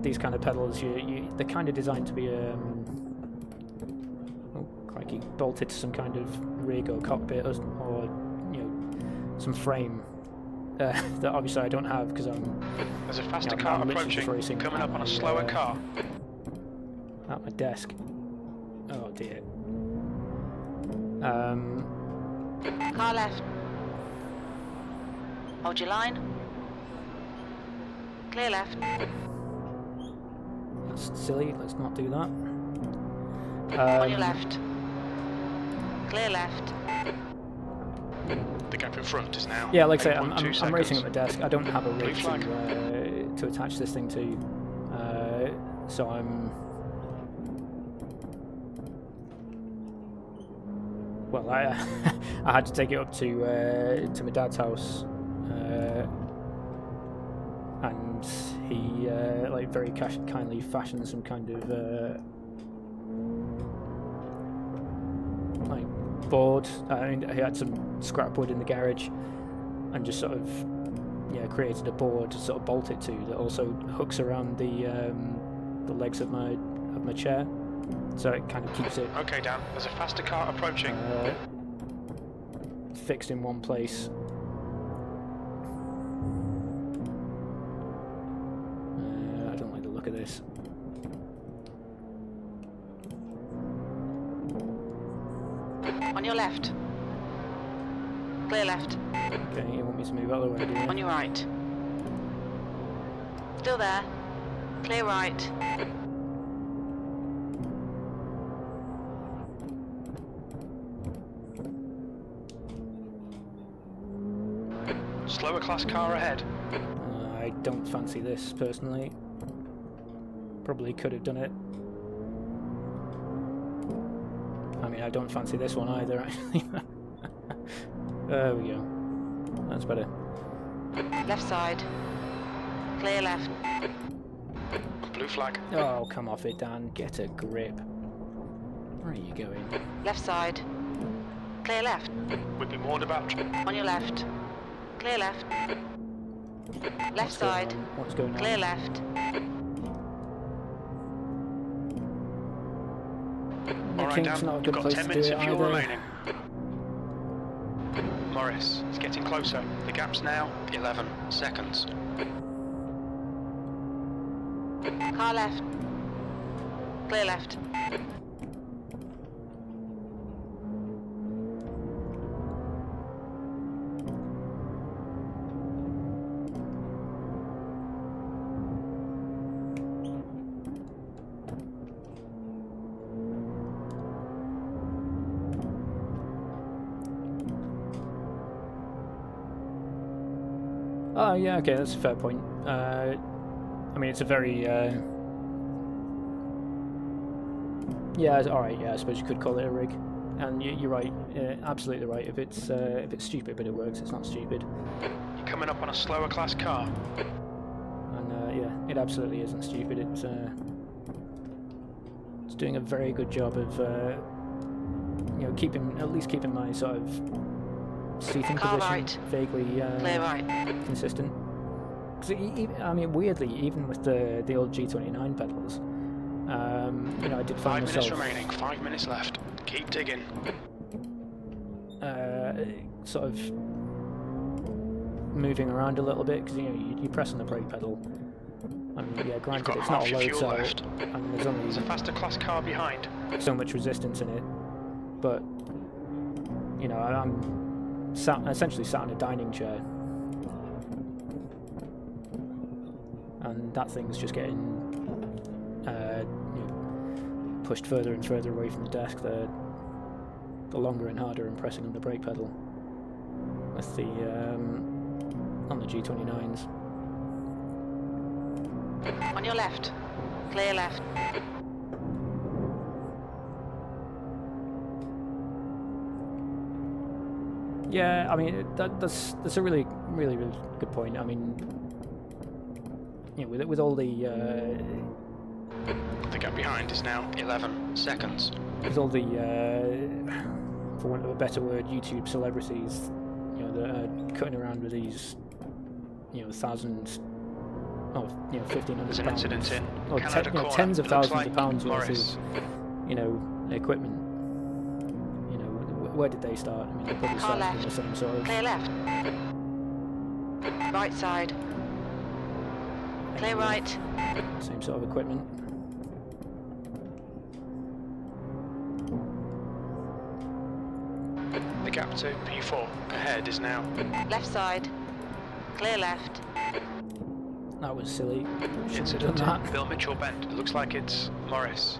these kind of pedals, they're kind of designed to be crikey, bolted to some kind of rig or cockpit or some frame that obviously I don't have because There's a faster car approaching, coming up on a slower car. At my desk. Oh dear. Car left. Hold your line. Clear left. That's silly, let's not do that. On your left. Clear left. The gap in front is now. Yeah, like I say, 8.2 I'm racing seconds. at my desk. I don't have a rig Blue flag. to attach this thing to, so I'm. Well, I I had to take it up to my dad's house, and he like very kindly fashioned some kind of like board. I mean, he had some scrap wood in the garage, and just sort of created a board to sort of bolt it to that also hooks around the legs of my chair, so it kind of keeps it Okay, Dan. There's a faster car approaching. fixed in one place. I don't like the look of this. On your left. Clear left. Okay, you want me to move out of the way, do you? On your right. Still there. Clear right. Slower class car ahead. I don't fancy this personally. Probably could have done it. I mean, I don't fancy this one either, actually. There we go. That's better. Left side. Clear left. Blue flag. Oh, come off it, Dan. Get a grip. Where are you going? Left side. Clear left. We'd be warned about. On your left. Clear left. Left side. What's going on? Clear left. Alright, Kink's Dan. not a You've good got place 10 to do minutes it of fuel either. remaining. Morris, it's getting closer. The gap's now 11 seconds. Car left. Clear left. Oh, yeah, okay, that's a fair point. I mean, it's a very... yeah, alright, yeah, I suppose you could call it a rig. And you're right, absolutely right. If it's stupid but it works, it's not stupid. You're coming up on a slower class car. And yeah, it absolutely isn't stupid. It's doing a very good job of at least keeping my sort of seating Car position right. vaguely Clear right. consistent. Because I mean, weirdly, even with the old G29 pedals, I did 5 find minutes myself remaining. 5 minutes left. Keep digging. sort of moving around a little bit because you press on the brake pedal. And yeah, You've granted, got it's half not a your load fuel cell, left. and there's There's a only faster class car behind. so much resistance in it. But I'm essentially sat in a dining chair, and that thing's just getting pushed further and further away from the desk. The longer and harder I'm pressing on the brake pedal with the on the G29s. On your left. Clear left. Yeah, I mean that's a really good point. I mean, with all the The gap behind is now 11 seconds. with all the for want of a better word, YouTube celebrities, that are cutting around with these, 1,000 or 1,500 There's an pounds, incident in or Canada Corner. tens of It looks thousands of like pounds worth Morris. of, equipment. Where did they start? I mean, they probably Car started in the left. same sort of Clear left. Right side. Clear right. same sort of equipment. The gap to P4 ahead is now. Left side. Clear left. That was silly. Shouldn't have Incident done in that. Bill Mitchell Bend. It looks like it's Morris.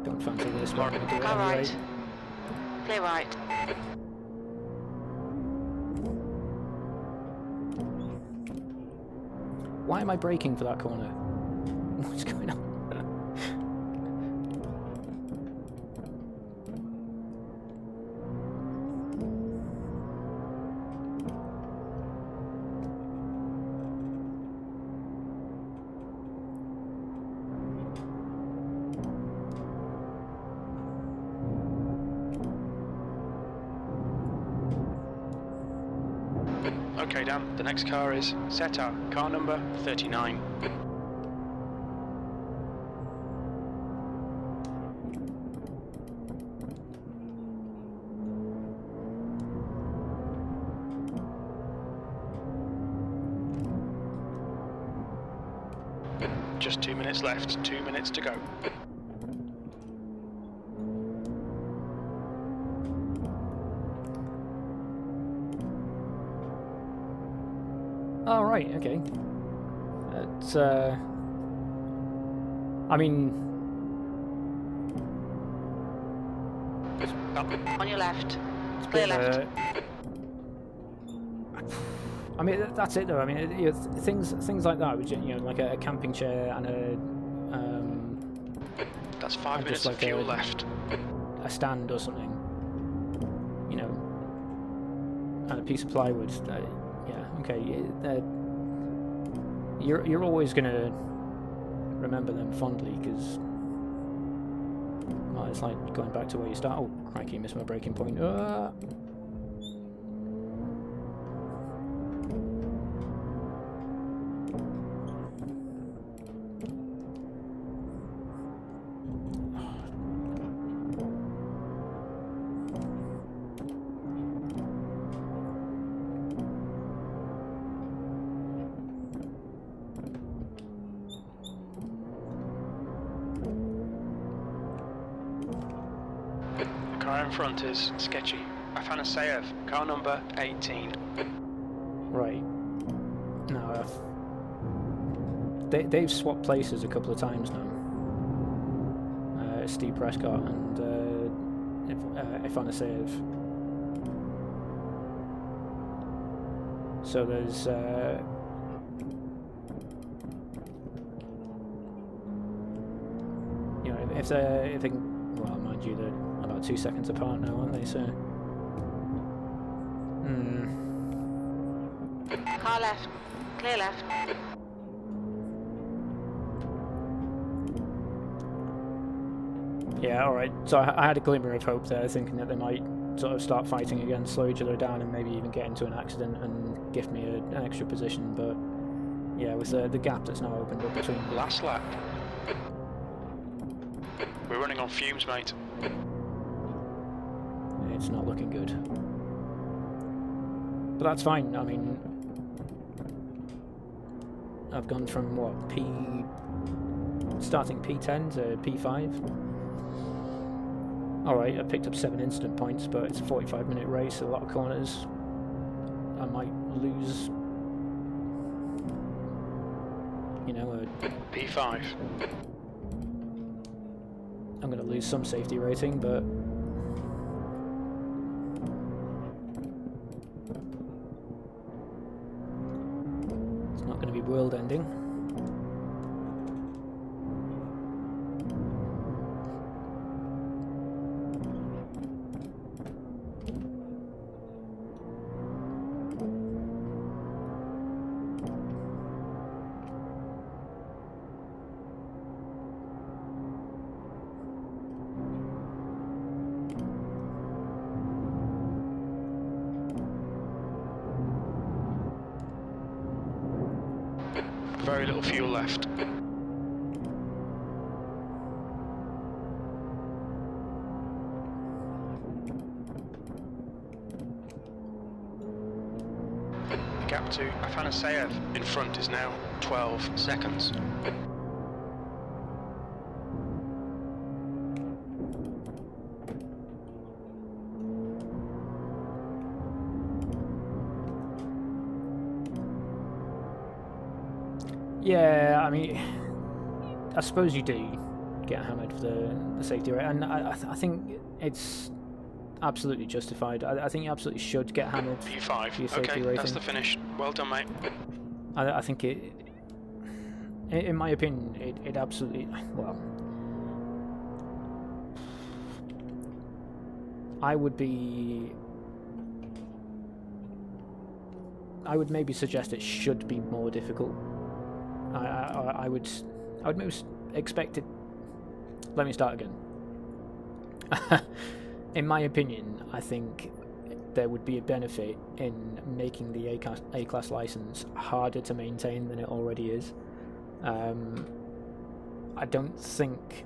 Don't fancy this, but I'm going to do it Car anyway. right. Clear right. Why am I braking for that corner? What's going on? Okay, Dan, the next car is Seta, car number 39. Just 2 minutes left, 2 minutes to go. Oh, right, okay. It's, I mean, On your left. it's Clear been, left. I mean, that's it though. I mean, things like that, which, like a camping chair and That's 5 and minutes just of like fuel left. a stand or something, and a piece of plywood. Yeah, okay. You're always gonna remember them fondly because, well, it's like going back to where you start. Oh, crikey, missed my braking point. The car in front is sketchy. Afanaseyev, car number 18. Right. No, they've swapped places a couple of times now. Steve Prescott and Afanaseyev. So there's if they can, well, mind you, they're about 2 seconds apart now, aren't they? So. Car left. Clear left. Yeah, alright. So I had a glimmer of hope there, thinking that they might sort of start fighting again, slow each other down, and maybe even get into an accident and gift me an extra position. But yeah, with the gap that's now opened up between. Last lap. We're running on fumes, mate. It's not looking good. But that's fine. I mean, I've gone from what, starting P10 to P5. Alright, I picked up 7 incident points, but it's a 45-minute race, a lot of corners. I might lose, P5. I'm going to lose some safety rating, but it's not going to be world-ending. very little fuel left. The gap to Afanaseyev in front is now 12 seconds. Yeah, I mean, I suppose you do get hammered for the safety rate, and I think it's absolutely justified. I think you absolutely should get hammered for your P5. safety Okay, rating. that's the finish. Well done, mate. I think in my opinion, it absolutely, well, I would maybe suggest it should be more difficult. I would maybe expect it. Let me start again. In my opinion, I think there would be a benefit in making the A-class license harder to maintain than it already is. I don't think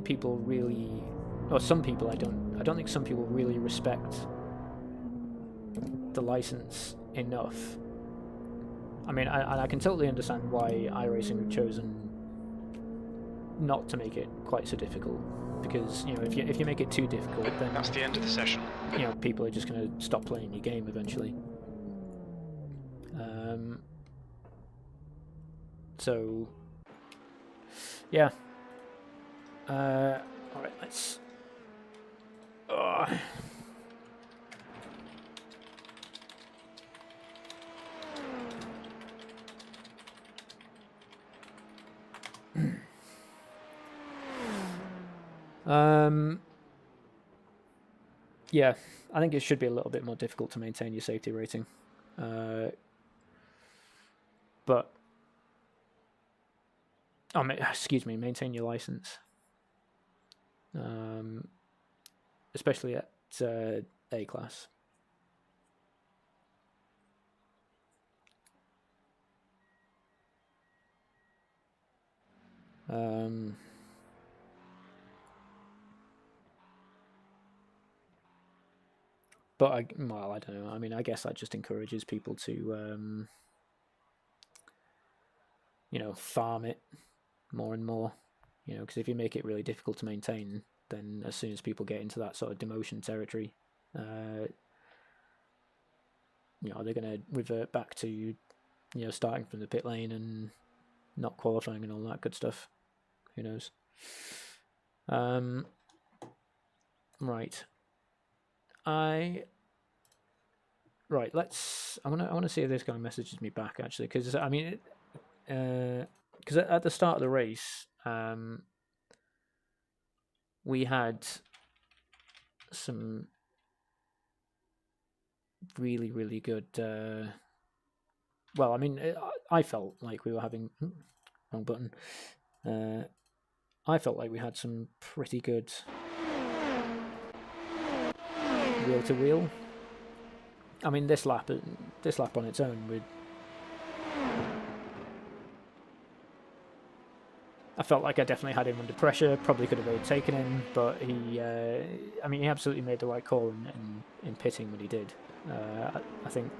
people really, or some people I don't think some people really respect the license enough. I mean, I can totally understand why iRacing have chosen not to make it quite so difficult, because if you make it too difficult, then That's the end of the session. People are just going to stop playing your game eventually. So yeah. All right, let's. Yeah, I think it should be a little bit more difficult to maintain your safety rating, but maintain your license, especially at A class. But I don't know. I mean, I guess that just encourages people to, farm it more and more. Because if you make it really difficult to maintain, then as soon as people get into that sort of demotion territory, they're going to revert back to, starting from the pit lane and not qualifying and all that good stuff. Who knows? Right. Let's. I want to see if this guy messages me back, actually, because I mean, because at the start of the race, we had some really, really good. Well, I mean, I felt like we were having wrong button. I felt like we had some pretty good wheel to wheel. I mean, this lap on its own would. I felt like I definitely had him under pressure. Probably could have overtaken him, but he absolutely made the right call in pitting when he did. I think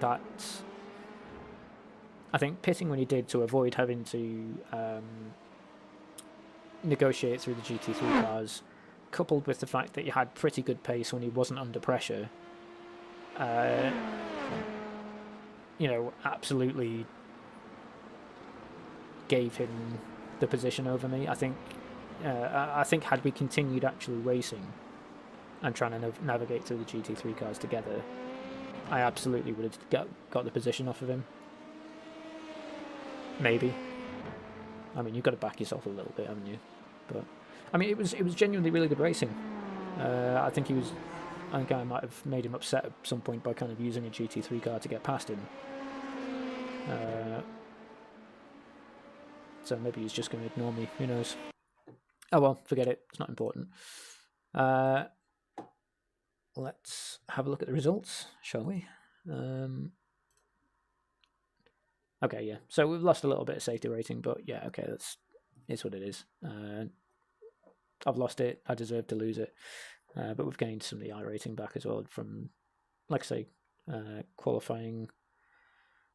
pitting when he did to avoid having to negotiate through the GT3 cars, coupled with the fact that he had pretty good pace when he wasn't under pressure, absolutely gave him the position over me. I think had we continued actually racing and trying to navigate through the GT3 cars together, I absolutely would have got the position off of him. Maybe. I mean, you've got to back yourself a little bit, haven't you? But I mean, it was genuinely really good racing. I think I might have made him upset at some point by kind of using a GT3 car to get past him. So maybe he's just going to ignore me. Who knows? Oh well, forget it. It's not important. Let's have a look at the results, shall we? Okay, yeah. So we've lost a little bit of safety rating, but yeah, okay, it's what it is. I've lost it. I deserve to lose it. But we've gained some of the I rating back as well from, like I say, qualifying.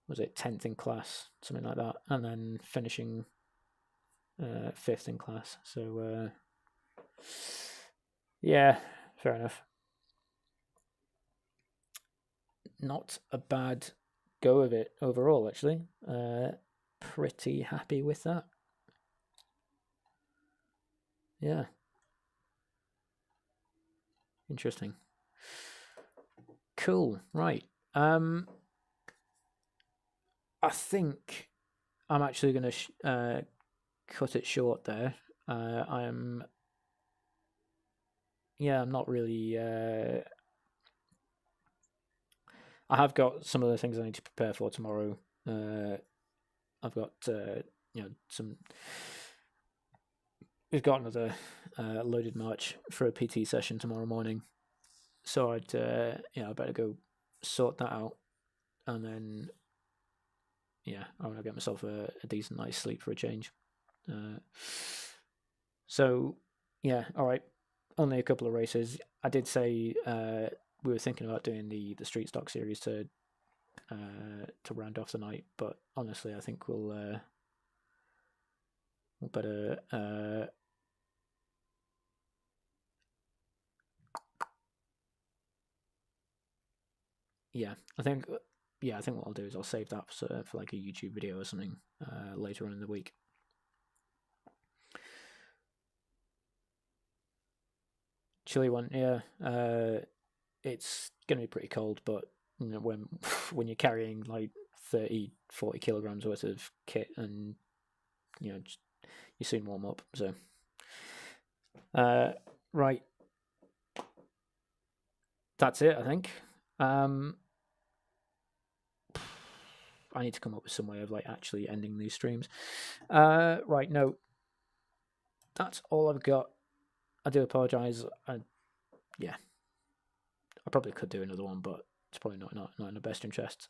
Was it 10th in class, something like that, and then finishing 5th in class. So yeah, fair enough. Not a bad go of it overall, actually. Pretty happy with that. Yeah. Interesting. Cool. Right. I think I'm actually going to cut it short there. I'm not really. I have got some of the things I need to prepare for tomorrow. I've got some. We've got another loaded march for a PT session tomorrow morning, so I better go sort that out, and then I want to get myself a decent night's sleep for a change. So all right. Only a couple of races. I did say we were thinking about doing the street stock series to round off the night, but honestly, I think we'll better I think what I'll do is I'll save that for like a YouTube video or something later on in the week. Chilly one, yeah. It's gonna be pretty cold, but when you're carrying like 30-40 kilograms worth of kit, and you soon warm up. So right, that's it, I think. I need to come up with some way of like actually ending these streams. Right, no, that's all I've got. I do apologise. I probably could do another one, but it's probably not in the best interest.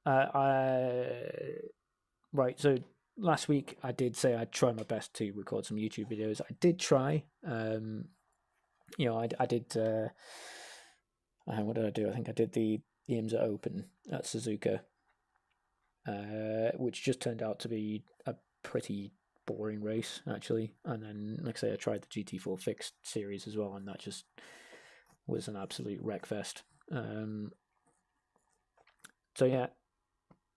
Right, so last week I did say I'd try my best to record some YouTube videos. I did try. I did. What did I do? I think I did the IMSA Open at Suzuka, which just turned out to be a pretty boring race, actually. And then, like I say, I tried the GT4 Fixed series as well, and that just was an absolute wreckfest. So yeah,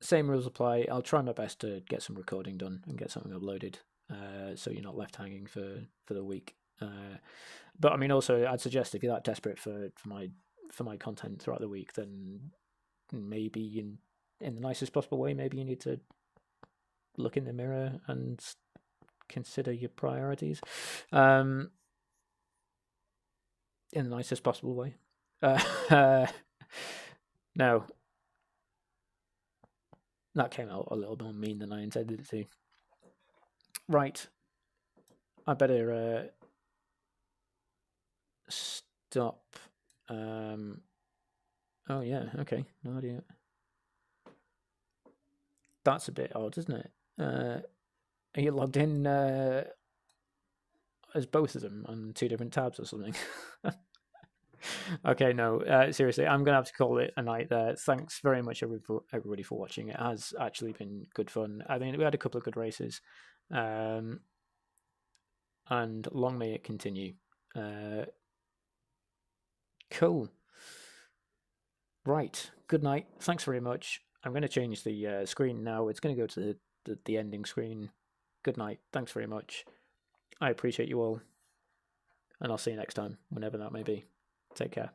same rules apply. I'll try my best to get some recording done and get something uploaded, so you're not left hanging for the week. But I mean, also, I'd suggest if you're that desperate for my content throughout the week, then maybe in the nicest possible way, maybe you need to look in the mirror and consider your priorities. In the nicest possible way. No, that came out a little more mean than I intended it to. Right, I better stop. Oh yeah, okay, no idea. That's a bit odd, isn't it? Are you logged in as both of them on 2 different tabs or something? Okay, no, seriously, I'm going to have to call it a night there. Thanks very much, everybody, for watching. It has actually been good fun. I mean, we had a couple of good races, and long may it continue. Cool. Right, good night. Thanks very much. I'm going to change the screen now. It's going to go to the ending screen. Good night. Thanks very much. I appreciate you all, and I'll see you next time, whenever that may be. Take care.